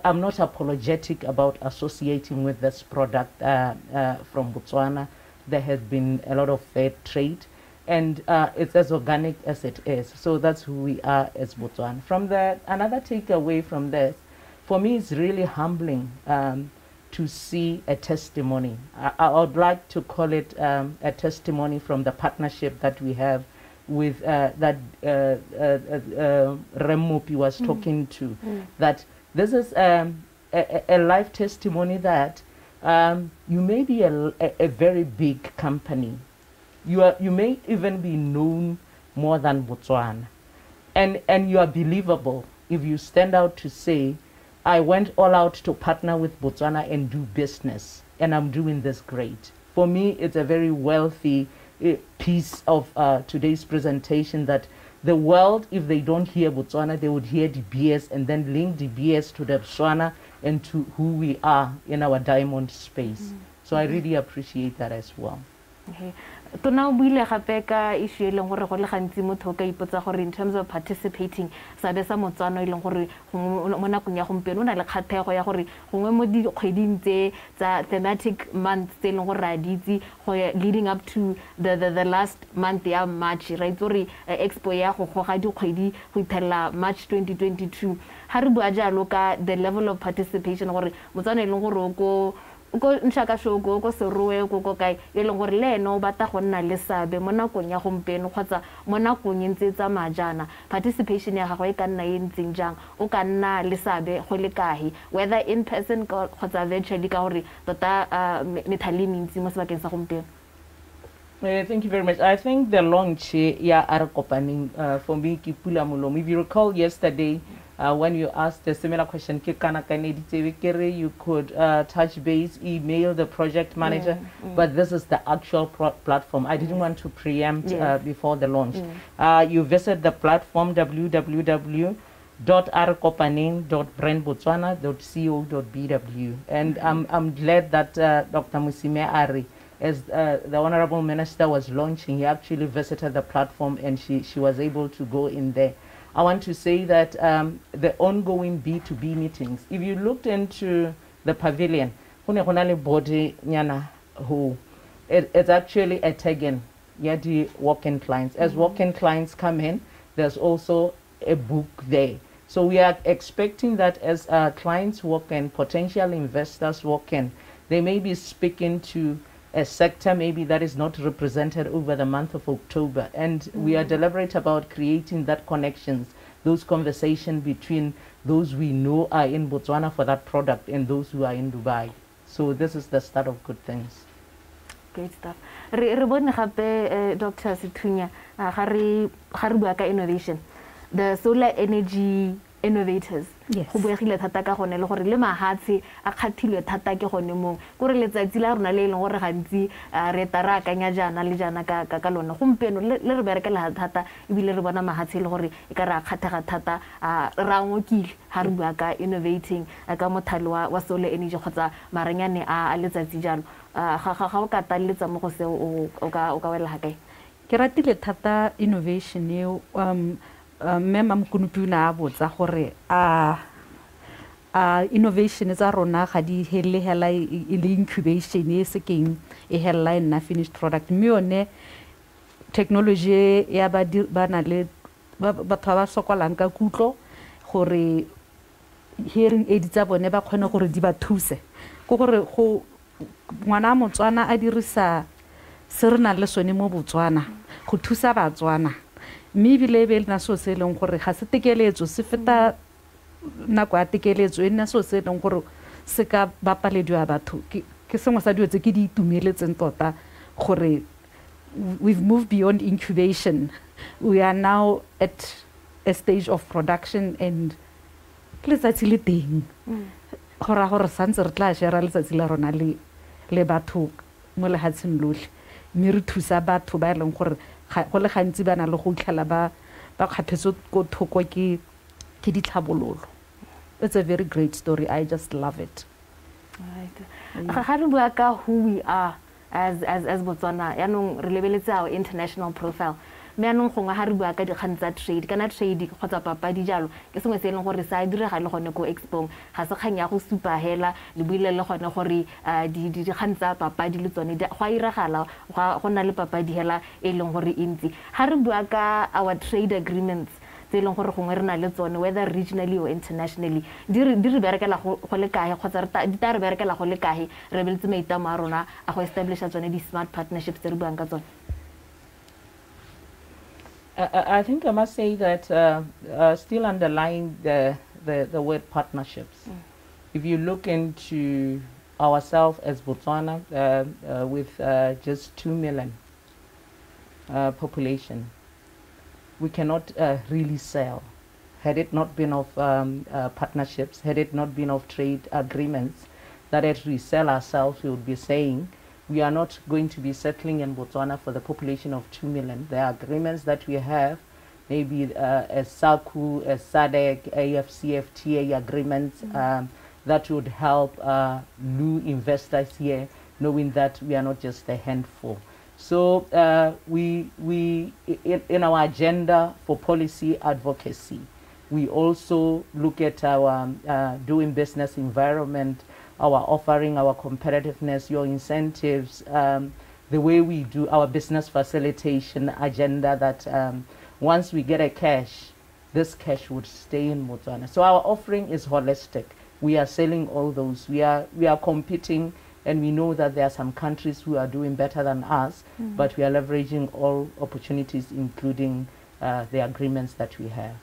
I'm not apologetic about associating with this product from Botswana. There has been a lot of fair trade and it's as organic as it is. So that's who we are as Botswana. From that, another takeaway from this, for me it's really humbling to see a testimony. I would like to call it a testimony from the partnership that we have with that Remopi was talking to, that this is a life testimony that you may be a very big company. You may even be known more than Botswana. And you are believable if you stand out to say, I went all out to partner with Botswana and do business, and I'm doing this great. For me, it's a very wealthy piece of today's presentation that the world, if they don't hear Botswana, they would hear the BS and then link the BS to the Botswana and to who we are in our diamond space. So I really appreciate that as well. Okay. tona o buile gape ka issue e leng gore go le gantsi motho ka ipotsa gore in terms of participating sabe sa Motswana e leng gore mo nakong ya gompieno o na le kgathego ya gore gongwe mo dikgweding tse tsa thematic months tse e leng gore a ditse go leading up to the last month ya March right gore expo ya go goga dikgwedi go ithelela March 2022 ha re bua jalo ka the level of participation gore Motswana e leng gore ko nshaka shoko ko serowe ko kae e leng gore le eno ba ta go nna le sabe mo nakong ya gompeno kgotsa mo nakong ntse tsa majana participation ya gago e ka nna e ntseng jang o ka nna le sabe go le kae whether in person kgotsa virtually ka gore tota methale mentsi mo sebakeng sa gompeno. Thank you very much. I think the launch ya are kopaning for me ke pula molomo. If you recall yesterday when you asked a similar question, you could touch base, email the project manager, but this is the actual platform. I didn't want to preempt before the launch. You visit the platform www.arkopaning.brandbotswana.co.bw, and I'm glad that Dr. Musime Ari, as the Honorable Minister was launching, he actually visited the platform and she was able to go in there. I want to say that the ongoing B2B meetings, if you looked into the pavilion, it's actually a tag-in, the walk-in clients. As walk-in clients come in, there's also a book there. So we are expecting that as clients walk in, potential investors walk in, they may be speaking to a sector maybe that is not represented over the month of October, and we are deliberate about creating that connections, those conversations between those we know are in Botswana for that product and those who are in Dubai. So this is the start of good things. Great stuff. Re bone gape Dr. Sethunya ga re bua ka innovation, the solar energy innovators go buegile thata ka gone le gore le mahatshe a kgathilwe thata ke gone mo gore letsatsi la rona le leng gore gantsi re tara akanya jana le jana ka lona gompieno le re berekela thata ebile re bona mahatshe le gore e ka ra kgathega thata ra ngokile ha re bua ka innovating ka mothalo wa solar energy kgotsa marenyane a letsatsi jalo ga o ka taletsa mo go se o ka wela ha kae. Ke ratile thata innovation e mema mkunupuna a botsa gore innovation tsa rona ga di hele hela le incubation e se keng e hela nna finished product mme yone technology ya ba na le batho ba sokolang ka kutlo gore hearing aid tsa bone ba kgone gore di ba thuse go gore go ngwana Motswana a dirisa se re na le sone mo Botswana go thusa Batswana mme bile be na so se leng gore ga se tekeletso se feta nako ya tekeletso e nna so se leng gore se ka bapalediwa batho ke sengwe sa dio tse ke di itumeletseng tota gore we've moved beyond incubation. We are now at a stage of production and letsatsi le teng gore santse re tla share letsatsi la rona le batho mo lehatsheng lotlhe mme re thusa batho ba leng gore go le gantsi ba na le go itlhela ba kgathetse ko thoko ke ditlhabololo. It's a very great story. I just love it. Right. Ga re bua ka who we are as Botswana yaanong re lebeletse our international profile mme yaanong gongwe ga re bua ka dikgang tsa trade kana trade kgotsa papadi jalo ke sengwe se e leng gore sa direga le gone ko Expo ga se kgang ya go supa hela le buile le gone gore dikgang tsa papadi le tsone go a iragala go na le papadi hela e leng gore intsi ga re bua ka our trade agreements tse e leng gore gongwe re na le tsone whether regionally or internationally di re berekela go le kae kgotsa di ta re berekela go le kae re beletse maitamo a rona a go establish tsone di smart partnerships tse re buang ka tsone. I think I must say that still underlying the word partnerships. If you look into ourselves as Botswana with just 2 million population, we cannot really sell. Had it not been of partnerships, had it not been of trade agreements that as we sell ourselves, we would be saying, we are not going to be settling in Botswana for the population of 2 million. There are agreements that we have, maybe as SACU, as SADC, AFCFTA agreements that would help new investors here, knowing that we are not just a handful. So in our agenda for policy advocacy, we also look at our doing business environment, our offering, our competitiveness, your incentives, the way we do our business facilitation agenda that once we get a cash, this cash would stay in Botswana. So our offering is holistic. We are selling all those. We are competing, and we know that there are some countries who are doing better than us, but we are leveraging all opportunities, including the agreements that we have.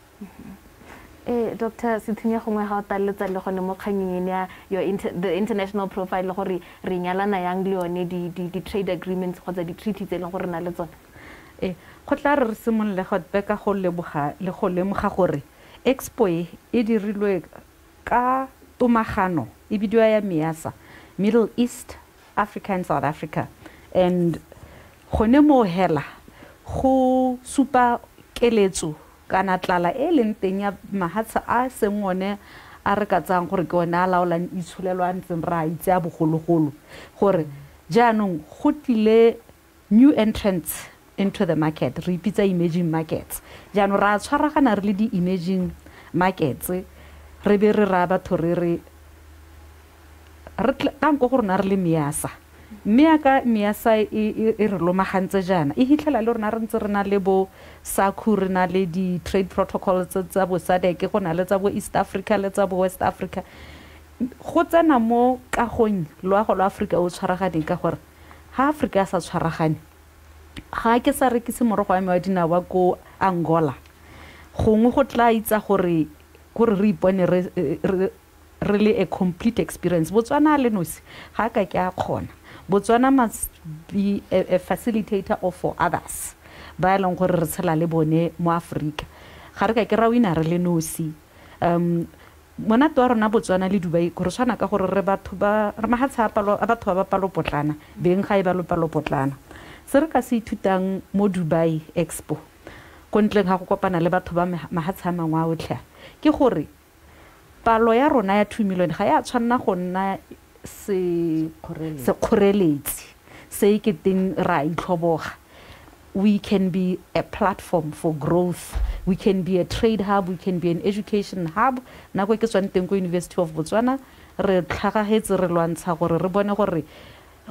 Dr. Sithinya gongwe ga o taletsa le gone mo kganyeng ya the international profile le gore re nyalana yang le yone di trade agreements kgotsa di treaties tse leng gore na le tsone. Go tla re simololle go beka go leboga le go lemoga gore Expo e dirilwe ka tomagano e bidiwa ya MEASA, Middle East, Africa and South Africa, and gone mo hela go supa keletso kana tlala e leng teng ya mahatsha a sengone a re ka tsang gore ke ona laolang itshulelo a ntseng ra itse a bogologolo gore jaanong go tile new entrants into the market, re ipitsa emerging markets. Jaanong ra tshwaragana re le di emerging markets re be re ra batho re ka nko gore na re le MEASA, mme aka MEASA e re lomagantse jana e hitlela le rona re ntse re na le bo SACU, re na le di trade protocols tsa bo SADC, go na le tsa bo East Africa le tsa bo West Africa. Go tsena mo kagong loago lwa Africa o tshwaraganeng ka gore ha Africa sa tshwaragane ga ke sa rekise morogo wa me wa dinawa ko Angola gongwe go tla itsa gore re ipone re le a complete experience. Botswana le nosi ga ka ke a kgona. Botswana must be a facilitator of for others ba e leng gore re tshela le bone mo Africa. Ga re ka ke ra wina re le nosi. Monate wa rona Botswana le Dubai gore tshwana ka gore re batho ba re mahatsha a batho ba palo potlana beng ga e ba lo palo potlana. Se re ka se ithutang mo Dubai Expo ko ntleng ga go kopana le batho ba mahatsha mangwe a otlhe ke gore palo ya rona ya 2 million ga ya tshwanna go nna se kgoreletsi se iketeng ra itlhoboga. We can be a platform for growth, we can be a trade hub, we can be an education hub. Nako ke tswang teng ko University of Botswana re tlhagagetse re lwantsha gore re bone gore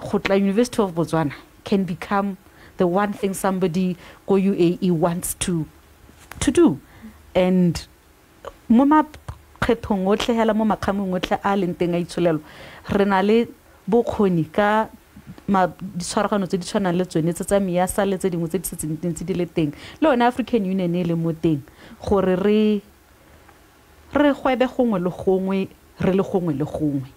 go tla University of Botswana can become the one thing somebody go UAE wants to do. And mo kgethong otlhe hela mo makgamong otlhe a leng teng a itshulelo re na le bokgoni ka ditshwaragano tse di tshwanang le tsone tsa MEASA le tse dingwe tse di setseng tse di le teng le yone African Union e le mo teng gore re gwebe gongwe le gongwe re le gongwe le gongwe.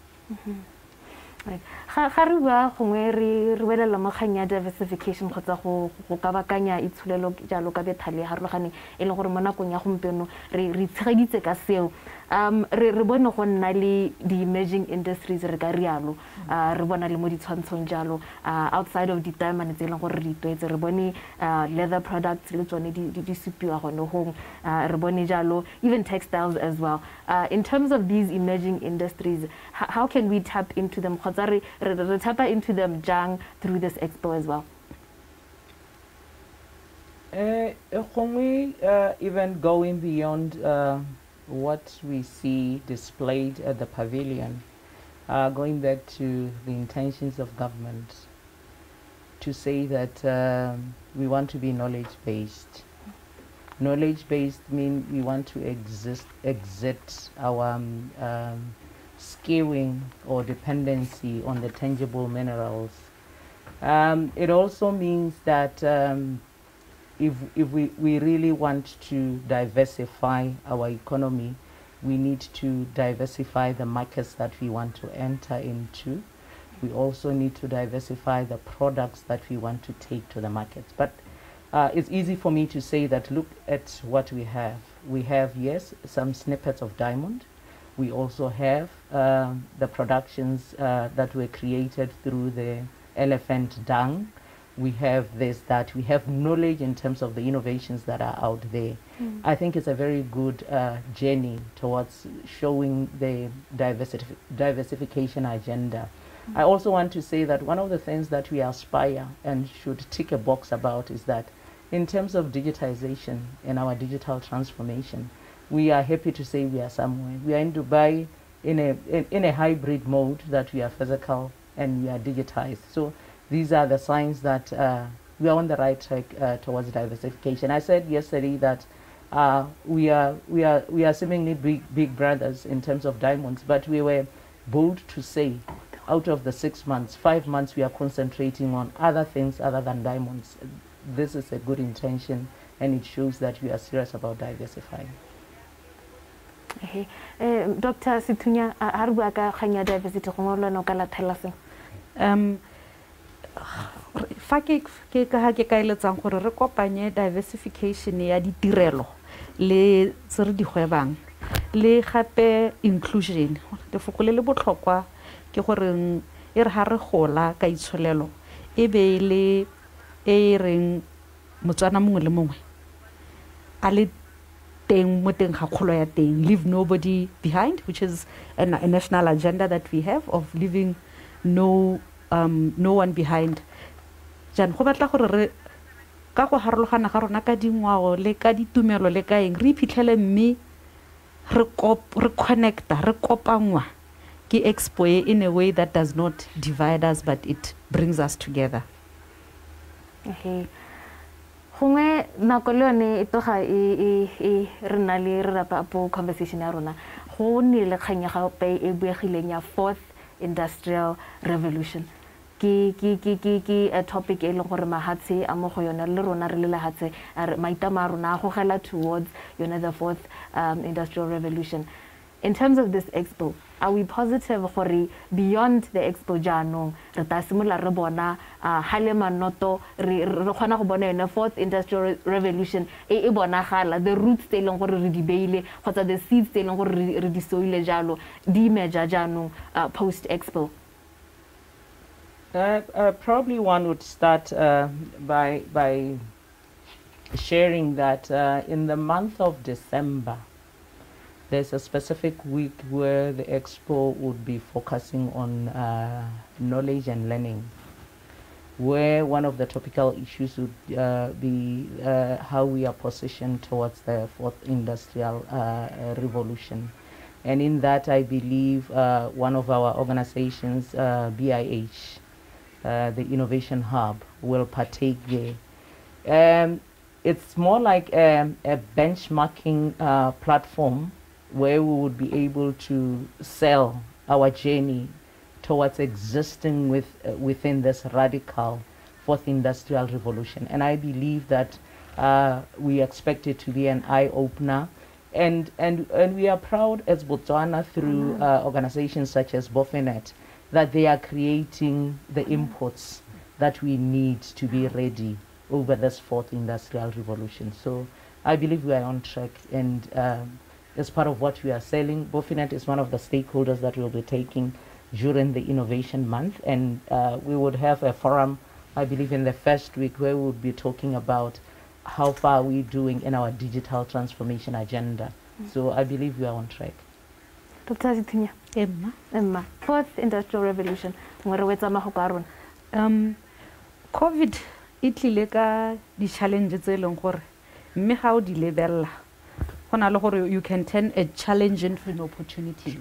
Ga re bua gongwe re belela mo kgang ya diversification kgotsa go ka bakanya itshulelo jalo ka bethale ha rologaneng e leng gore mo nakong ya gompieno re tshegeditse ka seo. Re bone go nna le di emerging industries re ka rialo re bona le mo ditshwantshong jalo outside of the diamond tse leng gore re itwetse re bone leather products le tsone di supiwa gone gong re bone jalo even textiles as well. In terms of these emerging industries, how can we tap into them kgotsa re tap into them jang through this expo as well? Even going beyond what we see displayed at the pavilion, going back to the intentions of government to say that we want to be knowledge-based. Knowledge-based means we want to exit our skewing or dependency on the tangible minerals. It also means that if we really want to diversify our economy, we need to diversify the markets that we want to enter into. We also need to diversify the products that we want to take to the markets. But it's easy for me to say that look at what we have. We have, yes, some snippets of diamond. We also have the productions that were created through the elephant dung. We have this, that we have knowledge in terms of the innovations that are out there. I think it's a very good journey towards showing the diversification agenda. I also want to say that one of the things that we aspire and should tick a box about is that in terms of digitization and our digital transformation, we are happy to say we are somewhere. We are in Dubai in a hybrid mode, that we are physical and we are digitized. So these are the signs that we are on the right track towards diversification. I said yesterday that we are seemingly big brothers in terms of diamonds, but we were bold to say out of the 6 months, 5 months we are concentrating on other things other than diamonds. This is a good intention, and it shows that we are serious about diversifying. Dr. Situnya, har bua ka khanya diversity go ngolo no kala thelaseng. Fa ke ka iletsang gore re kopanye diversification ya ditirelo le tse re di gwebang le gape inclusion. Lefoko le botlhokwa ke gore e re ha re gola ka itsholelo e be le e reng motswana mongwe le mongwe a le teng mo teng ga kgolo ya teng, leave nobody behind, which is a national agenda that we have of leaving no one behind. Jan go batla gore re ka go harologana ga rona ka dingwao le ka ditumelo le ka eng re iphitlhele mme re connecta re kopangwa ke Expo in a way that does not divide us but it brings us together. Gongwe nako le yone e toga e re na le re rapa po conversation ya rona go ne le kganya gape e buegileng ya 4th industrial revolution ke a topic e leng gore mahatshe a mo go yona le rona re le lehatshe maitama a rona go gela towards yona the 4th industrial revolution. In terms of this expo, are we positive gore beyond the expo jaanong re ta simola re bona hale manoto re khona go bona yona 4th industrial revolution e bonagala, the roots tse leng gore re di beile kgotsa the seeds tse leng gore re di soile jalo di meja jaanong post expo? Probably one would start by sharing that in the month of December, there's a specific week where the Expo would be focusing on knowledge and learning, where one of the topical issues would be how we are positioned towards the 4th industrial revolution. And in that, I believe one of our organizations, BIH, the Innovation Hub, will partake there. It's more like a benchmarking platform where we would be able to sell our journey towards existing within this radical 4th industrial revolution. And I believe that we expect it to be an eye-opener. And we are proud as Botswana through organizations such as Bofinet that they are creating the inputs that we need to be ready over this 4th industrial revolution. So I believe we are on track, and as part of what we are selling, Bofinet is one of the stakeholders that we'll be taking during the Innovation Month, and we would have a forum, I believe, in the first week where we would be talking about how far we're doing in our digital transformation agenda. So I believe we are on track. Dr. Situnya, Emma, 4th industrial revolution, COVID e tlile ka di challenges tse leng gore mme ga o di lebella gona le gore you can turn a challenge into an opportunity.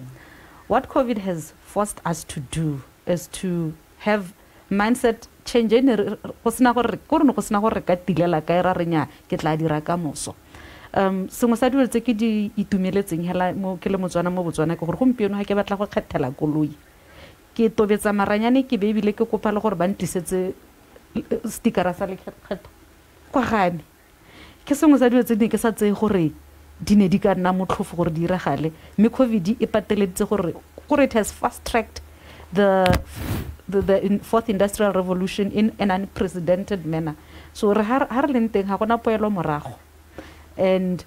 What COVID has forced us to do is to have mindset change go sena gore ka tilela ka era renya ke tla dira ka moso. Sengwe sa dilo tse ke di itumeletseng hela mo ke le Motswana mo Botswana ke gore gompieno ha ke batla go kgethela koloi ke tobetsa maranyane ke bebile ke kopa le gore ba ntlisetse stickera sa lekgetho kwa gane ke sengwe sa dilo tse di ke sa tseye gore di ne di ka nna motlhofo gore di iragale mme COVID e pateleditse gore it has fast tracked the 4th industrial revolution in an unprecedented manner. So re ha re leng teng ha gona poelo morago. And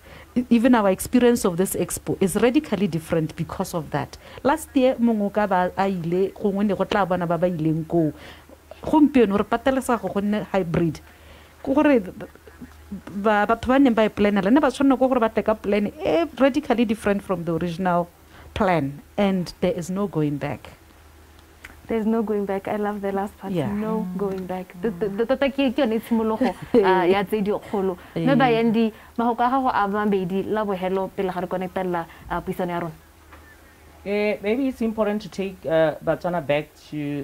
even our experience of this expo is radically different because of that. Last year mongwe ka ba a ile gongwe ne go tla bona ba ileng go gompieno re patelesa go nne hybrid go gore batho ba neng ba planela ne ba tshwanela go gore ba teka plan radically different from the original plan, and there is no going back. There's no going back. I love the last part. Yeah. No going back. Tota ke yone tshimologo ya tse di kgolo. Me ba yendi mahoka ga go a mabedi la bohelo pele ga re connecta la puisano ya rona. Maybe it's important to take Botswana back to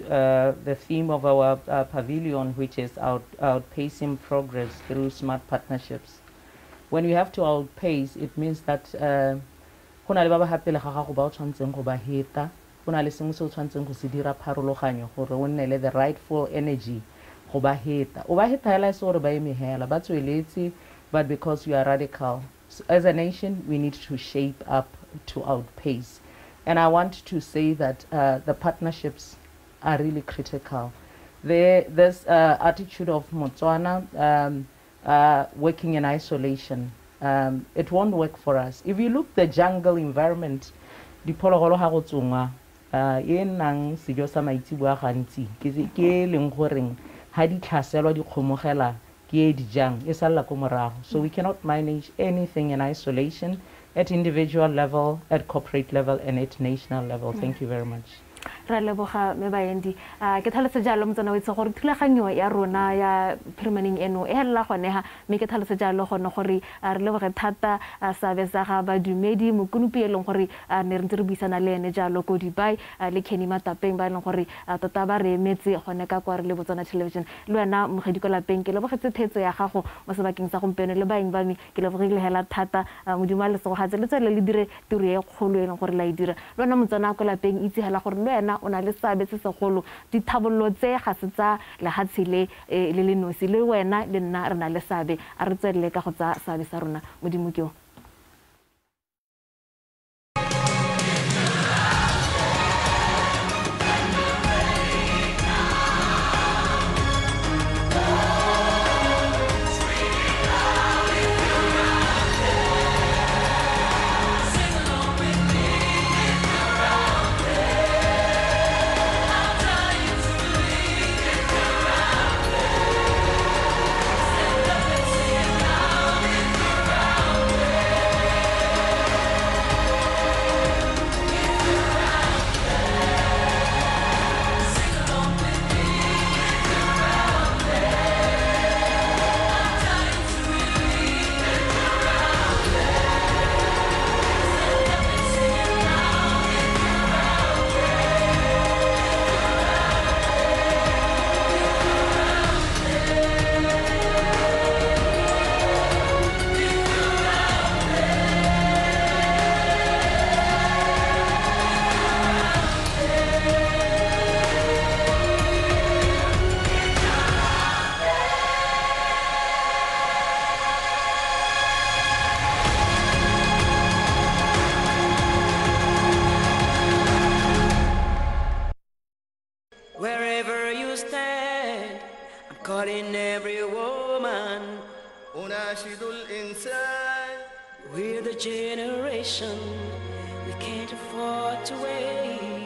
the theme of our pavilion, which is outpacing progress through smart partnerships. When we have to outpace, it means that go na le ba ba hapele ga gago ba o tshwantseng go ba heta, go na le sengwe se o tshwantseng go se dira pharologanyo gore o nne le the rightful energy go ba heta. O ba heta hela se gore ba eme hela ba tsweletse, but because you are radical. So as a nation, we need to shape up to outpace. And I want to say that the partnerships are really critical. This attitude of Botswana working in isolation, it won't work for us. If you look the jungle environment, diphologolo ha go tsongwa e nang sejo sa maitsibua gantsi ke leng goreng ha di tlhaselwa di khomogela ke di jang e sala ko morago. So we cannot manage anything in isolation at individual level, at corporate level, and at national level. Thank you very much. Ra leboga me ba yendi ke tlhalose jalo motsana o itse gore thulaganyo ya rona ya permanent eno e hella gone ha me ke tlhalose jalo gone gore re leboge thata sa besa ga ba dumedi mokunupi eleng gore ne re ntse re buisana le ene jalo ko Dubai le Kenny Matapeng ba eleng gore tota ba re emetse gone ka kwa re le Botswana television le wena mogedi ko lapeng ke lebogetse thetso ya gago mo sebakeng sa gompieno le baeng ba me ke lebogile hela thata modimo le se go gatse le tswele le dire tiro e kgolo eleng gore la e dira le wena motsana ko lapeng itse hela gore le wena o na le sabe se segolo dithabollo tse ga se tsa lehatshile le nosi le wena le nna re na le sabe a re tswelele ka go tsa sabe sa rona modimo ke o. Wherever you stand, I'm calling every woman. أناشد الإنسان. We're the generation we can't afford to wait.